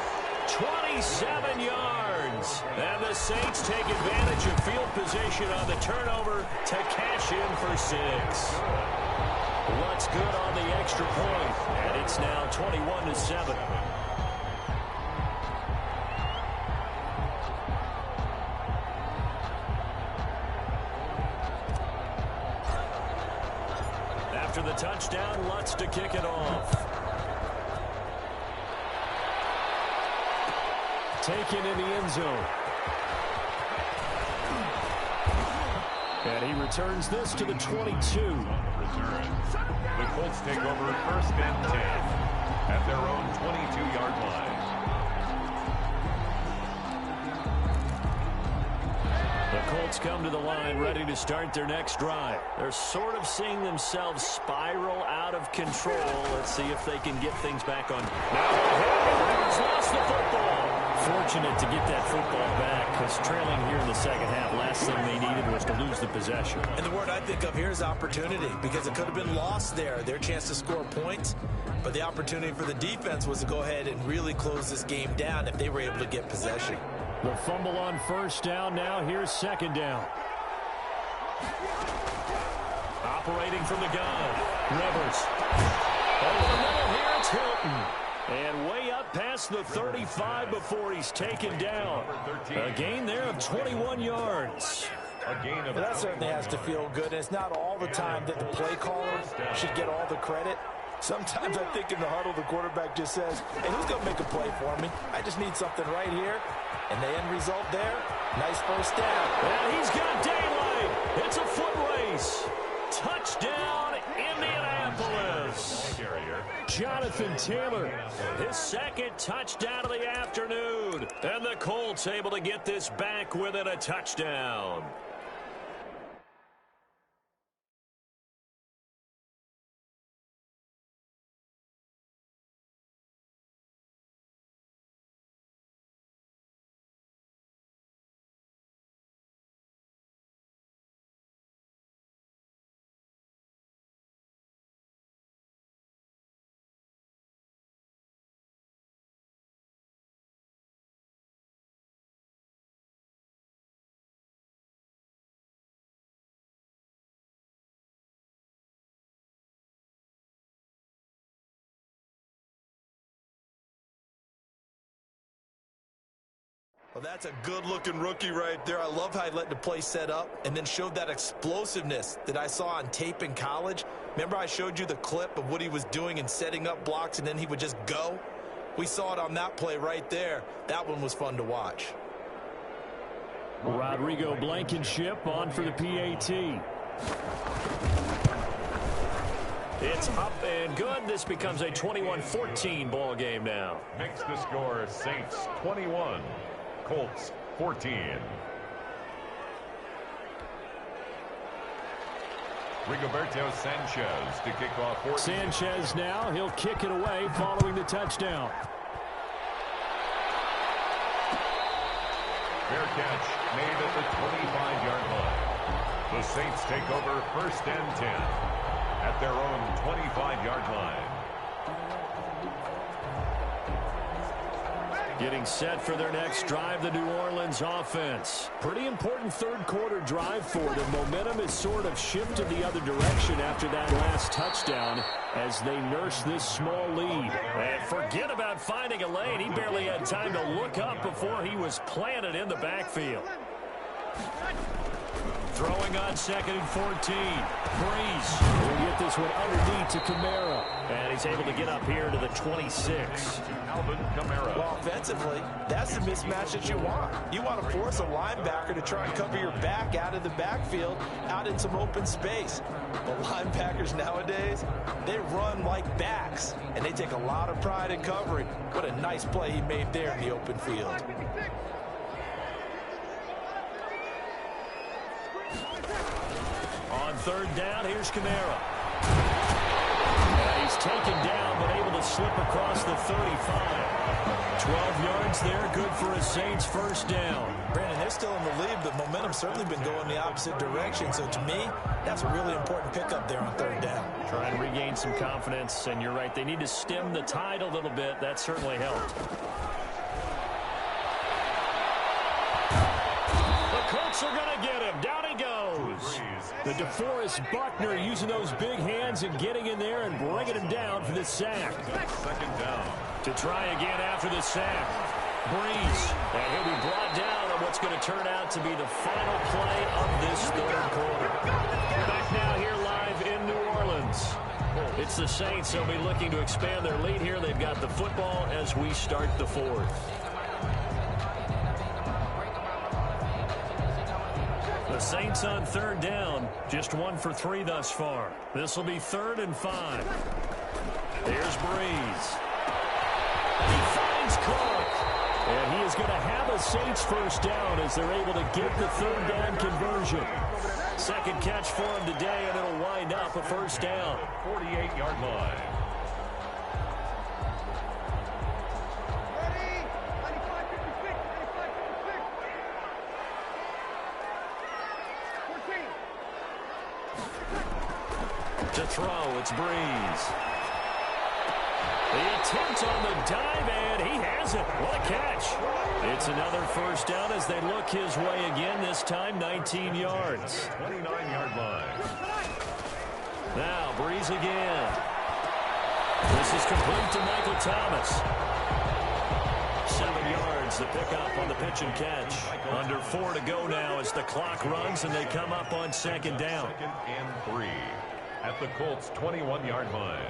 27 yards. And the Saints take advantage of field position on the turnover to cash in for 6. What's good on the extra point? And it's now 21-7. After the touchdown, Lutz to kick it off. Taken in the end zone. And he returns this to the 22. Return. The Colts take over 1st and 10 at their own 22-yard line. The Colts come to the line ready to start their next drive. They're sort of seeing themselves spiral out of control. Let's see if they can get things back on. Now Rivers lost the football. Fortunate to get that football back because trailing here in the second half, last thing they needed was to lose the possession. And the word I think of here is opportunity because it could have been lost there. Their chance to score points. But the opportunity for the defense was to go ahead and really close this game down if they were able to get possession. The fumble on first down now. Here's second down. Operating from the gun. Rivers. Over the middle here, it's Hilton. And way up past the 35 before he's taken down. A gain there of 21 yards. Well, that certainly has to feel good. And it's not all the time that the play caller should get all the credit. Sometimes I think in the huddle, the quarterback just says, hey, who's going to make a play for me? I just need something right here. And the end result there, nice first down. And he's got daylight. It's a foot race. Touchdown, Indianapolis. Jonathan Taylor, his second touchdown of the afternoon. And the Colts able to get this back within a touchdown. Well, that's a good-looking rookie right there. I love how he let the play set up and then showed that explosiveness that I saw on tape in college. Remember I showed you the clip of what he was doing and setting up blocks, and then he would just go? We saw it on that play right there. That one was fun to watch. Rodrigo Blankenship on for the PAT. It's up and good. This becomes a 21-14 ball game now. Makes the score Saints 21, Colts 14. Rigoberto Sanchez to kick off. Sanchez now. He'll kick it away following the touchdown. Fair catch made at the 25-yard line. The Saints take over 1st and 10 at their own 25-yard line. Getting set for their next drive, the New Orleans offense. Pretty important third quarter drive for them. Momentum has sort of shifted the other direction after that last touchdown as they nurse this small lead. And forget about finding a lane. He barely had time to look up before he was planted in the backfield. Throwing on 2nd and 14. Breeze will get this one underneath to Kamara. And he's able to get up here to the 26. Alvin Kamara. Well, offensively, that's the mismatch that you want. You want to force a linebacker to try and cover your back out of the backfield, out in some open space. But linebackers nowadays, they run like backs, and they take a lot of pride in covering. What a nice play he made there in the open field. On 3rd down, here's Kamara. He's taken down, but able to slip across the 35. 12 yards there, good for a Saints 1st down. Brandon, they're still in the lead, but momentum's certainly been going the opposite direction. So to me, that's a really important pickup there on 3rd down. Trying to regain some confidence, and you're right, they need to stem the tide a little bit. That certainly helped. The Colts are going to get him. Down he goes. The DeForest Buckner using those big hands and getting in there and bringing him down for the sack. 2nd down. To try again after the sack. Breeze. And he'll be brought down on what's going to turn out to be the final play of this 3rd quarter. Back now here live in New Orleans. It's the Saints. They'll be looking to expand their lead here. They've got the football as we start the 4th. The Saints on 3rd down, just 1 for 3 thus far. This will be 3rd and 5. There's Breeze. He finds Cook. And he is going to have a Saints first down as they're able to get the third down conversion. Second catch for him today, and it'll wind up a first down. 48-yard line. To throw, it's Breeze. The attempt on the dive, and he has it. What a catch. It's another first down as they look his way again, this time 19 yards. 29-yard line. Now, Breeze again. This is complete to Michael Thomas. 7 yards, the pickup on the pitch and catch. Under 4 to go now as the clock runs and they come up on second down. 2nd and 3 at the Colts' 21-yard line.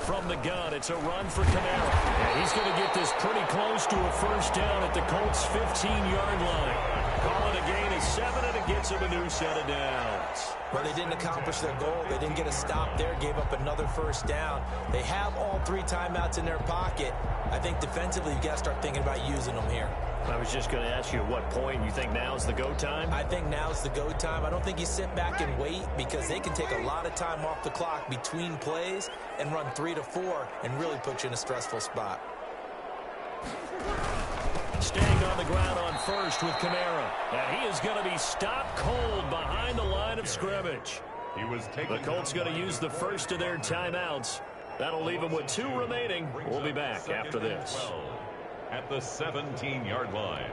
From the gun, it's a run for Kamara. And he's going to get this pretty close to a first down at the Colts' 15-yard line. Call it a gain of 7, and it gets him a new set of downs. Well, they didn't accomplish their goal. They didn't get a stop there, gave up another first down. They have all 3 timeouts in their pocket. I think defensively, you've got to start thinking about using them here. I was just going to ask you at what point you think now's the go time? I think now's the go time. I don't think you sit back and wait because they can take a lot of time off the clock between plays and run 3 to 4 and really put you in a stressful spot. Staying on the ground on first with Kamara. And he is going to be stopped cold behind the line of scrimmage. He was The Colts going to use the first of their timeouts. That'll leave them with 2 remaining. We'll be back after this. At the 17-yard line.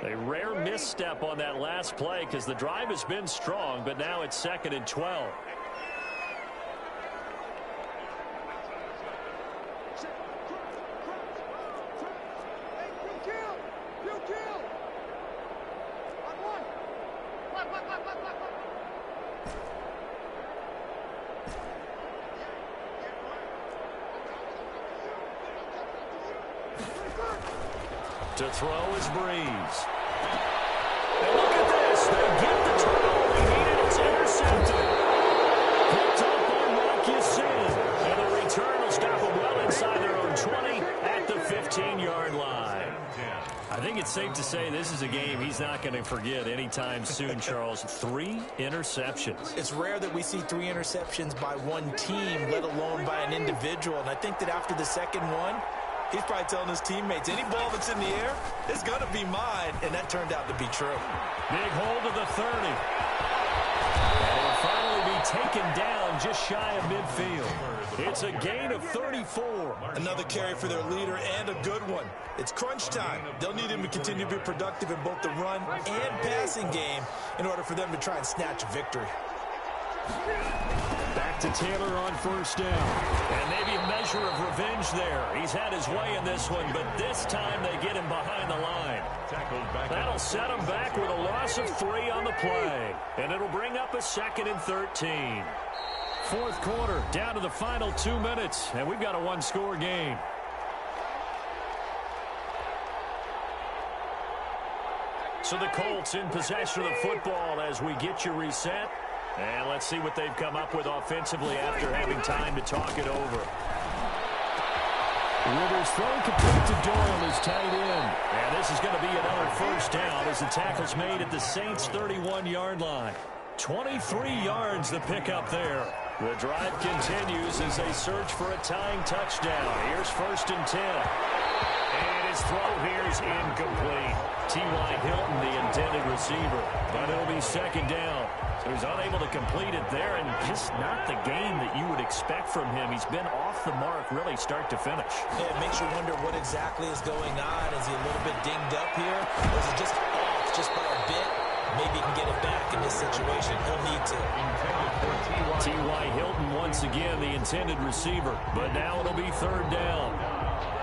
A rare misstep on that last play because the drive has been strong, but now it's 2nd and 12. To throw is Breeze. And look at this. They get the turnover they needed. It's intercepted. Picked up by Marcus Sin. And the return will stop them well inside their own 20 at the 15-yard line. I think it's safe to say this is a game he's not going to forget anytime soon, Charles. 3 interceptions. It's rare that we see 3 interceptions by one team, let alone by an individual. And I think that after the second one, he's probably telling his teammates, any ball that's in the air is going to be mine. And that turned out to be true. Big hold of the 30. And it'll finally be taken down just shy of midfield. It's a gain of 34. Another carry for their leader and a good one. It's crunch time. They'll need him to continue to be productive in both the run and passing game in order for them to try and snatch a victory. Back to Taylor on first down. And maybe a measure of revenge there. He's had his way in this one, but this time they get him behind the line. That'll set him back with a loss of 3 on the play. And it'll bring up a 2nd and 13. Fourth quarter, down to the final 2 minutes, and we've got a 1-score game. So the Colts in possession of the football as we get you reset. And let's see what they've come up with offensively after having time to talk it over. Rivers throwing complete to Doyle is tight end. And this is going to be another first down as the tackle's made at the Saints' 31-yard line. 23 yards the pickup there. The drive continues as they search for a tying touchdown. Here's 1st and 10. And his throw here is incomplete. T.Y. Hilton, the intended receiver. But it'll be 2nd down. So he's unable to complete it there, and just not the game that you would expect from him. He's been off the mark really start to finish. Yeah, it makes you wonder what exactly is going on. Is he a little bit dinged up here? Or is it just off just by a bit? Maybe he can get it back in this situation. He'll need to. T.Y. Hilton once again the intended receiver. But now it'll be 3rd down.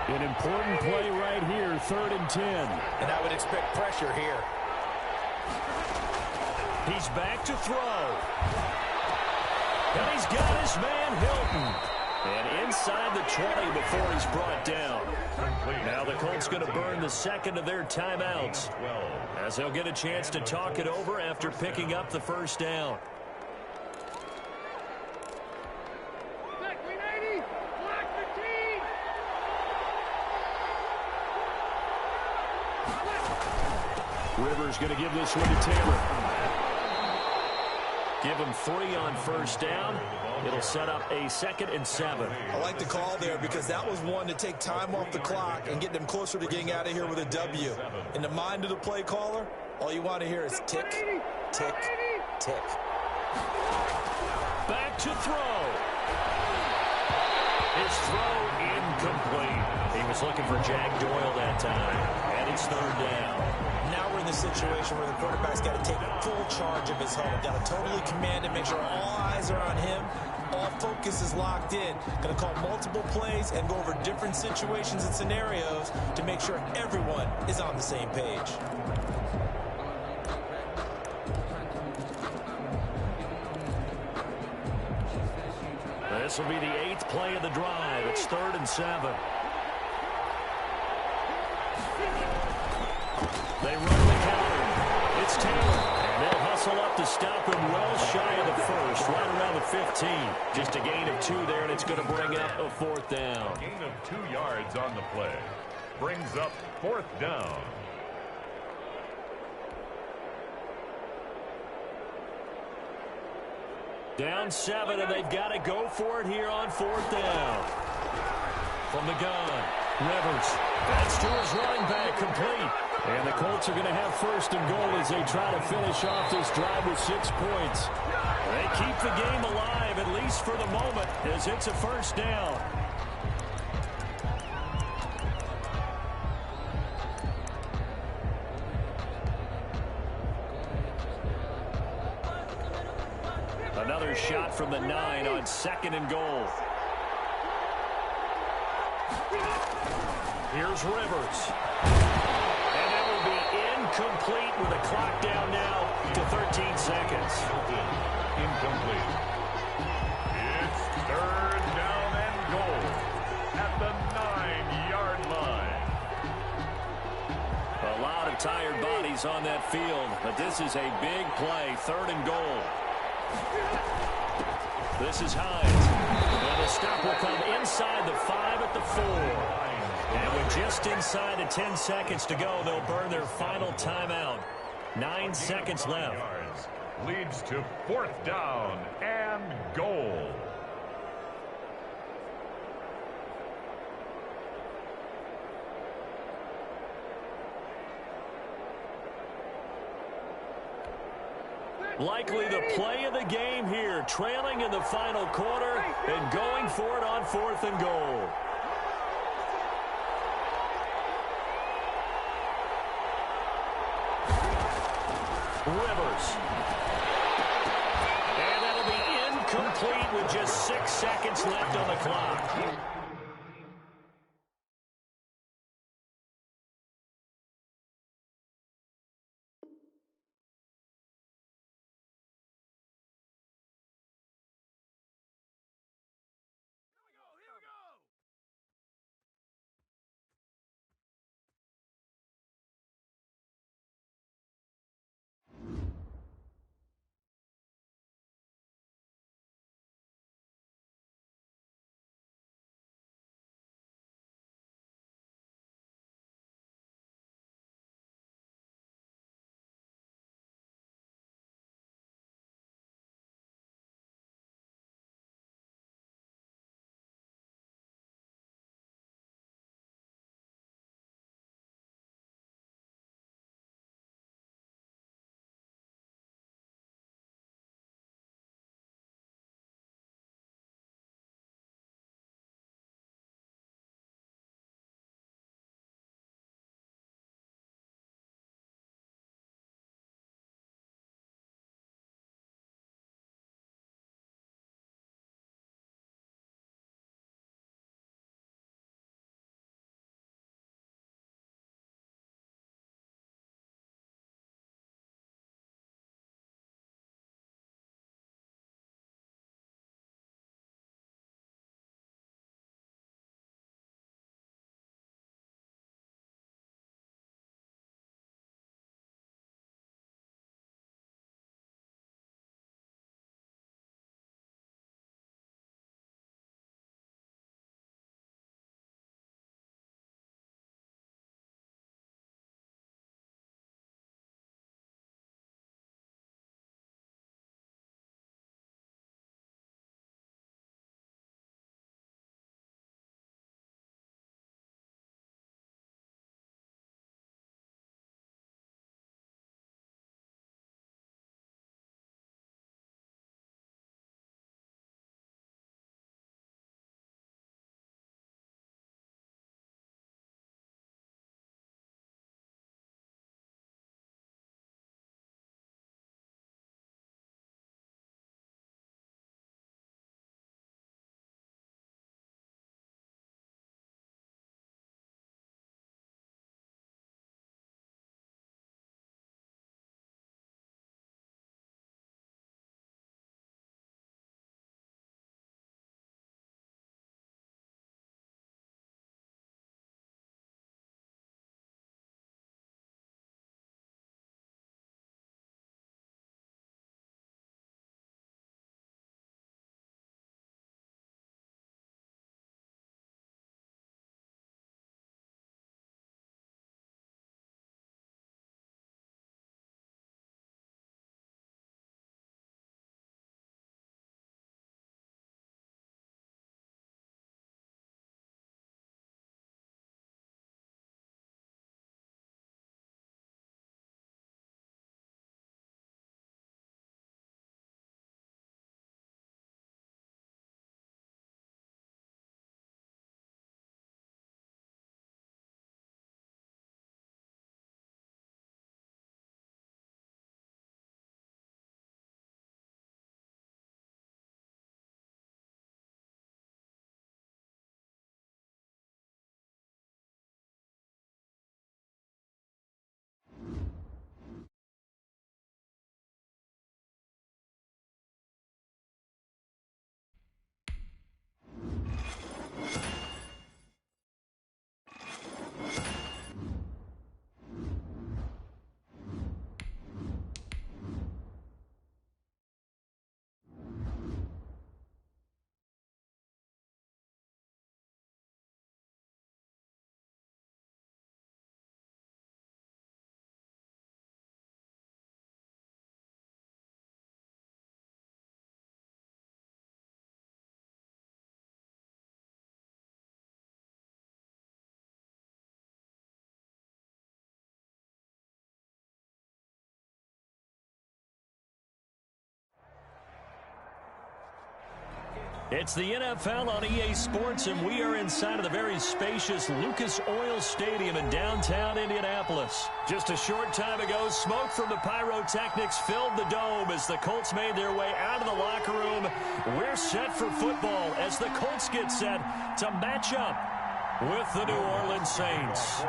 An important play right here, 3rd and 10. And I would expect pressure here. He's back to throw. And he's got his man Hilton. And inside the 20 before he's brought down. Now the Colts going to burn the second of their timeouts as they'll get a chance to talk it over after picking up the first down. Rivers going to give this one to Taylor. Give him 3 on first down. It'll set up a 2nd and 7. I like the call there because that was one to take time off the clock and get them closer to getting out of here with a W. In the mind of the play caller, all you want to hear is tick, tick, tick. Back to throw. His throw incomplete. He was looking for Jack Doyle that time, and it's 3rd down. Now we're in the situation where the quarterback's got to take full charge of his home. Got to totally command it, make sure all eyes are on him. All focus is locked in. Going to call multiple plays and go over different situations and scenarios to make sure everyone is on the same page. This will be the 8th play of the drive. It's 3rd and 7. They run the counter. It's Taylor. And they'll hustle up to stop him well shy of the first, right around the 15. Just a gain of 2 there, and it's going to bring up a 4th down. Gain of 2 yards on the play. Brings up 4th down. Down 7, and they've got to go for it here on 4th down. From the gun, Rivers. That's to his running back, complete. And the Colts are going to have 1st and goal as they try to finish off this drive with 6 points. They keep the game alive, at least for the moment, as it's a 1st down. Another shot from the 9 on 2nd and goal. Here's Rivers. And that will be incomplete with the clock down now to 13 seconds. Incomplete. It's 3rd down and goal at the 9-yard line. A lot of tired bodies on that field, but this is a big play, 3rd and goal. This is Hines. And the stop will come inside the 5 at the 4. And with just inside of 10 seconds to go, they'll burn their final timeout. 9 seconds left. Leads to 4th down and goal. Likely the play of the game here, trailing in the final quarter and going for it on 4th and goal. Rivers. And that'll be incomplete with just 6 seconds left on the clock. It's the NFL on EA Sports, and we are inside of the very spacious Lucas Oil Stadium in downtown Indianapolis. Just a short time ago, smoke from the pyrotechnics filled the dome as the Colts made their way out of the locker room. We're set for football as the Colts get set to match up with the New Orleans Saints.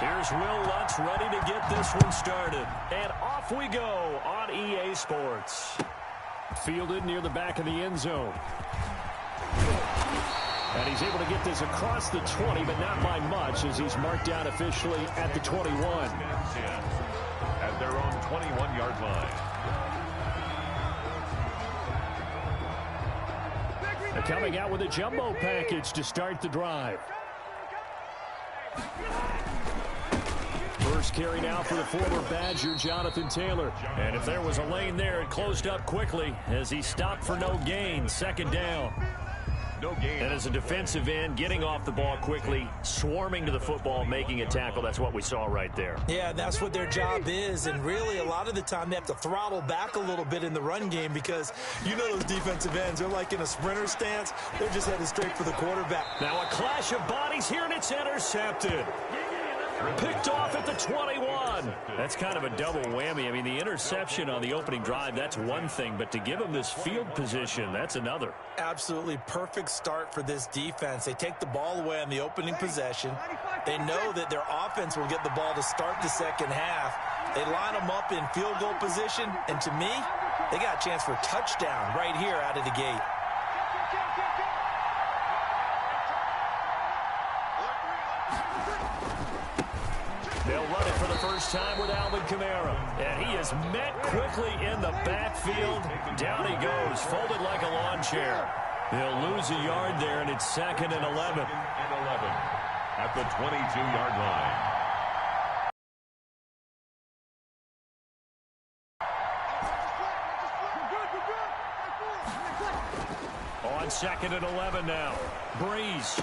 Here's Will Lutz ready to get this one started. And off we go on EA Sports. Fielded near the back of the end zone. And he's able to get this across the 20, but not by much as he's marked out officially at the 21. At their own 21-yard line. They're coming out with a jumbo package to start the drive. First carry now for the former Badger, Jonathan Taylor. And if there was a lane there, it closed up quickly as he stopped for no gain. Second down. No gain. And as a defensive end, getting off the ball quickly, swarming to the football, making a tackle. That's what we saw right there. Yeah, that's what their job is. And really, a lot of the time, they have to throttle back a little bit in the run game because you know those defensive ends, they're like in a sprinter stance. They're just headed straight for the quarterback. Now a clash of bodies here, and it's intercepted. Picked off at the 21. That's kind of a double whammy. I mean, the interception on the opening drive, that's one thing. But to give him this field position, that's another. Absolutely perfect start for this defense. They take the ball away on the opening possession. They know that their offense will get the ball to start the second half. They line them up in field goal position. And to me, they got a chance for a touchdown right here out of the gate. They'll run it for the first time with Alvin Kamara. And he is met quickly in the backfield. Down he goes, folded like a lawn chair. They'll lose a yard there, and it's 2nd and 11. At the 22-yard line. On 2nd and 11 now. Breeze.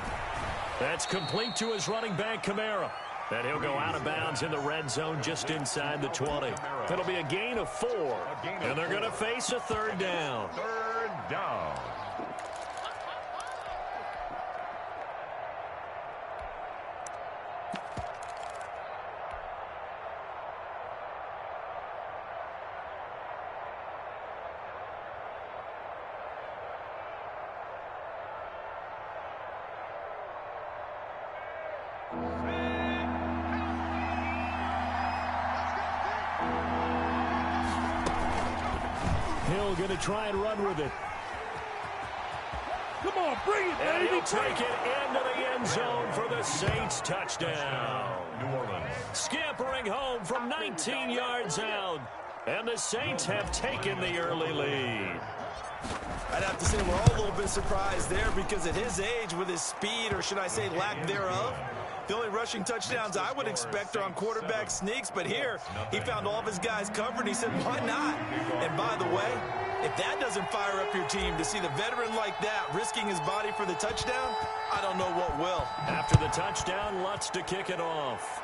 That's complete to his running back, Kamara. And he'll go out of bounds in the red zone just inside the 20. It'll be a gain of 4. And they're going to face a third down. Third down. Hill going to try and run with it. Come on, bring it, And baby. he'll take it into the end zone for the Saints touchdown. New Orleans. Scampering home from 19 yards out. And the Saints have taken the early lead. I'd have to say we're all a little bit surprised there because at his age, with his speed, or should I say lack thereof, the only rushing touchdowns I would expect are on quarterback sneaks. But here, he found all of his guys covered. He said, why not? And by the way, if that doesn't fire up your team to see the veteran like that risking his body for the touchdown, I don't know what will. After the touchdown, Lutz to kick it off.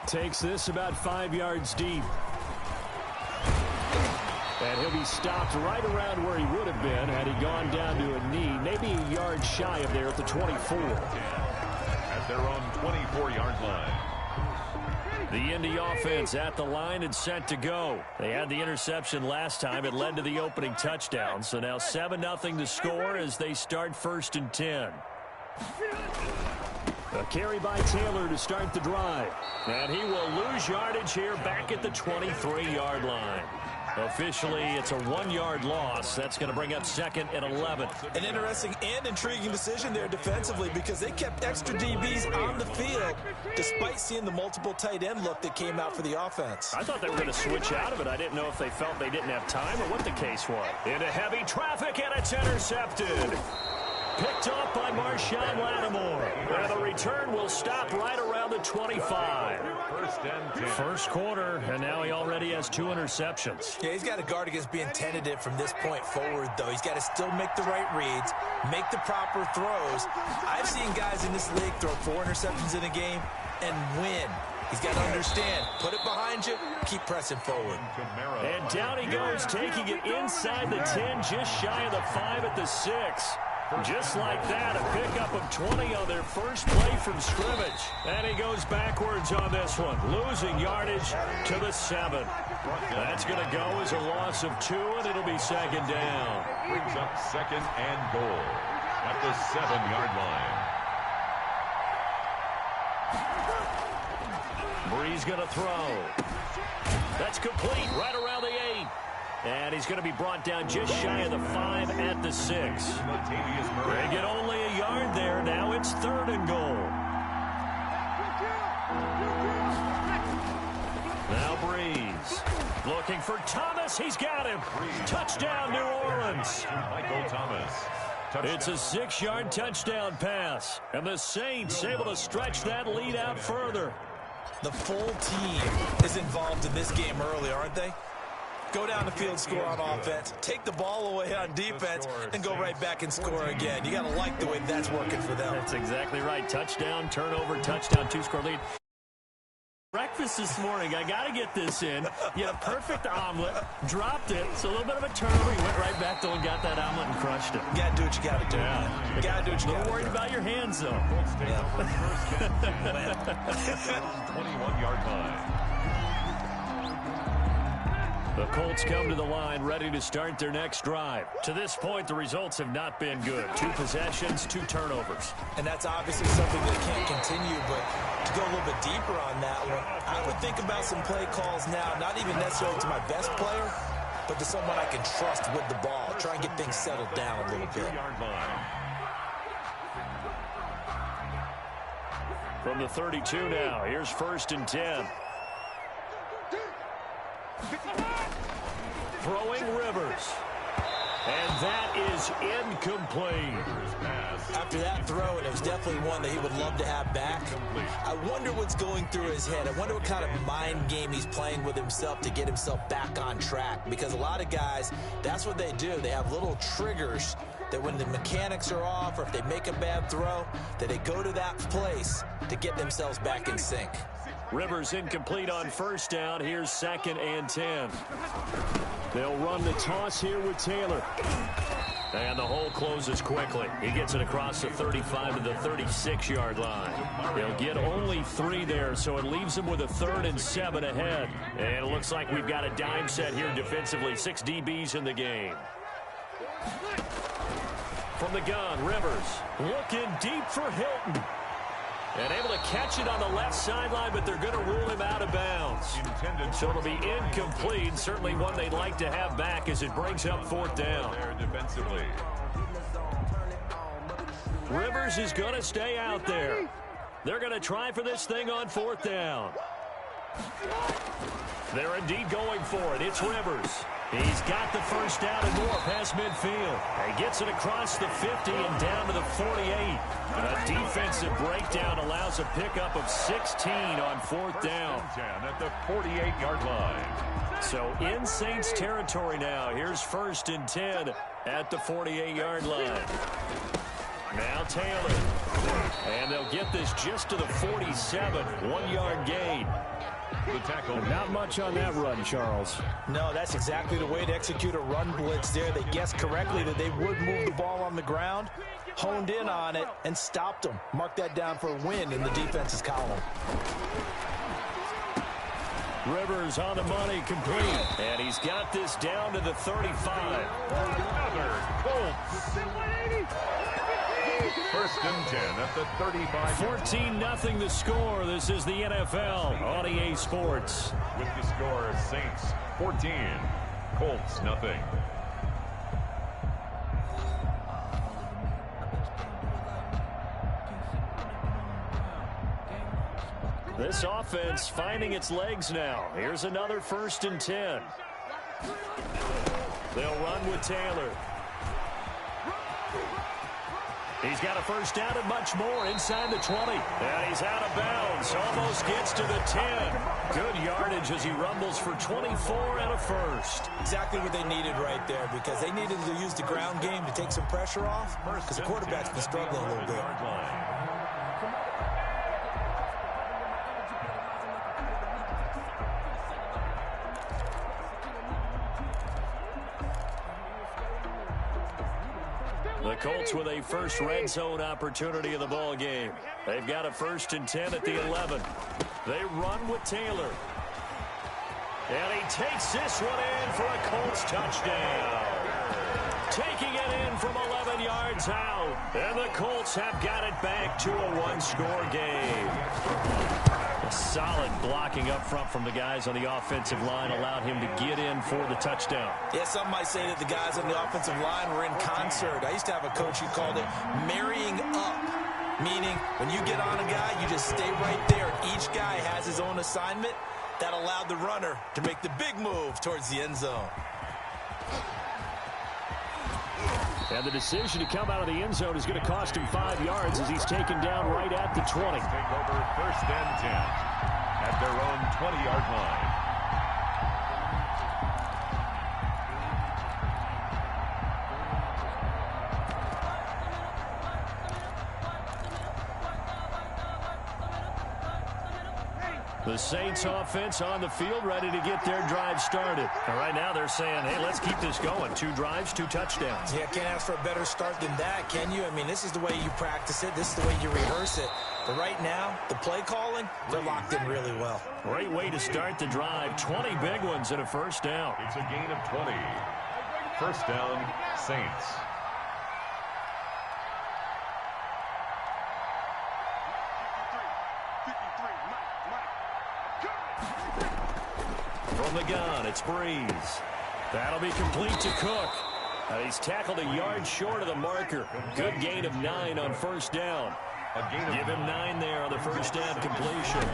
Takes this about 5 yards deep. And he'll be stopped right around where he would have been had he gone down to a knee, maybe a yard shy of there at the 24. At their own 24-yard line. The Indy offense at the line and set to go. They had the interception last time. It led to the opening touchdown. So now 7-0 to score as they start 1st and 10. A carry by Taylor to start the drive. And he will lose yardage here back at the 23-yard line. Officially, it's a 1-yard loss. That's going to bring up 2nd and 11. An interesting and intriguing decision there defensively because they kept extra DBs on the field despite seeing the multiple tight end look that came out for the offense. I thought they were going to switch out of it. I didn't know if they felt they didn't have time or what the case was. Into heavy traffic, and it's intercepted. Picked off by Marshawn Lattimore. And the return will stop right around the 25. 1st and 10. First quarter, and now he already has 2 interceptions. Yeah, he's got to guard against being tentative from this point forward, though. He's got to still make the right reads, make the proper throws. I've seen guys in this league throw 4 interceptions in a game and win. He's got to understand, put it behind you, keep pressing forward. And down he goes, taking it inside the 10, just shy of the 5 at the 6. Just like that, a pickup of 20 on their first play from scrimmage. And he goes backwards on this one, losing yardage to the 7. That's going to go as a loss of 2, and it'll be second down. Brings up second and goal at the 7-yard line. Brees going to throw. That's complete right around the 8. And he's going to be brought down just shy of the 5 at the 6. They get only a yard there. Now it's 3rd and goal. Now Brees looking for Thomas. He's got him. Touchdown, New Orleans. Michael Thomas. It's a 6-yard touchdown pass. And the Saints able to stretch that lead out further. The full team is involved in this game early, aren't they? Go down the field, score on offense, take the ball away on defense, and go right back and score again. You got to like the way that's working for them. That's exactly right. Touchdown, turnover, touchdown, 2-score lead. Breakfast this morning, I got to get this in. You had a perfect omelet, dropped it, so a little bit of a turnover. You went right back, though, and got that omelet and crushed it. You got to do what you got to do. Yeah. You got to do what you got to do. Don't worry about your hands, though. 21-yard line. The Colts come to the line, ready to start their next drive. To this point, the results have not been good. 2 possessions, 2 turnovers. And that's obviously something that can't continue, but to go a little bit deeper on that one, I would think about some play calls now, not even necessarily to my best player, but to someone I can trust with the ball. Try and get things settled down a little bit. From the 32 now, here's 1st and 10. Throwing Rivers. And that is incomplete. After that throw, and it was definitely one that he would love to have back. I wonder what's going through his head. I wonder what kind of mind game he's playing with himself to get himself back on track. Because a lot of guys, that's what they do. They have little triggers that when the mechanics are off or if they make a bad throw, that they go to that place to get themselves back in sync. Rivers incomplete on 1st down. Here's 2nd and 10. They'll run the toss here with Taylor. And the hole closes quickly. He gets it across the 35 to the 36-yard line. They'll get only 3 there, so it leaves them with a 3rd and 7 ahead. And it looks like we've got a dime set here defensively. 6 DBs in the game. From the gun, Rivers looking deep for Hilton. And able to catch it on the left sideline, but they're going to rule him out of bounds. So it'll be incomplete. Certainly one they'd like to have back as it brings up 4th down. Defensively. Rivers is going to stay out there. They're going to try for this thing on 4th down. They're indeed going for it. It's Rivers. He's got the 1st down and more past midfield. He gets it across the 50 and down to the 48. A defensive breakdown allows a pickup of 16 on 4th down. 10 at the 48-yard line. So in Saints territory now. Here's 1st and 10 at the 48-yard line. Now Taylor. And they'll get this just to the 47. 1-yard gain. The tackle. Not much on that run, Charles. No, that's exactly the way to execute a run blitz there. They guessed correctly that they would move the ball on the ground, honed in on it, and stopped them. Mark that down for a win in the defense's column. Rivers on the money, complete. And he's got this down to the 35. Another Colts. 1st and 10 at the 35. 14-0 the score. This is the NFL on EA Sports. With the score, Saints 14, Colts nothing. This offense finding its legs now. Here's another 1st and 10. They'll run with Taylor. He's got a 1st down and much more inside the 20. And he's out of bounds. Almost gets to the 10. Good yardage as he rumbles for 24 and a 1st. Exactly what they needed right there, because they needed to use the ground game to take some pressure off, because the quarterback's been struggling a little bit. The Colts with a first red zone opportunity of the ball game. They've got a 1st and 10 at the 11. They run with Taylor. And he takes this one in for a Colts touchdown. Taking it in from 11 yards out. And the Colts have got it back to a one-score game. A solid blocking up front from the guys on the offensive line allowed him to get in for the touchdown. Yeah, some might say that the guys on the offensive line were in concert. I used to have a coach who called it marrying up, meaning when you get on a guy, you just stay right there. Each guy has his own assignment. That allowed the runner to make the big move towards the end zone. And the decision to come out of the end zone is going to cost him 5 yards as he's taken down right at the 20. Take over 1st and 10 at their own 20-yard line. The Saints offense on the field ready to get their drive started. And right now they're saying, hey, let's keep this going. 2 drives, 2 touchdowns. Yeah, can't ask for a better start than that, can you? I mean, this is the way you practice it. This is the way you rehearse it. But right now, the play calling, they're locked in really well. Great way to start the drive. 20 big ones and a 1st down. It's a gain of 20. 1st down, Saints. From the gun, it's Breeze. That'll be complete to Cook. He's tackled a yard short of the marker. Good gain of 9 on 1st down. Give him 9 there on the 1st down completion.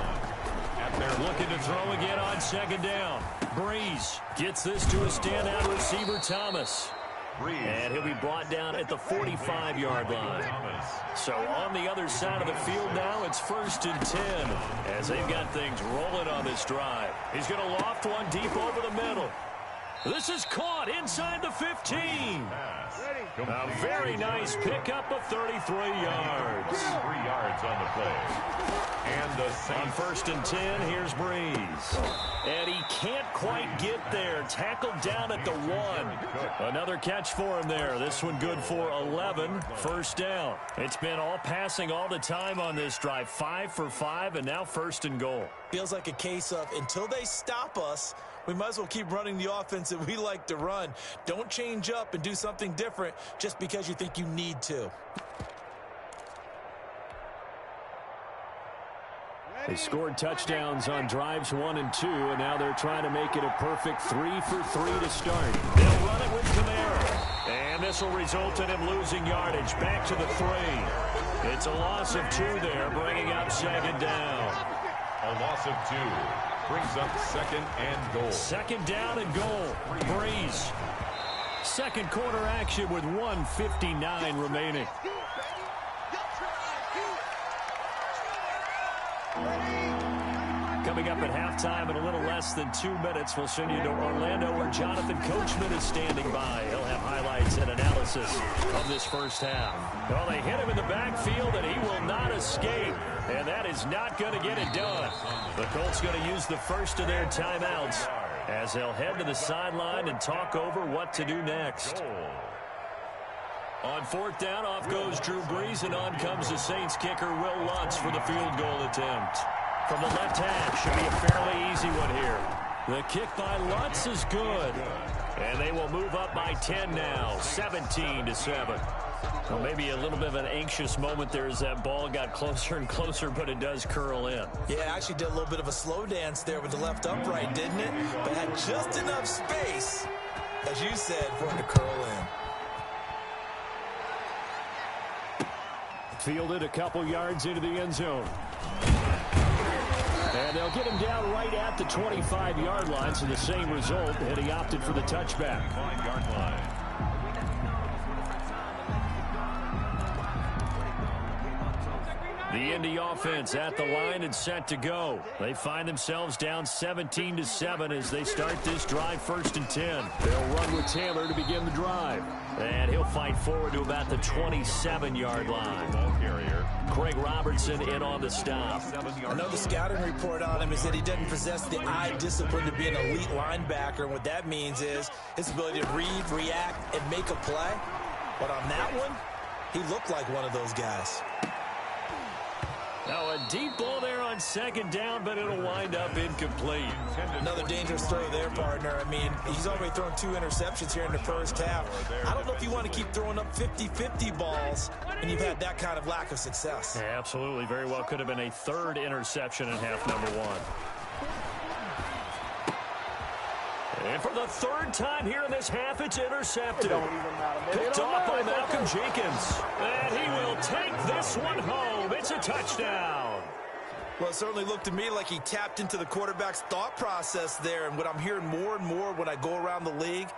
They're looking to throw again on 2nd down. Breeze gets this to a standout receiver, Thomas. And he'll be brought down at the 45-yard line. So on the other side of the field now, it's 1st and 10 as they've got things rolling on this drive. He's going to loft one deep over the middle. This is caught inside the 15. A very nice pickup of 33 yards. 3 yards on the play. And the Saints. On 1st and 10, here's Breeze. And he can't quite get there. Tackled down at the 1. Another catch for him there. This one good for 11. 1st down. It's been all passing all the time on this drive. 5 for 5, and now 1st and goal. Feels like a case of until they stop us, we might as well keep running the offense that we like to run. Don't change up and do something different just because you think you need to. They scored touchdowns on drives 1 and 2, and now they're trying to make it a perfect 3 for 3 to start. They'll run it with Kamara. And this will result in him losing yardage back to the 3. It's a loss of 2 there, bringing up 2nd down. A loss of 2 brings up 2nd and goal. 2nd down and goal. Breeze. 2nd quarter action with 1:59 remaining. Coming up at halftime in a little less than 2 minutes, we'll send you to Orlando where Jonathan Coachman is standing by. He'll have highlights and analysis of this 1st half. Well, they hit him in the backfield, and he will not escape. And that is not going to get it done. The Colts going to use the first of their timeouts as they'll head to the sideline and talk over what to do next. On 4th down, off goes Drew Brees, and on comes the Saints kicker, Will Lutz, for the field goal attempt. From the left hash, should be a fairly easy one here. The kick by Lutz is good. And they will move up by 10 now, 17-7. Well, maybe a little bit of an anxious moment there as that ball got closer and closer, but it does curl in. Yeah, actually did a little bit of a slow dance there with the left upright, didn't it? But had just enough space, as you said, for him to curl in. Fielded a couple yards into the end zone. And they'll get him down right at the 25-yard line, so the same result, and he opted for the touchback. 5-yard line. The Indy offense at the line and set to go. They find themselves down 17-7 as they start this drive 1st and 10. They'll run with Taylor to begin the drive. And he'll fight forward to about the 27-yard line. Ball carrier. Craig Robertson in on the stop. I know the scouting report on him is that he doesn't possess the eye discipline to be an elite linebacker. And what that means is his ability to read, react, and make a play. But on that one, He looked like one of those guys. Now a deep ball there on second down, but it'll wind up incomplete. Another dangerous throw there, partner. I mean, he's already thrown 2 interceptions here in the first half. I don't know if you want to keep throwing up 50-50 balls, and you've had that kind of lack of success. Yeah, absolutely. Very well could have been a 3rd interception in half number 1. And for the 3rd time here in this half, it's intercepted. Picked off by Malcolm Jenkins. And he will take this one home. It's a touchdown. Well, it certainly looked to me like he tapped into the quarterback's thought process there. And what I'm hearing more and more when I go around the league,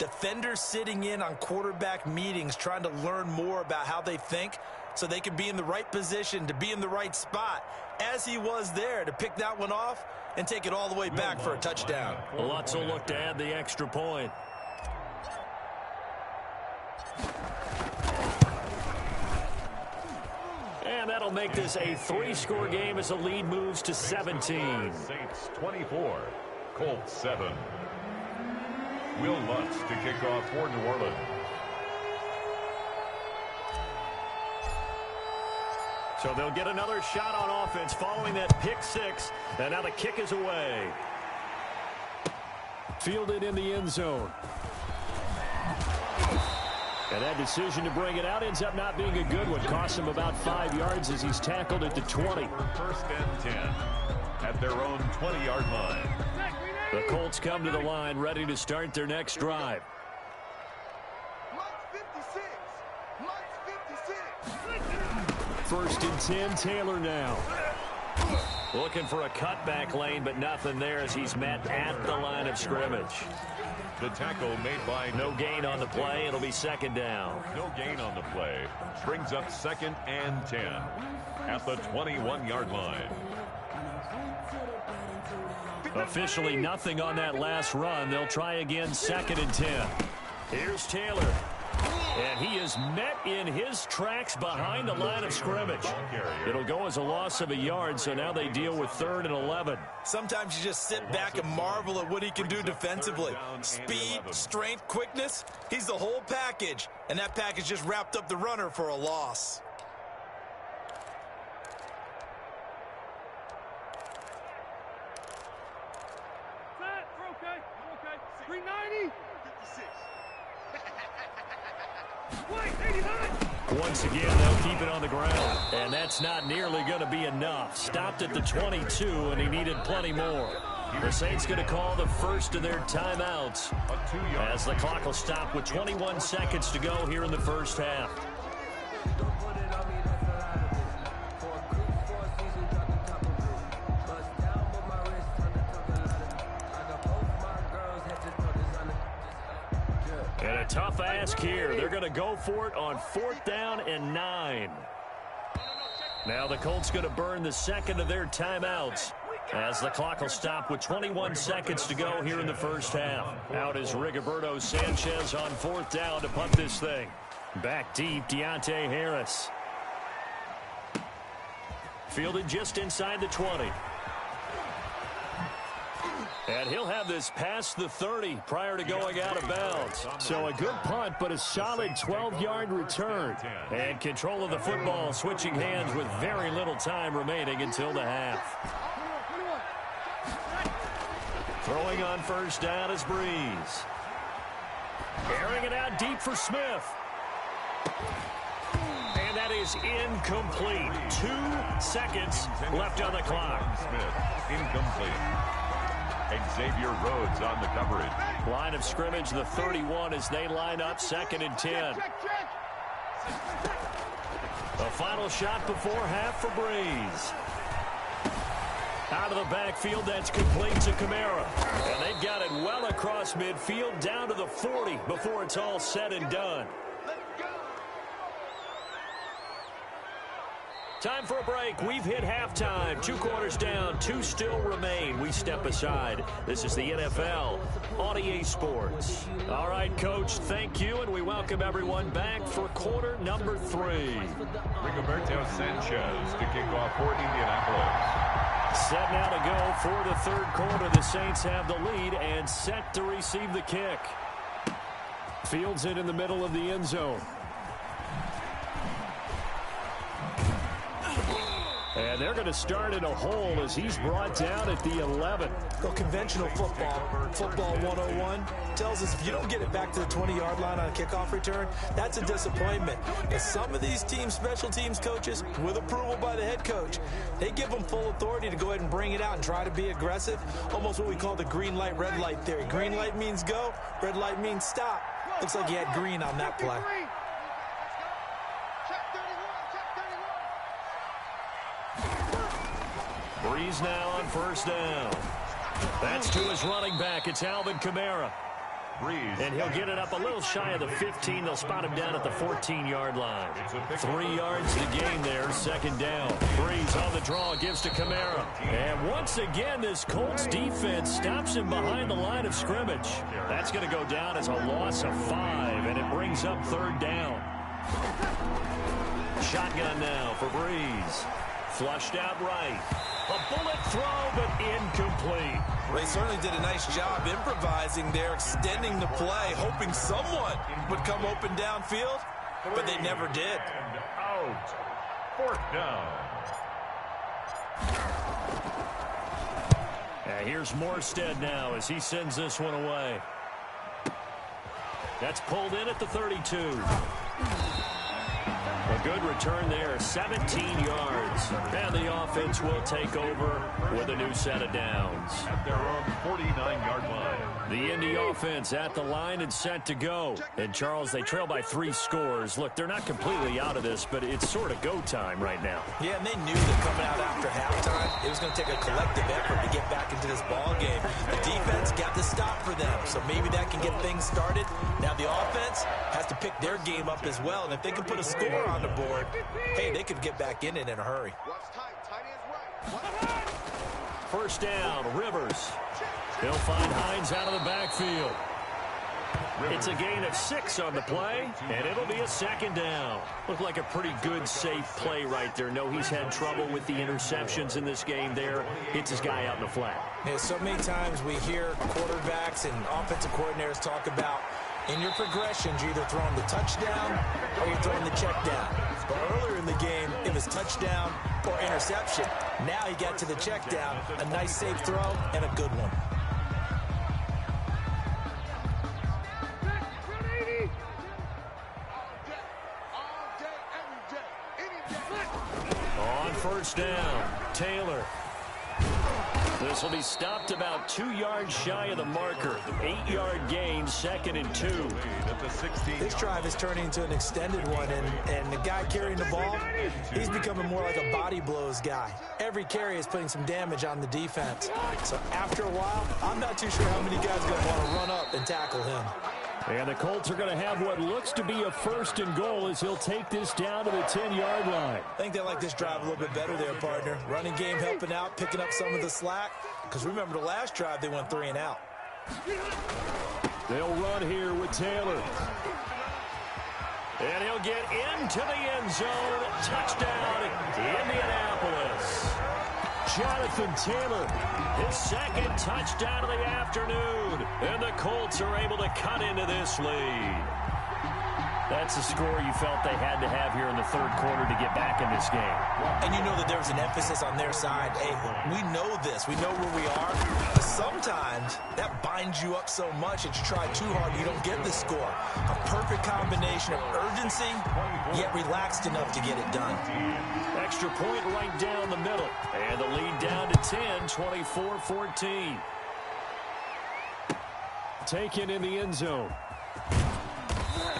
defenders sitting in on quarterback meetings trying to learn more about how they think so they can be in the right position to be in the right spot, as he was there to pick that one off and take it all the way back for a touchdown. Lutz will look to add the extra point. And that'll make this a 3-score game as the lead moves to 17. Saints 24, Colts 7. Will Lutz to kick off for New Orleans. So they'll get another shot on offense following that pick 6. And now the kick is away. Fielded in the end zone. And that decision to bring it out ends up not being a good one. Costs him about 5 yards as he's tackled at the 20. 1st and 10 at their own 20-yard line. The Colts come to the line ready to start their next drive. 1st and 10, Taylor now. Looking for a cutback lane, but nothing there as he's met at the line of scrimmage. The tackle made by... No gain on the play. It'll be 2nd down. No gain on the play. Brings up 2nd and 10 at the 21-yard line. Officially nothing on that last run. They'll try again 2nd and 10. Here's Taylor. And he is met in his tracks behind the line of scrimmage. It'll go as a loss of a yard, so now they deal with 3rd and 11. Sometimes you just sit back and marvel at what he can do defensively. Speed, strength, quickness, he's the whole package. And that package just wrapped up the runner for a loss. We're okay. 390. 56. Once again, they'll keep it on the ground. And that's not nearly going to be enough. Stopped at the 22, and he needed plenty more. The Saints going to call the first of their timeouts as the clock will stop with 21 seconds to go here in the first half. And a tough ask here. They're going to go for it on 4th down and 9. Now the Colts going to burn the 2nd of their timeouts as the clock will stop with 21 seconds to go here in the first half. Out is Rigoberto Sanchez on 4th down to punt this thing. Back deep, Deontay Harris. Fielded just inside the 20. And he'll have this past the 30 prior to going out of bounds. So a good punt, but a solid 12-yard return. And control of the football switching hands with very little time remaining until the half. Throwing on 1st down is Breeze. Airing it out deep for Smith. And that is incomplete. 2 seconds left on the clock. Smith, incomplete. Xavier Rhodes on the coverage. Line of scrimmage, the 31 as they line up 2nd and 10. A final shot before half for Breeze. Out of the backfield, that's complete to Kamara. And they've got it well across midfield down to the 40 before it's all said and done. Time for a break. We've hit halftime. 2 quarters down. 2 still remain. We step aside. This is the NFL on EA Sports. All right, Coach, thank you, and we welcome everyone back for quarter number 3. Rigoberto Sanchez to kick off for Indianapolis. Set now to go for the 3rd quarter. The Saints have the lead and set to receive the kick. Fields it in the middle of the end zone. And they're going to start in a hole as he's brought down at the 11. Well, conventional football 101, tells us if you don't get it back to the 20-yard line on a kickoff return, that's a disappointment. But some of these special teams coaches, with approval by the head coach, they give them full authority to go ahead and bring it out and try to be aggressive, almost what we call the green light, red light theory. Green light means go, red light means stop. Looks like he had green on that play. Breeze now on first down. That's to his running back. It's Alvin Kamara. Breeze. And he'll get it up a little shy of the 15. They'll spot him down at the 14-yard line. 3 yards to gain there, second down. Breeze on the draw, gives to Kamara. And once again, this Colts defense stops him behind the line of scrimmage. That's going to go down as a loss of 5, and it brings up third down. Shotgun now for Breeze. Flushed out right. A bullet throw, but incomplete. Well, they certainly did a nice job improvising there, extending the play, hoping someone would come open downfield, but they never did. And out. Fourth down. Here's Morstead now as he sends this one away. That's pulled in at the 32. A good return there, 17 yards. And the offense will take over with a new set of downs. At their own 49-yard line. The Indy offense at the line and set to go. And, Charles, they trail by 3 scores. Look, they're not completely out of this, but it's sort of go time right now. Yeah, and they knew that coming out after halftime, it was going to take a collective effort to get back into this ball game. The defense got the stop for them, so maybe that can get things started. Now the offense has to pick their game up as well, and if they can put a score on the board, hey, they could get back in it in a hurry. First down, Rivers. He'll find Hines out of the backfield. It's a gain of 6 on the play, and it'll be a second down. Looked like a pretty good, safe play right there. No, he's had trouble with the interceptions in this game there. Hits his guy out in the flat. Yeah, so many times we hear quarterbacks and offensive coordinators talk about in your progressions, you're either throwing the touchdown or you're throwing the check down. But earlier in the game, it was touchdown or interception. Now he got to the check down, a nice safe throw, and a good one. On first down, Taylor. This will be stopped about 2 yards shy of the marker. 8-yard gain, 2nd and 2. This drive is turning into an extended one, and the guy carrying the ball, he's becoming more like a body blows guy. Every carry is putting some damage on the defense. So after a while, I'm not too sure how many guys are going to want to run up and tackle him. And the Colts are going to have what looks to be a 1st and goal as he'll take this down to the 10-yard line. I think they like this drive a little bit better there, partner. Running game helping out, picking up some of the slack. Because remember the last drive, they went 3 and out. They'll run here with Taylor. And he'll get into the end zone. Touchdown, Indianapolis. Jonathan Taylor, his 2nd touchdown of the afternoon. And the Colts are able to cut into this lead. That's a score you felt they had to have here in the 3rd quarter to get back in this game. And you know that there was an emphasis on their side. Hey, we know this. We know where we are. But sometimes that binds you up so much that you try too hard, you don't get the score. A perfect combination of urgency, yet relaxed enough to get it done. Extra point right down the middle. And the lead down to 10, 24-14. Taken in the end zone.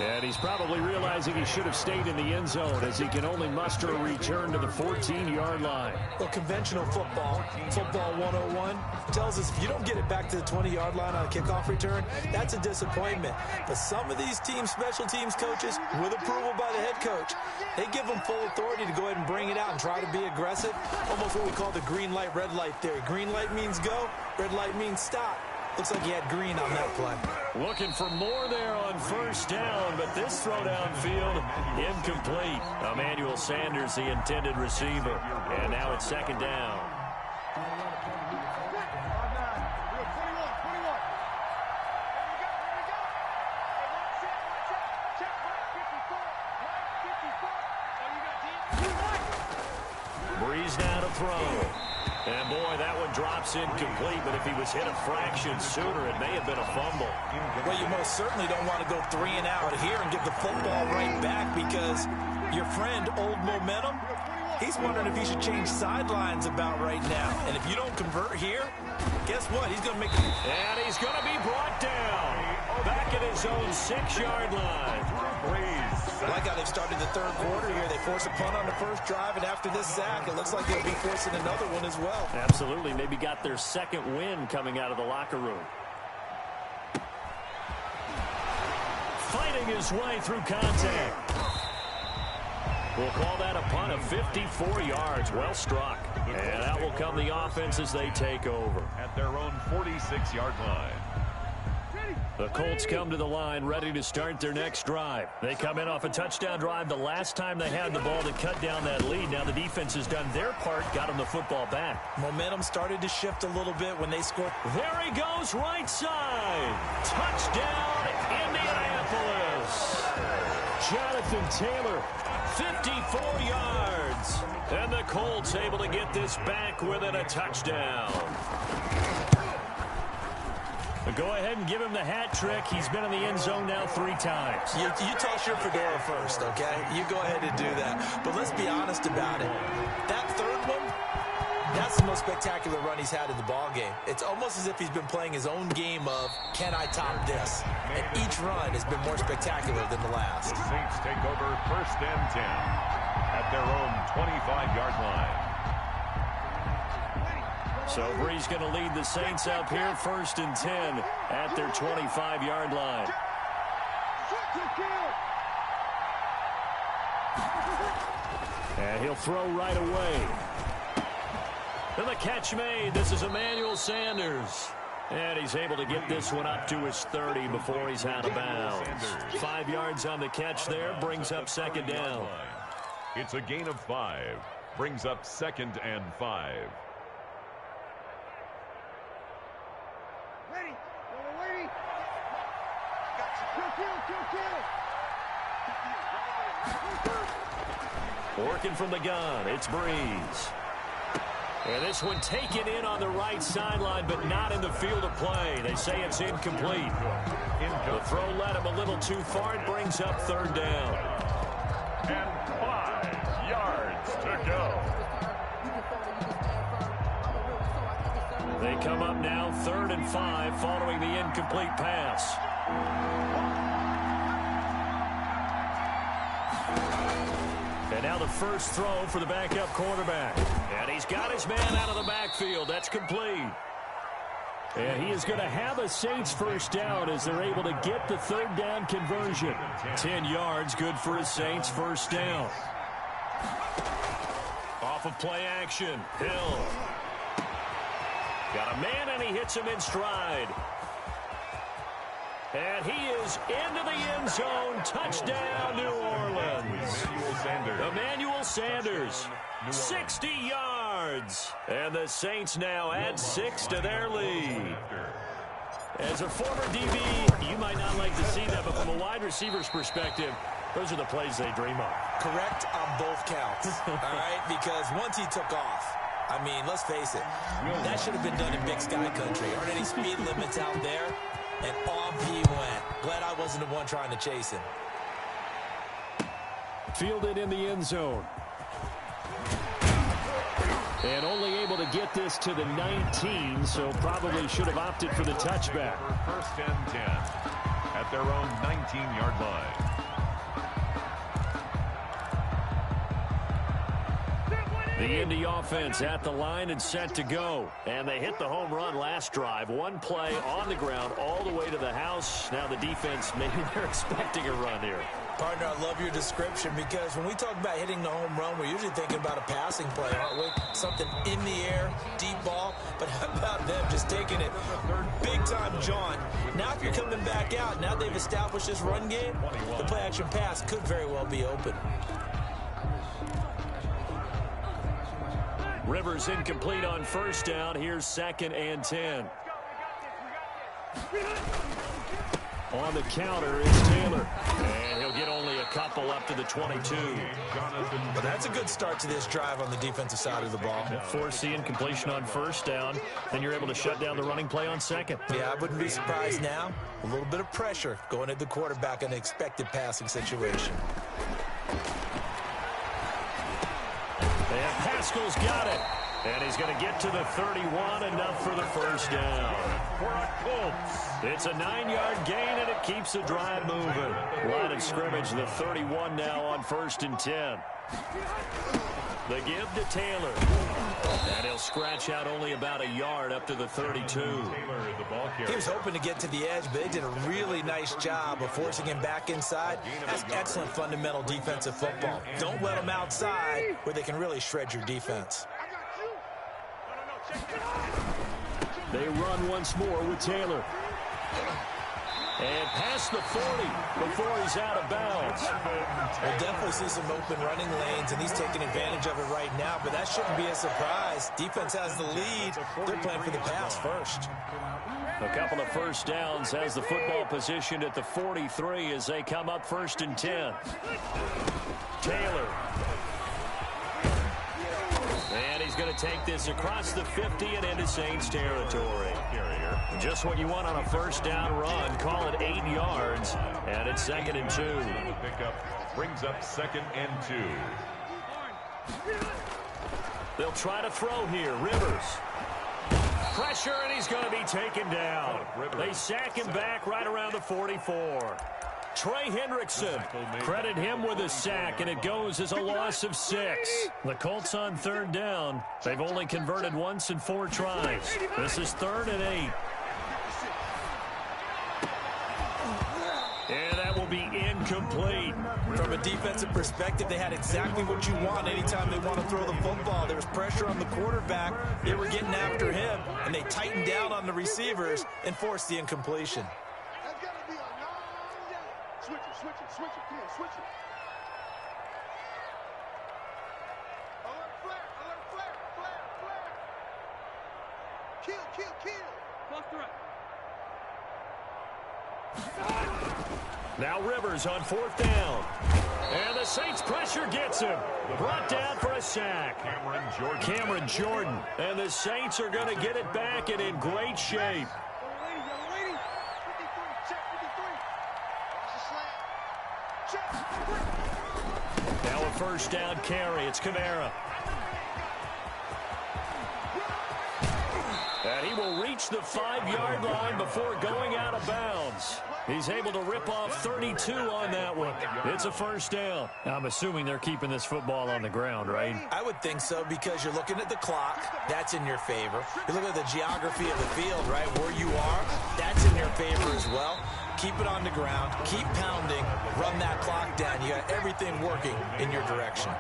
And he's probably realizing he should have stayed in the end zone as he can only muster a return to the 14-yard line. Well, conventional football 101, tells us if you don't get it back to the 20-yard line on a kickoff return, that's a disappointment. But some of these special teams coaches, with approval by the head coach, they give them full authority to go ahead and bring it out and try to be aggressive. Almost what we call the green light, red light theory. Green light means go, red light means stop. Looks like he had green on that play. Looking for more there on first down, but this throw downfield, incomplete. Emmanuel Sanders, the intended receiver. And now it's 2nd down. Breeze now throw. And, boy, that one drops incomplete, but if he was hit a fraction sooner, it may have been a fumble. Well, you most certainly don't want to go 3 and out here and give the football right back because your friend, Old Momentum, he's wondering if he should change sidelines about right now. And if you don't convert here, guess what? He's going to make it. And he's going to be brought down back at his own 6-yard line. I like how they've started the third quarter here. They force a punt on the first drive, and after this sack, it looks like they'll be forcing another one as well. Absolutely. Maybe got their second win coming out of the locker room. Fighting his way through contact. We'll call that a punt of 54 yards. Well struck. And out will come the offense as they take over. At their own 46-yard line. The Colts come to the line ready to start their next drive. They come in off a touchdown drive the last time they had the ball to cut down that lead. Now the defense has done their part, got them the football back. Momentum started to shift a little bit when they scored. There he goes, right side. Touchdown, Indianapolis. Jonathan Taylor, 54 yards. And the Colts able to get this back within a touchdown. But go ahead and give him the hat trick. He's been in the end zone now 3 times. You toss your fedora first, okay? You go ahead and do that. But let's be honest about it. That third one, that's the most spectacular run he's had in the ballgame. It's almost as if he's been playing his own game of, can I top this? And each run has been more spectacular than the last. The Saints take over 1st and 10 at their own 25-yard line. So Brees going to lead the Saints up here 1st and 10 at their 25-yard line. And he'll throw right away. And the catch made. This is Emmanuel Sanders. And he's able to get this one up to his 30 before he's out of bounds. 5 yards on the catch there. Brings up 2nd down. It's a gain of 5. Brings up 2nd and 5. Working from the gun, it's Brees. And this one taken in on the right sideline, but not in the field of play. They say it's incomplete. The throw led him a little too far. It brings up 3rd down. And 5 yards to go. They come up now 3rd and 5 following the incomplete pass. And now the first throw for the backup quarterback. And he's got his man out of the backfield. That's complete. And he is going to have a Saints first down as they're able to get the 3rd down conversion. 10 yards, good for a Saints first down. Off of play action, Hill. Got a man, and he hits him in stride. And he is into the end zone. Touchdown, New Orleans. Emmanuel Sanders, 60 yards. And the Saints now add 6 to their lead. As a former DB, you might not like to see that, but from a wide receiver's perspective, those are the plays they dream of. Correct on both counts, all right? Because once he took off, I mean, let's face it, that should have been done in Big Sky Country. Aren't any speed limits out there? And off he went. Glad I wasn't the one trying to chase him. Fielded in the end zone. And only able to get this to the 19, so probably should have opted for the touchback. 1st and 10 at their own 19-yard line. The Indy offense at the line and set to go. And they hit the home run last drive. One play on the ground all the way to the house. Now the defense, maybe they're expecting a run here. Partner, I love your description because when we talk about hitting the home run, we're usually thinking about a passing play, aren't we? Something in the air, deep ball. But how about them just taking it big-time jaunt? Now if you're coming back out, now they've established this run game, the play-action pass could very well be open. Rivers incomplete on 1st down. Here's 2nd and 10. On the counter is Taylor. And he'll get only a couple up to the 22. But that's a good start to this drive on the defensive side of the ball. Forcing completion on first down. Then you're able to shut down the running play on second. Yeah, I wouldn't be surprised now. A little bit of pressure going at the quarterback in an expected passing situation. And Pascal's got it. And he's going to get to the 31, enough for the first down. It's a 9-yard gain, and it keeps the drive moving. Line of scrimmage, the 31 now on 1st and 10. The give to Taylor. And he'll scratch out only about a yard up to the 32. He was hoping to get to the edge, but they did a really nice job of forcing him back inside. That's excellent fundamental defensive football. Don't let them outside where they can really shred your defense. They run once more with Taylor. And past the 40 before he's out of bounds. We'll definitely see some open running lanes, and he's taking advantage of it right now, but that shouldn't be a surprise. Defense has the lead. They're playing for the pass first. A couple of first downs, has the football positioned at the 43 as they come up 1st and 10. Taylor. And he's going to take this across the 50 and into Saints territory. Just what you want on a first down run. Call it 8 yards. And it's 2nd and 2. Pickup brings up 2nd and 2. They'll try to throw here. Rivers. Pressure, and he's going to be taken down. They sack him back right around the 44. Trey Hendrickson, credit him with a sack, and it goes as a loss of 6. The Colts on 3rd down. They've only converted once in 4 tries. This is 3rd and 8. And that will be incomplete. From a defensive perspective, they had exactly what you want anytime they want to throw the football. There was pressure on the quarterback. They were getting after him, and they tightened down on the receivers and forced the incompletion. Switch it, Ken, switch it. Alert flare. Kill. Plus threat. Now Rivers on 4th down. And the Saints pressure gets him. Brought down for a sack. Cameron Jordan. And the Saints are going to get it back and in great shape. Now a first down carry. It's Kamara. And he will reach the 5-yard line before going out of bounds. He's able to rip off 32 on that one. It's a first down. I'm assuming they're keeping this football on the ground, right? I would think so, because you're looking at the clock. That's in your favor. You look at the geography of the field, right, where you are. That's in your favor as well. Keep it on the ground. Keep pounding. Run that clock down. You got everything working in your direction.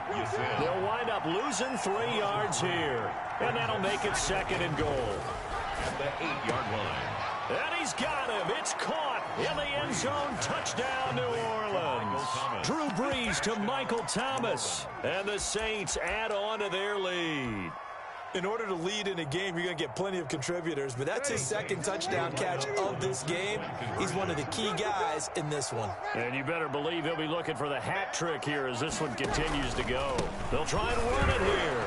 They'll wind up losing 3 yards here. And that'll make it 2nd and goal. At the 8-yard line. And he's got him. It's caught in the end zone. Touchdown, New Orleans. Drew Brees to Michael Thomas. And the Saints add on to their lead. In order to lead in a game, you're going to get plenty of contributors, but that's his 2nd touchdown catch of this game. He's one of the key guys in this one. And you better believe he'll be looking for the hat trick here as this one continues to go. They'll try and run it here.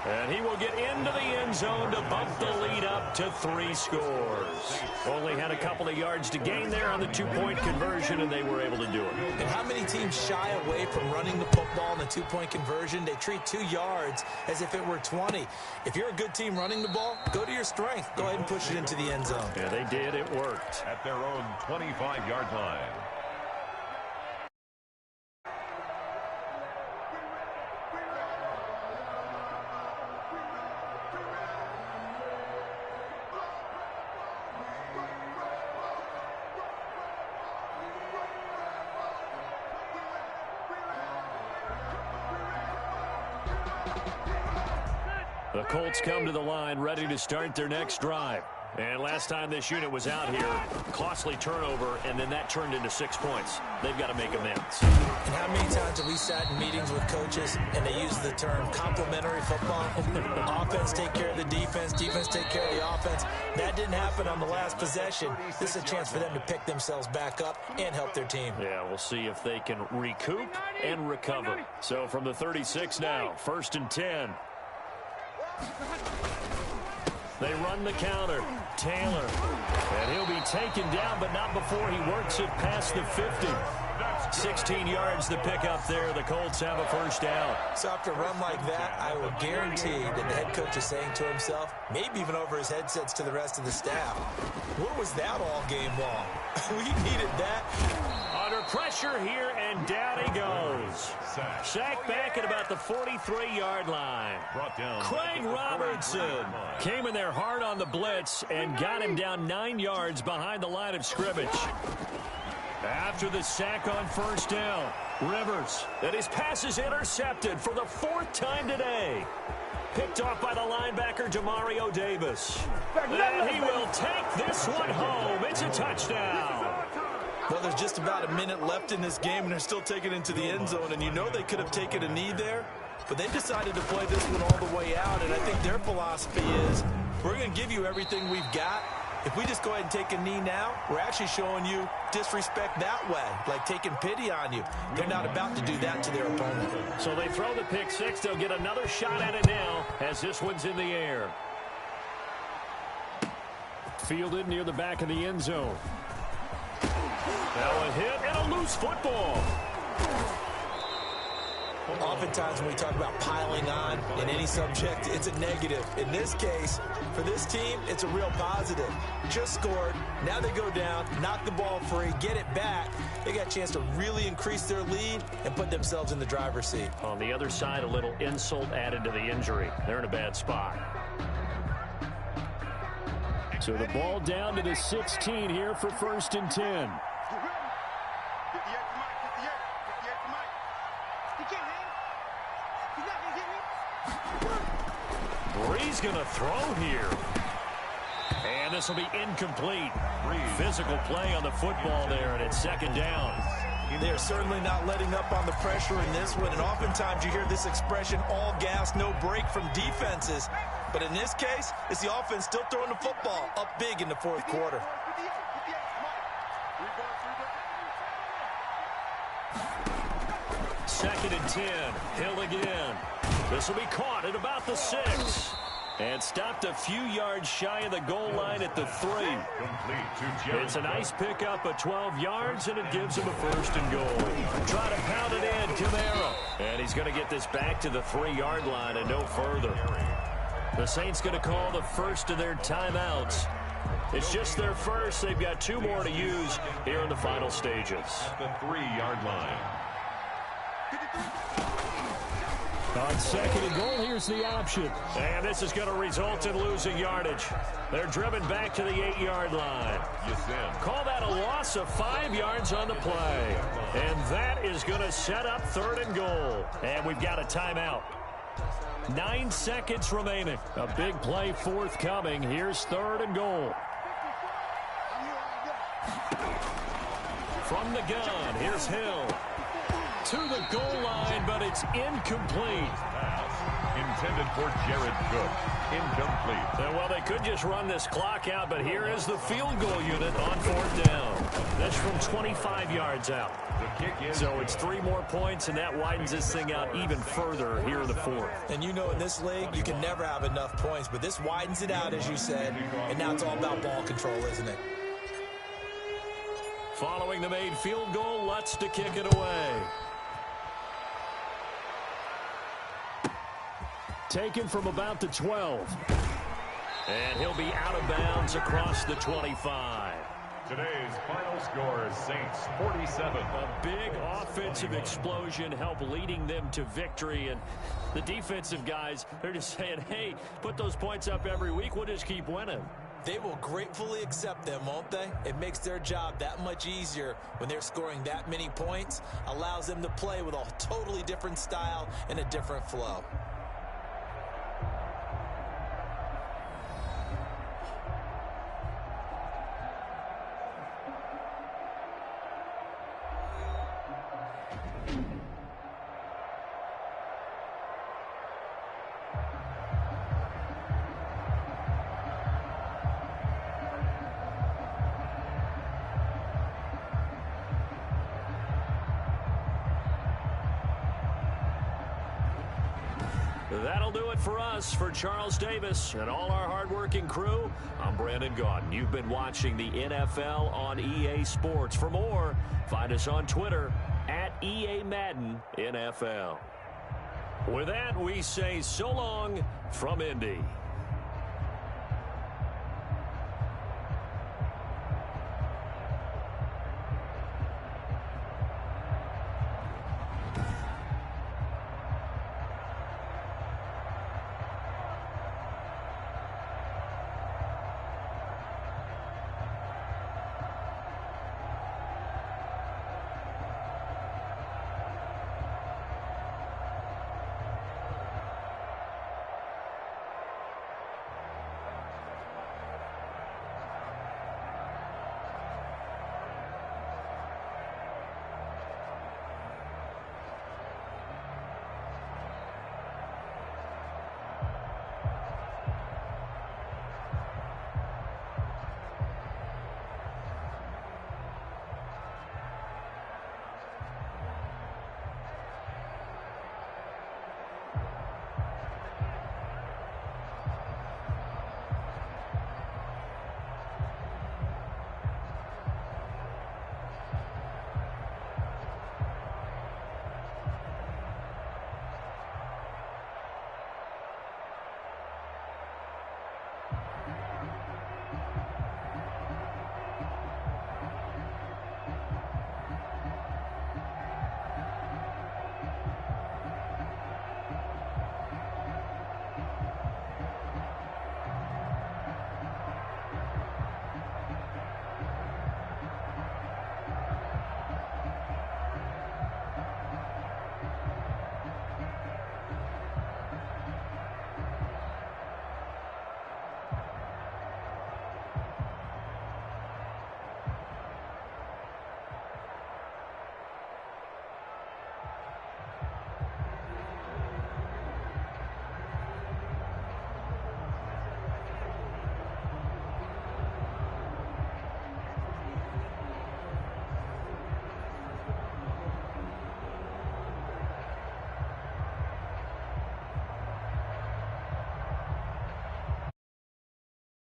And he will get into the end zone to bump the lead up to 3 scores. Only had a couple of yards to gain there on the 2-point conversion, and they were able to do it. And how many teams shy away from running the football in the 2-point conversion? They treat 2 yards as if it were 20. If you're a good team running the ball, go to your strength. Go ahead and push it into the end zone. Yeah, they did. It worked. At their own 25-yard line. The Colts come to the line ready to start their next drive. And last time this unit was out here, costly turnover, and then that turned into 6 points. They've got to make amends. And how many times have we sat in meetings with coaches and they use the term complementary football? Offense take care of the defense, defense take care of the offense. That didn't happen on the last possession. This is a chance for them to pick themselves back up and help their team. Yeah, we'll see if they can recoup and recover. So from the 36 now, 1st and 10. They run the counter. Taylor. And he'll be taken down, but not before he works it past the 50. 16 yards to pick up there. The Colts have a first down. So after a run like that, I will guarantee that the head coach is saying to himself, maybe even over his headsets to the rest of the staff, where was that all game long? We needed that. Under pressure here, and down he goes. Sacked back at about the 43-yard line. Craig Robertson came in there hard on the blitz and got him down 9 yards behind the line of scrimmage. After the sack on first down, Rivers, and his pass is intercepted for the 4th time today. Picked off by the linebacker, Demario Davis. And he will take this one home. It's a touchdown. Well, there's just about a minute left in this game, and they're still taking it into the end zone. And you know they could have taken a knee there, but they decided to play this one all the way out. And I think their philosophy is, we're going to give you everything we've got. If we just go ahead and take a knee now, we're actually showing you disrespect that way, like taking pity on you. They're not about to do that to their opponent. So they throw the pick six. They'll get another shot at it now as this one's in the air. Fielded near the back of the end zone. Now a hit and a loose football. Oftentimes when we talk about piling on in any subject, it's a negative. In this case, for this team, it's a real positive. Just scored. Now they go down, knock the ball free, get it back. They got a chance to really increase their lead and put themselves in the driver's seat. On the other side, a little insult added to the injury. They're in a bad spot. So the ball down to the 16 here for 1st and 10. Brees going to throw here. And this will be incomplete. Physical play on the football there, and it's 2nd down. They're certainly not letting up on the pressure in this one, and oftentimes you hear this expression, all gas, no break from defenses. But in this case, it's the offense still throwing the football up big in the 4th quarter. Second and 10. Hill again. This will be caught at about the 6. And stopped a few yards shy of the goal line at the 3. It's a nice pickup of 12 yards, and it gives him a 1st and goal. Try to pound it in, Kamara. And he's going to get this back to the 3-yard line and no further. The Saints going to call the first of their timeouts. It's just their first. They've got 2 more to use here in the final stages. At the 3-yard line. On 2nd and goal, here's the option. And this is going to result in losing yardage. They're driven back to the 8-yard line. Call that a loss of 5 yards on the play. And that is going to set up 3rd and goal. And we've got a timeout. 9 seconds remaining. A big play forthcoming. Here's 3rd and goal. From the gun, here's Hill. To the goal line, but it's incomplete. Intended for Jared Cook. Incomplete. Well, they could just run this clock out, but here is the field goal unit on 4th down. That's from 25 yards out. The kick is So it's 3 more points, and that widens this thing out even further here in the 4th. And you know in this league, you can never have enough points, but this widens it out, as you said, and now it's all about ball control, isn't it? Following the made field goal, Lutz to kick it away. Taken from about the 12. And he'll be out of bounds across the 25. Today's final score is Saints 47. A big offensive explosion helped leading them to victory. And the defensive guys, they're just saying, hey, put those points up every week. We'll just keep winning. They will gratefully accept them, won't they? It makes their job that much easier when they're scoring that many points. Allows them to play with a totally different style and a different flow. That'll do it for us. For Charles Davis and all our hardworking crew, I'm Brandon Gaudin. You've been watching the NFL on EA Sports. For more, find us on Twitter at EA Madden NFL. With that, we say so long from Indy.